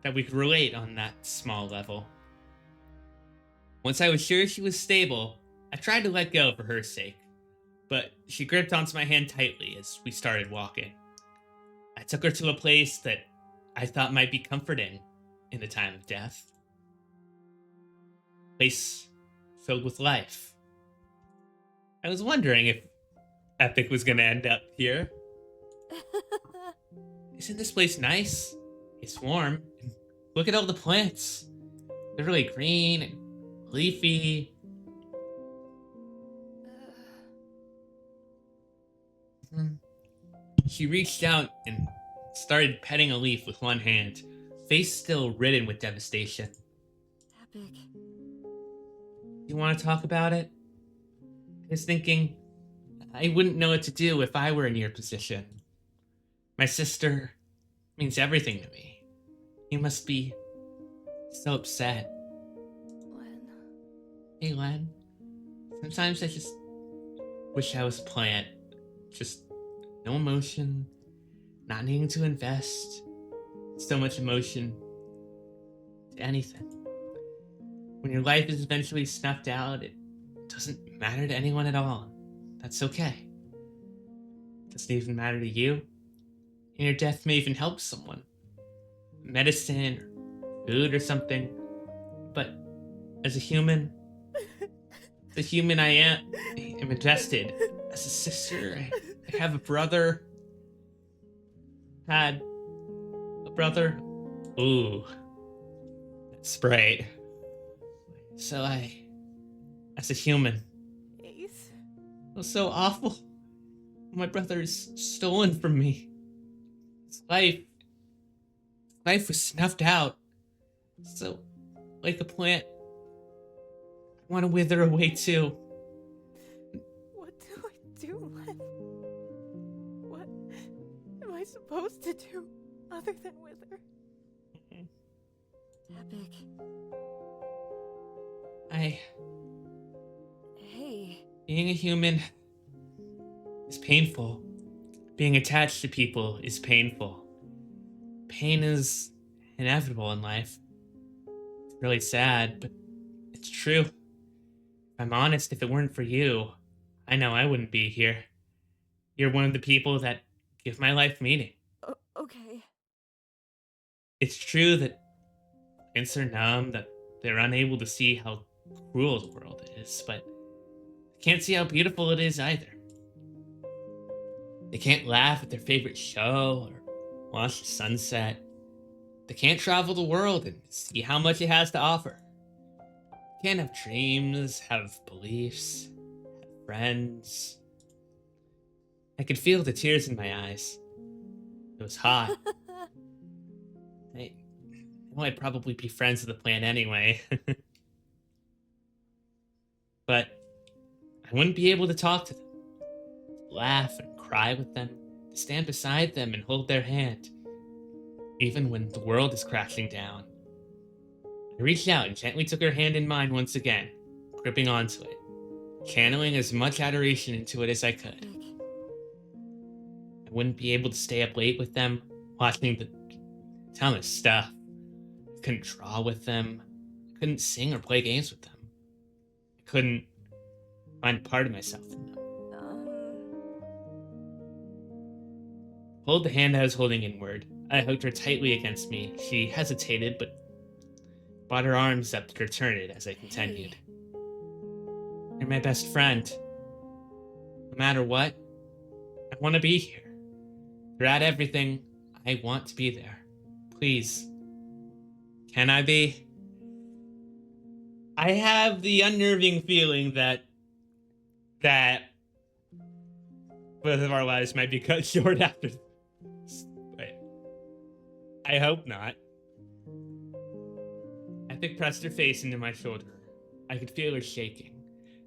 That we could relate on that small level. Once I was sure she was stable, I tried to let go for her sake, but she gripped onto my hand tightly as we started walking. I took her to a place that I thought might be comforting in a time of death. A place filled with life. I was wondering if Epic was gonna end up here. Isn't this place nice? It's warm. And look at all the plants. They're really green and leafy. She reached out and started petting a leaf with one hand, face still ridden with devastation. Epic. You want to talk about it? I was thinking, I wouldn't know what to do if I were in your position. My sister means everything to me. You must be so upset. Len. Hey, Len. Sometimes I just wish I was a plant. Just no emotion, not needing to invest so much emotion to anything. When your life is eventually snuffed out, it doesn't matter to anyone at all. That's okay. It doesn't even matter to you. And your death may even help someone. Medicine or food or something. But as a human, the human I am invested. As a sister, I have a brother. Had a brother. Ooh. That's right. So as a human, Ace. it was so awful. My brother is stolen from me. His life was snuffed out. So, like a plant, I want to wither away too. What do I do, Len? What am I supposed to do other than wither? Epic. Hey. Being a human is painful. Being attached to people is painful. Pain is inevitable in life. It's really sad, but it's true. If I'm honest, if it weren't for you, I know I wouldn't be here. You're one of the people that give my life meaning. Okay. It's true that plants are numb, that they're unable to see how cruel the world is, but they can't see how beautiful it is either. They can't laugh at their favorite show or watch the sunset. They can't travel the world and see how much it has to offer. They can't have dreams, have beliefs, have friends. I could feel the tears in my eyes. It was hot. I know I'd probably be friends with the plant anyway. But I wouldn't be able to talk to them, to laugh and cry with them, to stand beside them and hold their hand, even when the world is crashing down. I reached out and gently took her hand in mine once again, gripping onto it, channeling as much adoration into it as I could. Epic. I wouldn't be able to stay up late with them, watching the dumbest stuff. I couldn't draw with them. I couldn't sing or play games with them. I couldn't find part of myself in them. Pulled the hand I was holding inward. I hugged her tightly against me. She hesitated, but brought her arms up to return it as I continued. You're my best friend. No matter what, I want to be here. Throughout everything, I want to be there. Please. Can I be? I have the unnerving feeling that both of our lives might be cut short after this. But I hope not. Epic pressed her face into my shoulder. I could feel her shaking.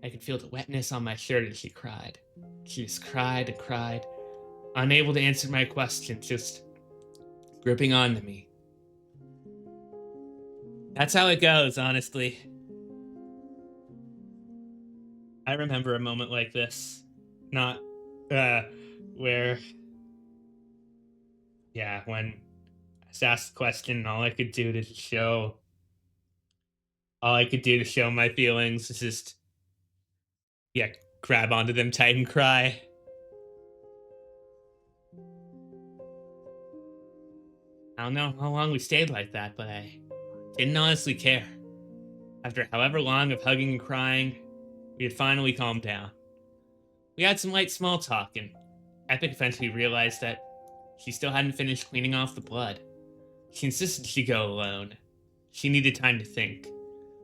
I could feel the wetness on my shirt as she cried. She just cried and cried, unable to answer my question, just gripping onto me. That's how it goes, honestly. I remember a moment like this. Not, where... Yeah, when I was asked the question, all I could do to show my feelings is just, yeah, grab onto them tight and cry. I don't know how long we stayed like that, but I didn't honestly care. After however long of hugging and crying, we had finally calmed down. We had some light small talk, and Epic eventually realized that she still hadn't finished cleaning off the blood. She insisted she go alone. She needed time to think.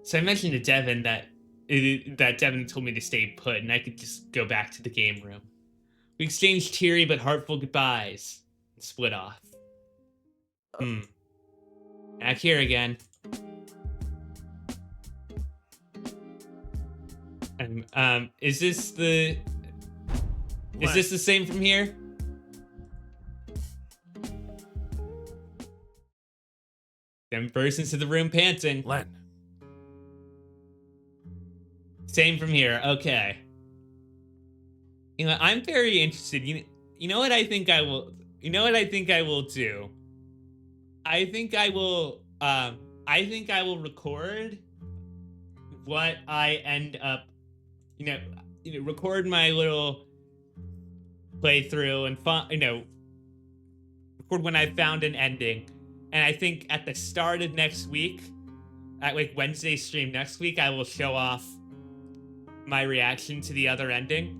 So I mentioned to Devin that Devin told me to stay put and I could just go back to the game room. We exchanged teary but heartful goodbyes and split off. Back here again. Is this the same from here? Then burst into the room panting. Len. Same from here. Okay. You know, I'm very interested. You know what I think I will. You know what I think I will do. I think I will record what I end up. Record my little playthrough and record when I found an ending. And I think at the start of next week, at like Wednesday's stream next week, I will show off my reaction to the other ending.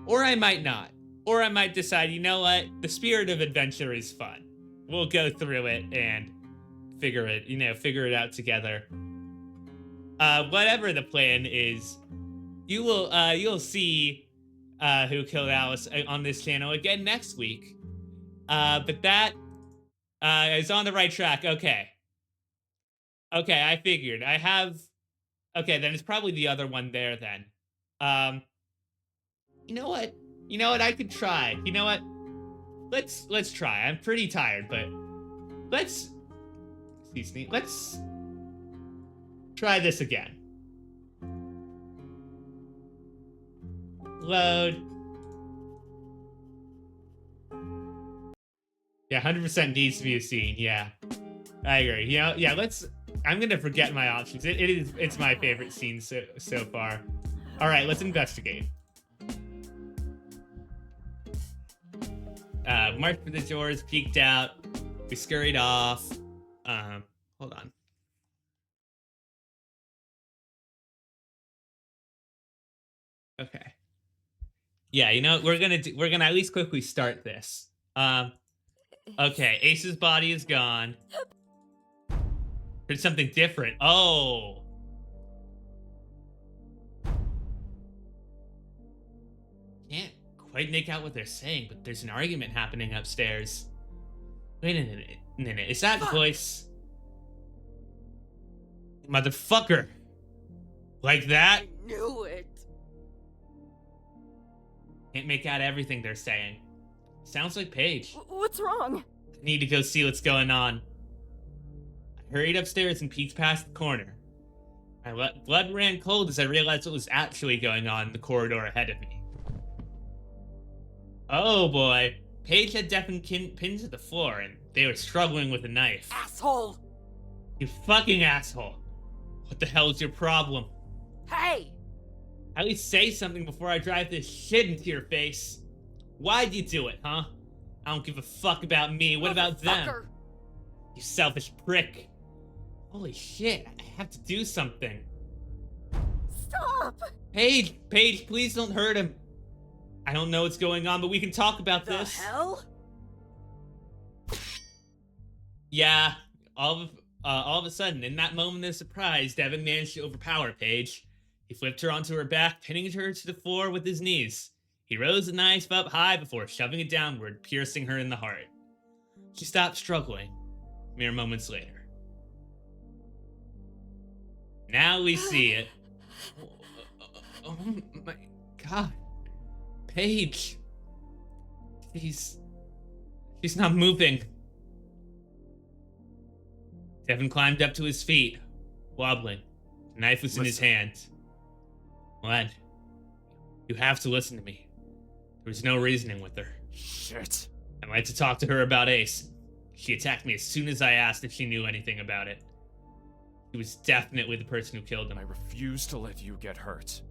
Or I might not. Or I might decide, you know what? The spirit of adventure is fun. We'll go through it and figure it out together. Whatever the plan is, you'll see Who Killed Alice on this channel again next week. But that is on the right track. Okay, I figured. I have... Okay, then it's probably the other one there then. You know what? I could try. You know what? Let's try. I'm pretty tired, but let's try this again. Load. Yeah, 100% needs to be a scene. Yeah, I agree. Yeah, I'm gonna forget my options. It's my favorite scene so far. All right, let's investigate. Marched for the doors, peeked out. We scurried off. Hold on. Okay. Yeah, you know what we're gonna at least quickly start this. Okay, Ace's body is gone. Heard something different. Oh. Can't quite make out what they're saying, but there's an argument happening upstairs. Wait a minute. Is that voice? Motherfucker. Like that? I knew it. Can't make out everything they're saying. Sounds like Paige. What's wrong? I need to go see what's going on. I hurried upstairs and peeked past the corner. My blood ran cold as I realized what was actually going on in the corridor ahead of me. Oh boy. Paige had Devin pinned to the floor and they were struggling with a knife. Asshole! You fucking asshole. What the hell is your problem? Hey! At least say something before I drive this shit into your face. Why'd you do it, huh? I don't give a fuck about me. What about them? You selfish prick. Holy shit, I have to do something. Stop! Paige, please don't hurt him. I don't know what's going on, but we can talk about this. The hell? Yeah, all of a sudden, in that moment of surprise, Devin managed to overpower Paige. He flipped her onto her back, pinning her to the floor with his knees. He rose the knife up high before shoving it downward, piercing her in the heart. She stopped struggling, mere moments later. Now we see it. Oh my god. Paige. She's not moving. Devin climbed up to his feet, wobbling. The knife was in his hand. Len, you have to listen to me. There was no reasoning with her. Shit. I went to talk to her about Ace. She attacked me as soon as I asked if she knew anything about it. He was definitely the person who killed him. I refuse to let you get hurt.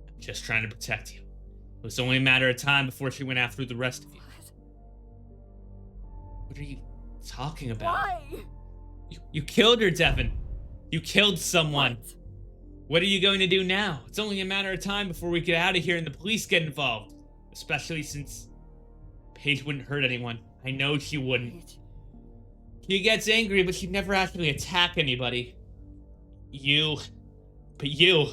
I'm just trying to protect you. It was only a matter of time before she went after the rest of you. What are you talking about? Why? You killed her, Devin. You killed someone. What? What are you going to do now? It's only a matter of time before we get out of here and the police get involved. Especially since Paige wouldn't hurt anyone. I know she wouldn't. Paige. She gets angry, but she'd never actually attack anybody. But you.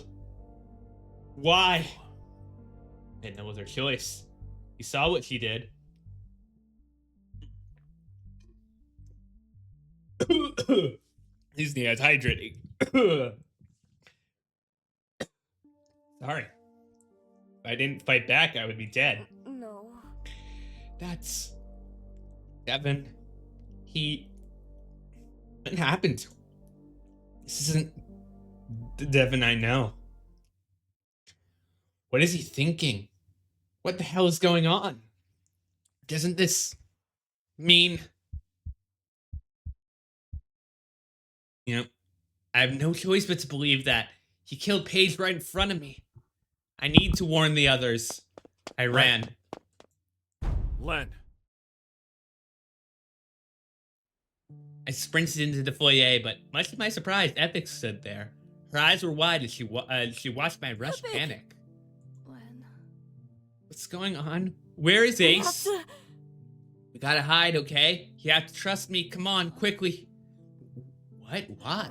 Why? I had no other choice. You saw what she did. He's dehydrating. Sorry. If I didn't fight back, I would be dead. No. That's... Devin. What happened to him? This isn't the Devin I know. What is he thinking? What the hell is going on? Doesn't this mean... I have no choice but to believe that. He killed Paige right in front of me. I need to warn the others. I ran. Len. I sprinted into the foyer, but much to my surprise, Epic stood there. Her eyes were wide as she watched my rush Epic! panic. Len. What's going on? Where is We have Ace? to... We gotta hide, okay? You have to trust me. Come on, quickly. What? Why?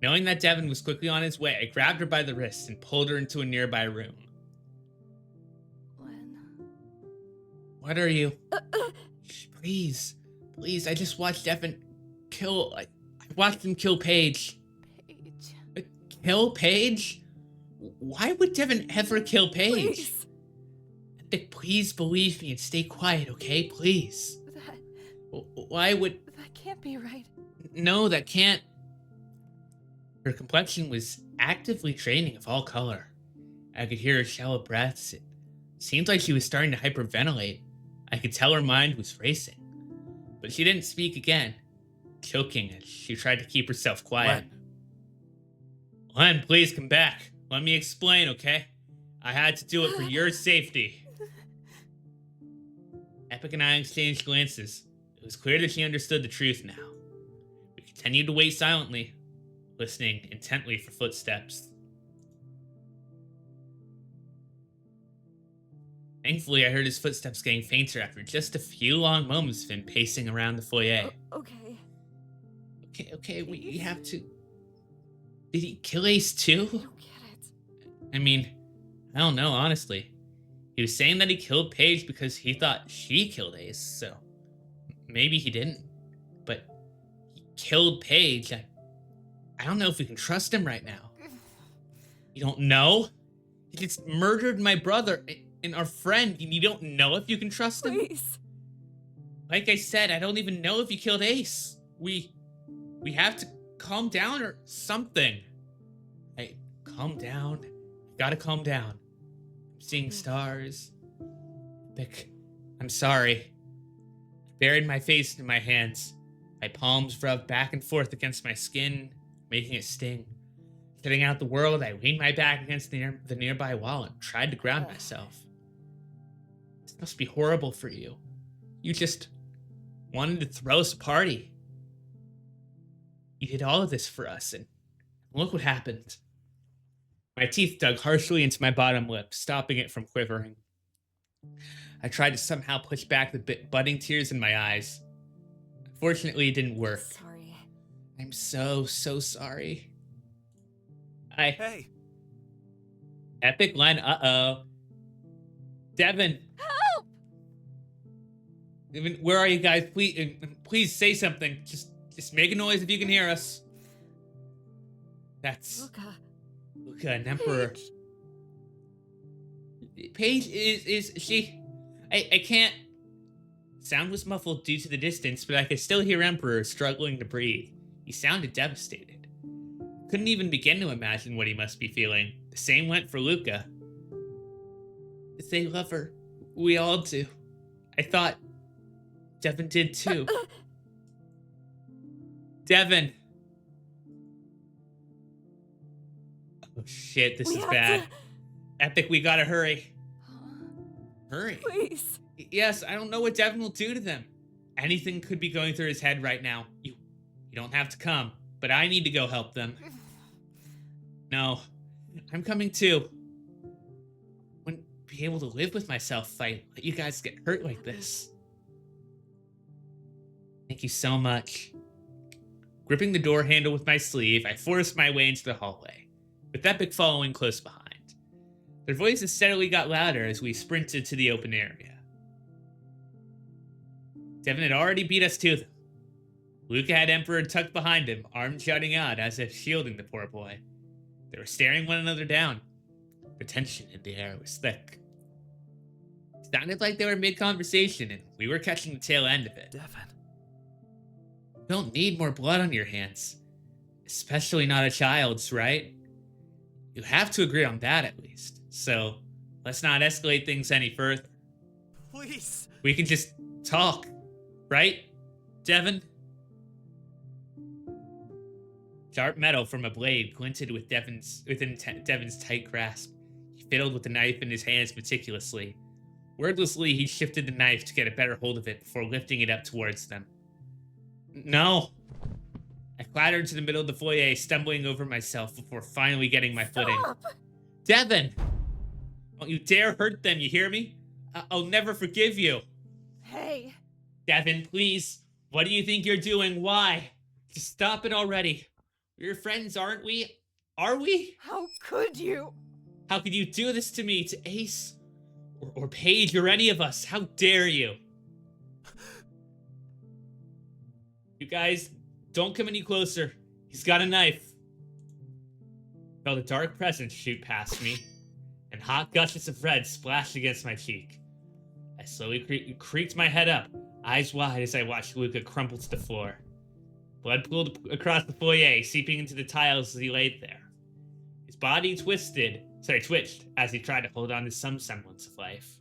Knowing that Devin was quickly on his way, I grabbed her by the wrist and pulled her into a nearby room. Len. What are you? Shh, please. Please, I just watched Devin kill... I watched him kill Paige. Paige. Kill Paige? Why would Devin ever kill Paige? Please. Epic, please believe me and stay quiet, okay? Please. Why would... That can't be right. No, that can't... Her complexion was actively draining of all color. I could hear her shallow breaths. It seemed like she was starting to hyperventilate. I could tell her mind was racing. But she didn't speak again, choking as she tried to keep herself quiet. Len, please come back. Let me explain, okay? I had to do it for your safety. Epic and I exchanged glances. It was clear that she understood the truth now. We continued to wait silently, listening intently for footsteps. Thankfully, I heard his footsteps getting fainter after just a few long moments of him pacing around the foyer. Okay. Okay, we have to... Did he kill Ace too? I don't get it. I mean, I don't know, honestly. He was saying that he killed Paige because he thought she killed Ace, so... Maybe he didn't. But he killed Paige. I don't know if we can trust him right now. You don't know? He just murdered my brother and our friend, and you don't know if you can trust him? Please. Like I said, I don't even know if you killed Ace. We have to calm down or something. Hey, calm down. Gotta calm down. I'm seeing stars. Vic, I'm sorry. I buried my face in my hands. My palms rubbed back and forth against my skin, making it sting. Shutting out the world, I leaned my back against the nearby wall and tried to ground myself. This must be horrible for you. You just wanted to throw us a party. You did all of this for us, and look what happened. My teeth dug harshly into my bottom lip, stopping it from quivering. I tried to somehow push back the budding tears in my eyes. Unfortunately, it didn't work. Sorry. I'm so sorry. Hey, Epic line, uh-oh. Devin. Help! Devin, where are you guys? Please say something. Just make a noise if you can hear us. That's Luca, an emperor. Paige is she... I can't... Sound was muffled due to the distance, but I could still hear Emperor struggling to breathe. He sounded devastated. Couldn't even begin to imagine what he must be feeling. The same went for Luca. They love her. We all do. I thought Devin did too. Devin! Oh shit, this is bad. Epic, we gotta hurry. Hurry? Please. Yes, I don't know what Devin will do to them. anything could be going through his head right now. You don't have to come, but I need to go help them. No, I'm coming too. Wouldn't be able to live with myself if I let you guys get hurt like this. Thank you so much. Gripping the door handle with my sleeve, I forced my way into the hallway, with Epic following close behind. Their voices steadily got louder as we sprinted to the open area. Devin had already beat us to them. Luca had Emperor tucked behind him, arms jutting out as if shielding the poor boy. They were staring one another down. The tension in the air was thick. It sounded like they were mid-conversation, and we were catching the tail end of it. Devin. You don't need more blood on your hands. Especially not a child's, right? You have to agree on that at least. So, let's not escalate things any further. Please. We can just talk, right, Devin? Sharp metal from a blade glinted with within Devin's tight grasp. He fiddled with the knife in his hands meticulously. Wordlessly, he shifted the knife to get a better hold of it before lifting it up towards them. No! I clattered to the middle of the foyer, stumbling over myself before finally getting my footing. Devin! Don't you dare hurt them, you hear me? I'll never forgive you. Hey. Devin, please. What do you think you're doing? Why? Just stop it already. We're friends, aren't we? Are we? How could you? How could you do this to me, to Ace? Or Paige, or any of us? How dare you? You guys, don't come any closer. He's got a knife. I felt a dark presence shoot past me, and hot gushes of red splashed against my cheek. I slowly creaked my head up, eyes wide as I watched Luca crumple to the floor. Blood pooled across the foyer, seeping into the tiles as he laid there. His body twitched as he tried to hold on to some semblance of life.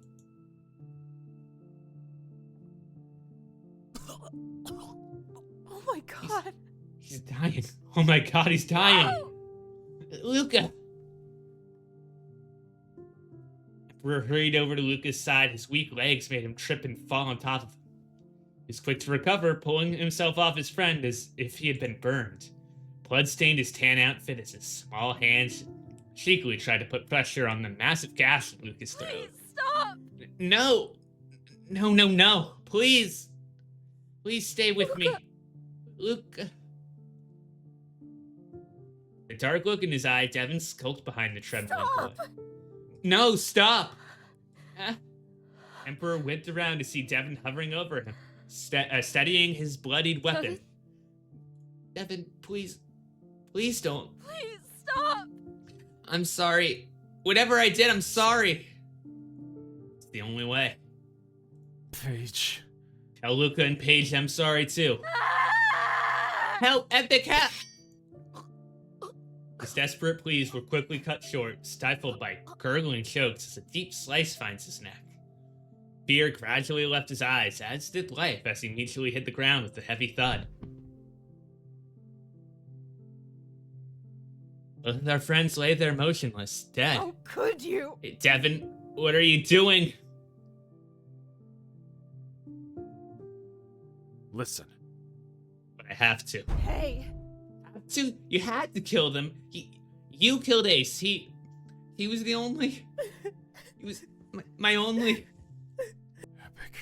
Oh my god. He's dying. Oh my god, he's dying. No! Luca! Emperor hurried over to Luca's side. His weak legs made him trip and fall on top of him. He was quick to recover, pulling himself off his friend as if he had been burned. Blood stained his tan outfit as his small hands cheekily tried to put pressure on the massive gash in Luca's throat. Please stop! No! No. Please! Please stay with me. Luca. The dark look in his eye, Devin skulked behind the trembling boy. No, stop! Emperor whipped around to see Devin hovering over him, steadying his bloodied weapon. Devin, please don't. Please stop! I'm sorry. Whatever I did, I'm sorry. It's the only way. Paige. Tell Luca and Paige I'm sorry too. Ah! Help! Epic help! His desperate pleas were quickly cut short, stifled by gurgling chokes as a deep slice finds his neck. Fear gradually left his eyes, as did life as he mutually hit the ground with a heavy thud. Both of our friends lay there motionless, dead. How could you? Hey, Devin, what are you doing? Listen. But I have to. Hey. You had to kill them. You killed Ace. He was the only. He was my only. Epic.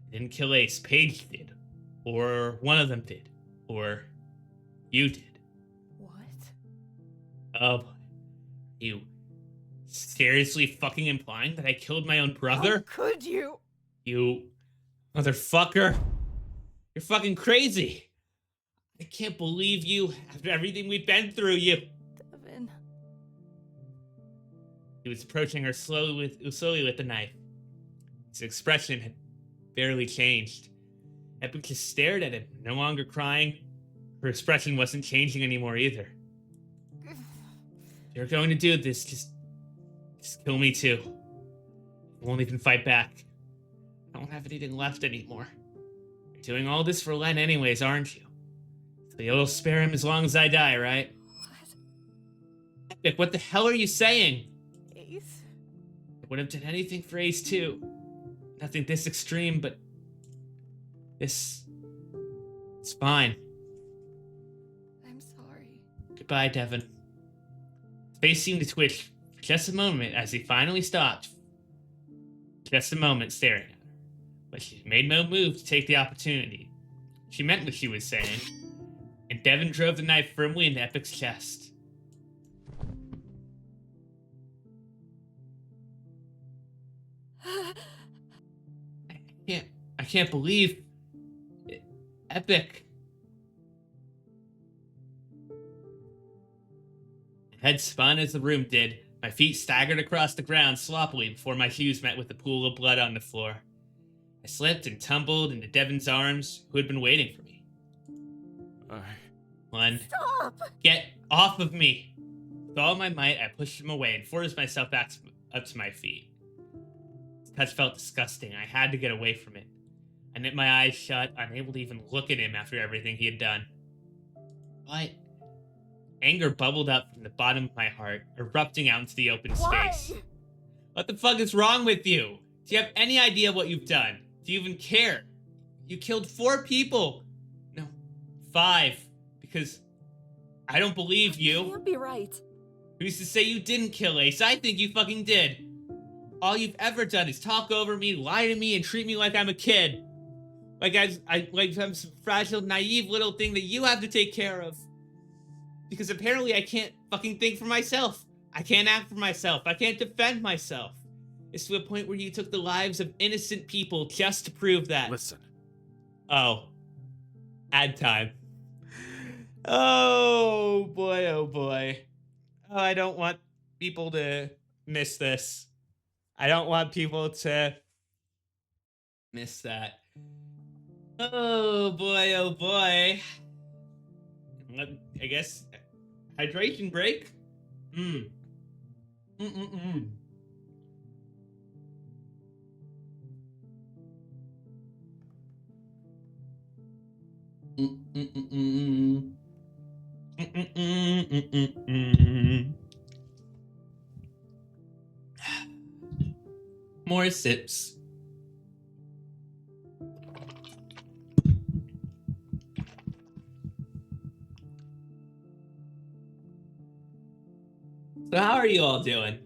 I didn't kill Ace. Paige did, or one of them did, or you did. What? Oh, boy. You seriously fucking implying that I killed my own brother? How could you? You motherfucker! You're fucking crazy. I can't believe you after everything we've been through. You. Devin. He was approaching her slowly with the knife. His expression had barely changed. Epic just stared at him, no longer crying. Her expression wasn't changing anymore either. If you're going to do this, just kill me too. I won't even fight back. I don't have anything left anymore. You're doing all this for Len anyways, aren't you? So you'll spare him as long as I die, right? What? Epic, what the hell are you saying? Ace? I would have done anything for Ace too. Nothing this extreme, but It's fine. I'm sorry. Goodbye, Devin. His face seemed to twitch for just a moment as he finally stopped. Just a moment staring at her. But she made no move to take the opportunity. She meant what she was saying. And Devin drove the knife firmly into Epic's chest. I can't believe it. Epic. My head spun as the room did. My feet staggered across the ground sloppily before my shoes met with a pool of blood on the floor. I slipped and tumbled into Devin's arms, who had been waiting for me. One, Stop! get off of me! With all my might, I pushed him away and forced myself back up to my feet. His touch felt disgusting. I had to get away from it. I knit my eyes shut, unable to even look at him after everything he had done. But anger bubbled up from the bottom of my heart, erupting out into the open space. What the fuck is wrong with you? Do you have any idea what you've done? Do you even care? You killed 4 people. No, 5. Because I don't believe you. Can't be right. Who's to say you didn't kill Ace? I think you fucking did. All you've ever done is talk over me, lie to me, and treat me like I'm a kid. Like I'm some fragile, naive little thing that you have to take care of. Because apparently I can't fucking think for myself. I can't act for myself. I can't defend myself. It's to a point where you took the lives of innocent people just to prove that. Listen. Oh. Ad time. Oh boy, oh boy. Oh, I don't want people to miss this. I don't want people to miss that. Oh boy, oh boy. I guess hydration break? More sips. So how are you all doing?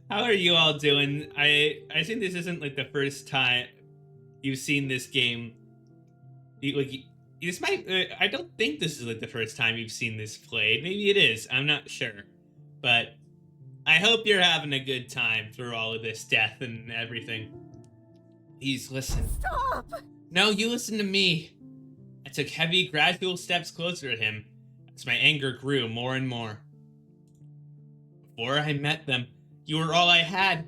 How are you all doing? I think this isn't like the first time you've seen this game. This might. I don't think this is like the first time you've seen this played. Maybe it is. I'm not sure, but I hope you're having a good time through all of this death and everything. Please listen. Stop! No, you listen to me. I took heavy, gradual steps closer to him as my anger grew more and more. Before I met them, you were all I had.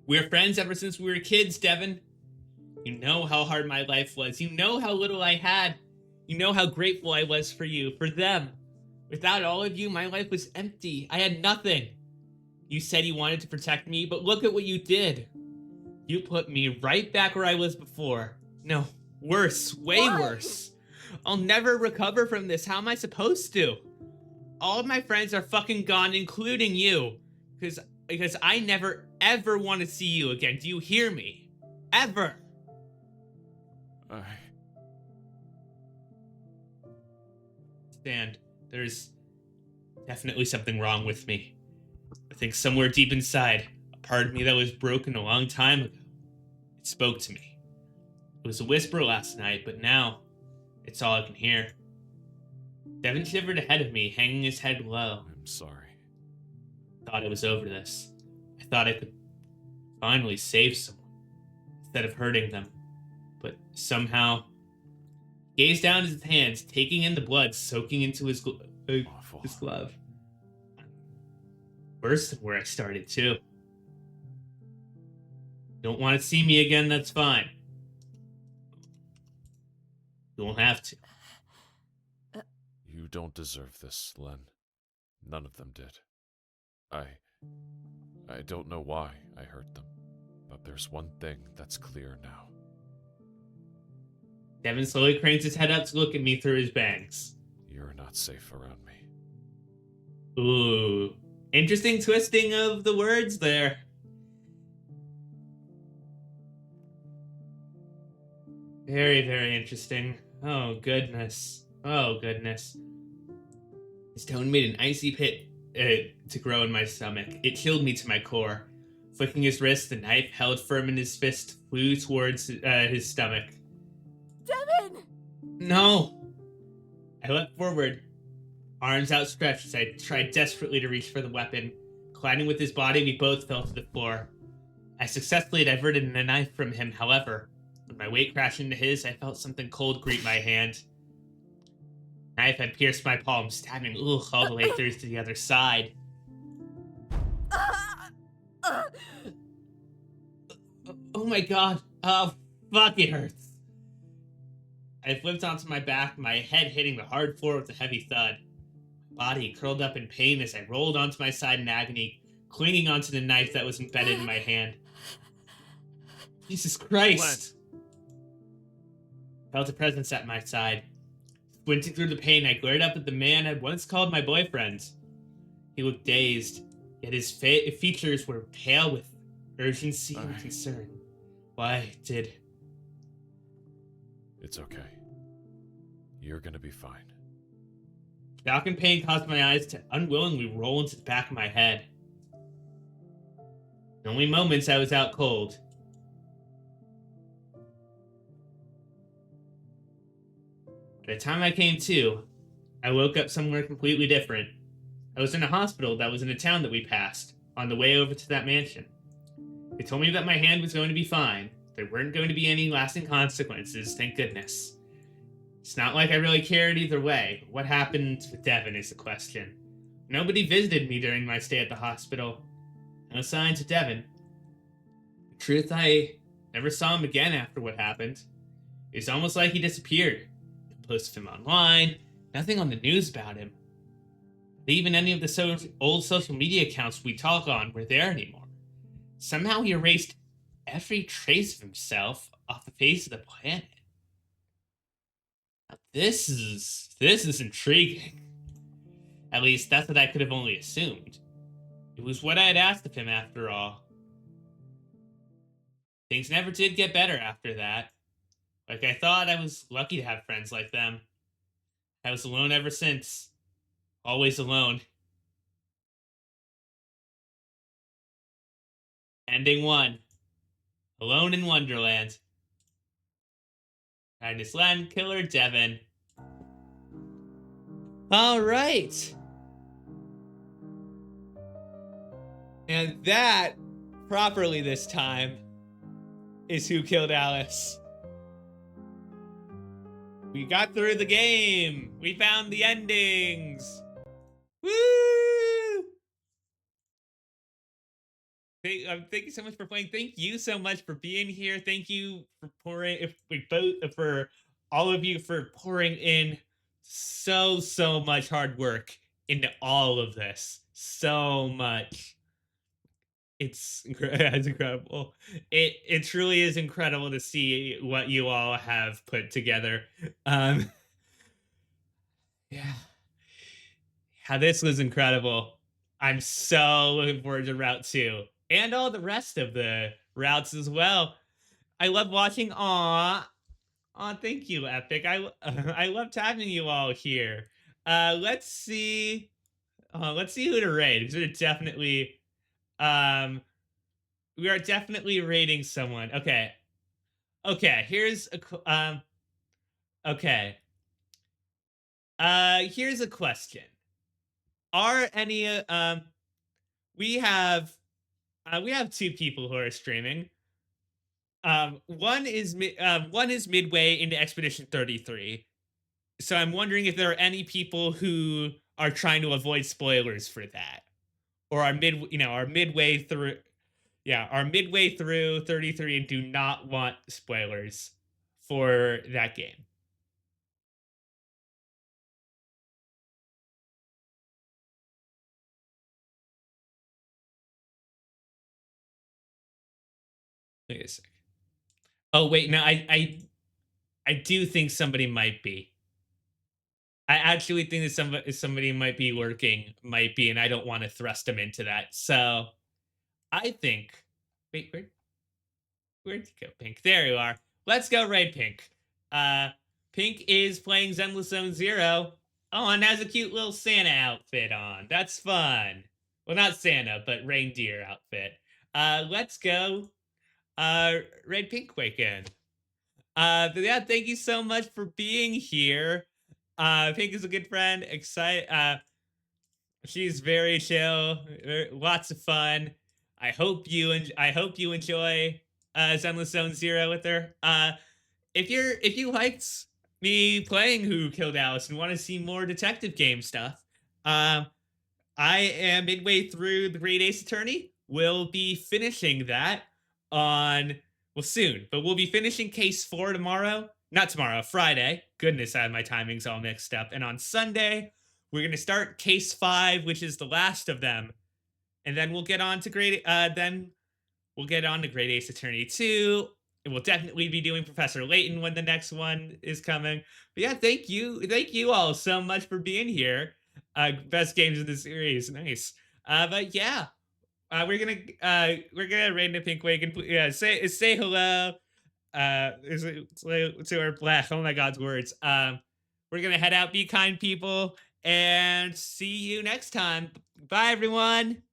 We were friends ever since we were kids, Devin. You know how hard my life was. You know how little I had. You know how grateful I was for you, for them. Without all of you, my life was empty. I had nothing. You said you wanted to protect me, but look at what you did. You put me right back where I was before. No, worse, way worse. I'll never recover from this. How am I supposed to? All of my friends are fucking gone, including you. Because I never, ever want to see you again. Do you hear me? Ever. Stand. There's definitely something wrong with me. I think somewhere deep inside, a part of me that was broken a long time ago, it spoke to me. It was a whisper last night, but now, it's all I can hear. Devin shivered ahead of me, hanging his head low. I'm sorry. I thought it was over this. I thought I could finally save someone, instead of hurting them. But somehow, he gazed down at his hands, taking in the blood soaking into his glove. Worse than where I started, too. Don't want to see me again, that's fine. You won't have to. You don't deserve this, Len. None of them did. I don't know why I hurt them, but there's one thing that's clear now. Devin slowly cranes his head up to look at me through his bangs. You're not safe around me. Ooh. Interesting twisting of the words there. Very, very interesting. Oh, goodness. Oh, goodness. His tone made an icy pit to grow in my stomach. It chilled me to my core. Flicking his wrist, the knife held firm in his fist flew towards his stomach. Devin! No! I leapt forward, arms outstretched as I tried desperately to reach for the weapon. Colliding with his body, we both fell to the floor. I successfully diverted the knife from him, however. When my weight crashed into his, I felt something cold greet my hand. The knife had pierced my palm, stabbing all the way through to the other side. Oh my god. Oh, fuck, it hurts. I flipped onto my back, my head hitting the hard floor with a heavy thud. My body curled up in pain as I rolled onto my side in agony, clinging onto the knife that was embedded in my hand. Jesus Christ! I felt a presence at my side. Squinting through the pain, I glared up at the man I'd once called my boyfriend. He looked dazed, yet his features were pale with urgency and concern. Why did... It's okay. You're gonna be fine. Shock and pain caused my eyes to unwillingly roll into the back of my head. In only moments I was out cold. By the time I came to, I woke up somewhere completely different. I was in a hospital that was in a town that we passed, on the way over to that mansion. They told me that my hand was going to be fine. There weren't going to be any lasting consequences, thank goodness. It's not like I really cared either way. What happened with Devin is the question. Nobody visited me during my stay at the hospital. No signs of Devin. The truth, I never saw him again after what happened. It's almost like he disappeared. No posts of him online, nothing on the news about him. Not even any of the old social media accounts we talk on were there anymore. Somehow he erased every trace of himself off the face of the planet. Now this is intriguing. At least that's what I could have only assumed. It was what I had asked of him after all. Things never did get better after that. Like I thought, I was lucky to have friends like them. I was alone ever since. Always alone. Ending 1. Alone in Wonderland. Kindness Land Killer Devin. Alright. And that, properly this time, is Who Killed Alice. We got through the game. We found the endings. Woo! Thank you so much for playing. Thank you so much for being here. Thank you for for all of you for pouring in so much hard work into all of this. So much. It's incredible. It truly is incredible to see what you all have put together. Yeah. This was incredible. I'm so looking forward to Route 2 and all the rest of the routes as well. I love watching. Aw, thank you, Epic. I loved having you all here. Let's see who to raid. Because we're definitely we are definitely rating someone. Okay. Here's a okay. Here's a question. Are any we have 2 people who are streaming. One is midway into Expedition 33. So I'm wondering if there are any people who are trying to avoid spoilers for that, or are midway through 33 and do not want spoilers for that game. Wait a sec. Oh wait, no, I do think somebody might be. I actually think that somebody might be lurking, and I don't want to thrust them into that. So I think, where'd you go, Pink? There you are. Let's go raid Pink. Pink is playing Zenless Zone Zero. Oh, and has a cute little Santa outfit on. That's fun. Well, not Santa, but reindeer outfit. Let's go. Red Pink Weekend. But yeah, thank you so much for being here. Pink is a good friend. She's very chill, lots of fun. I hope you enjoy Zenless Zone Zero with her. If you liked me playing Who Killed Alice and want to see more detective game stuff, I am midway through the Great Ace Attorney. We'll be finishing that on soon, but we'll be finishing case 4 tomorrow. Not tomorrow, Friday. Goodness, I have my timings all mixed up. And on Sunday, we're gonna start case 5, which is the last of them, and then we'll get on to Great Ace Attorney 2. And we'll definitely be doing Professor Layton when the next one is coming. But yeah, thank you all so much for being here. Best games in the series, nice. But yeah, we're gonna raid the Pink Wake and say hello. To our black. Oh my God's words. We're gonna head out. Be kind, people, and see you next time. Bye, everyone.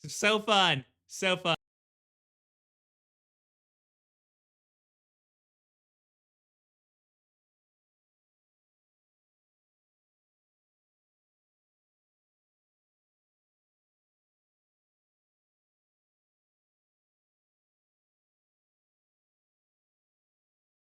So fun. So fun.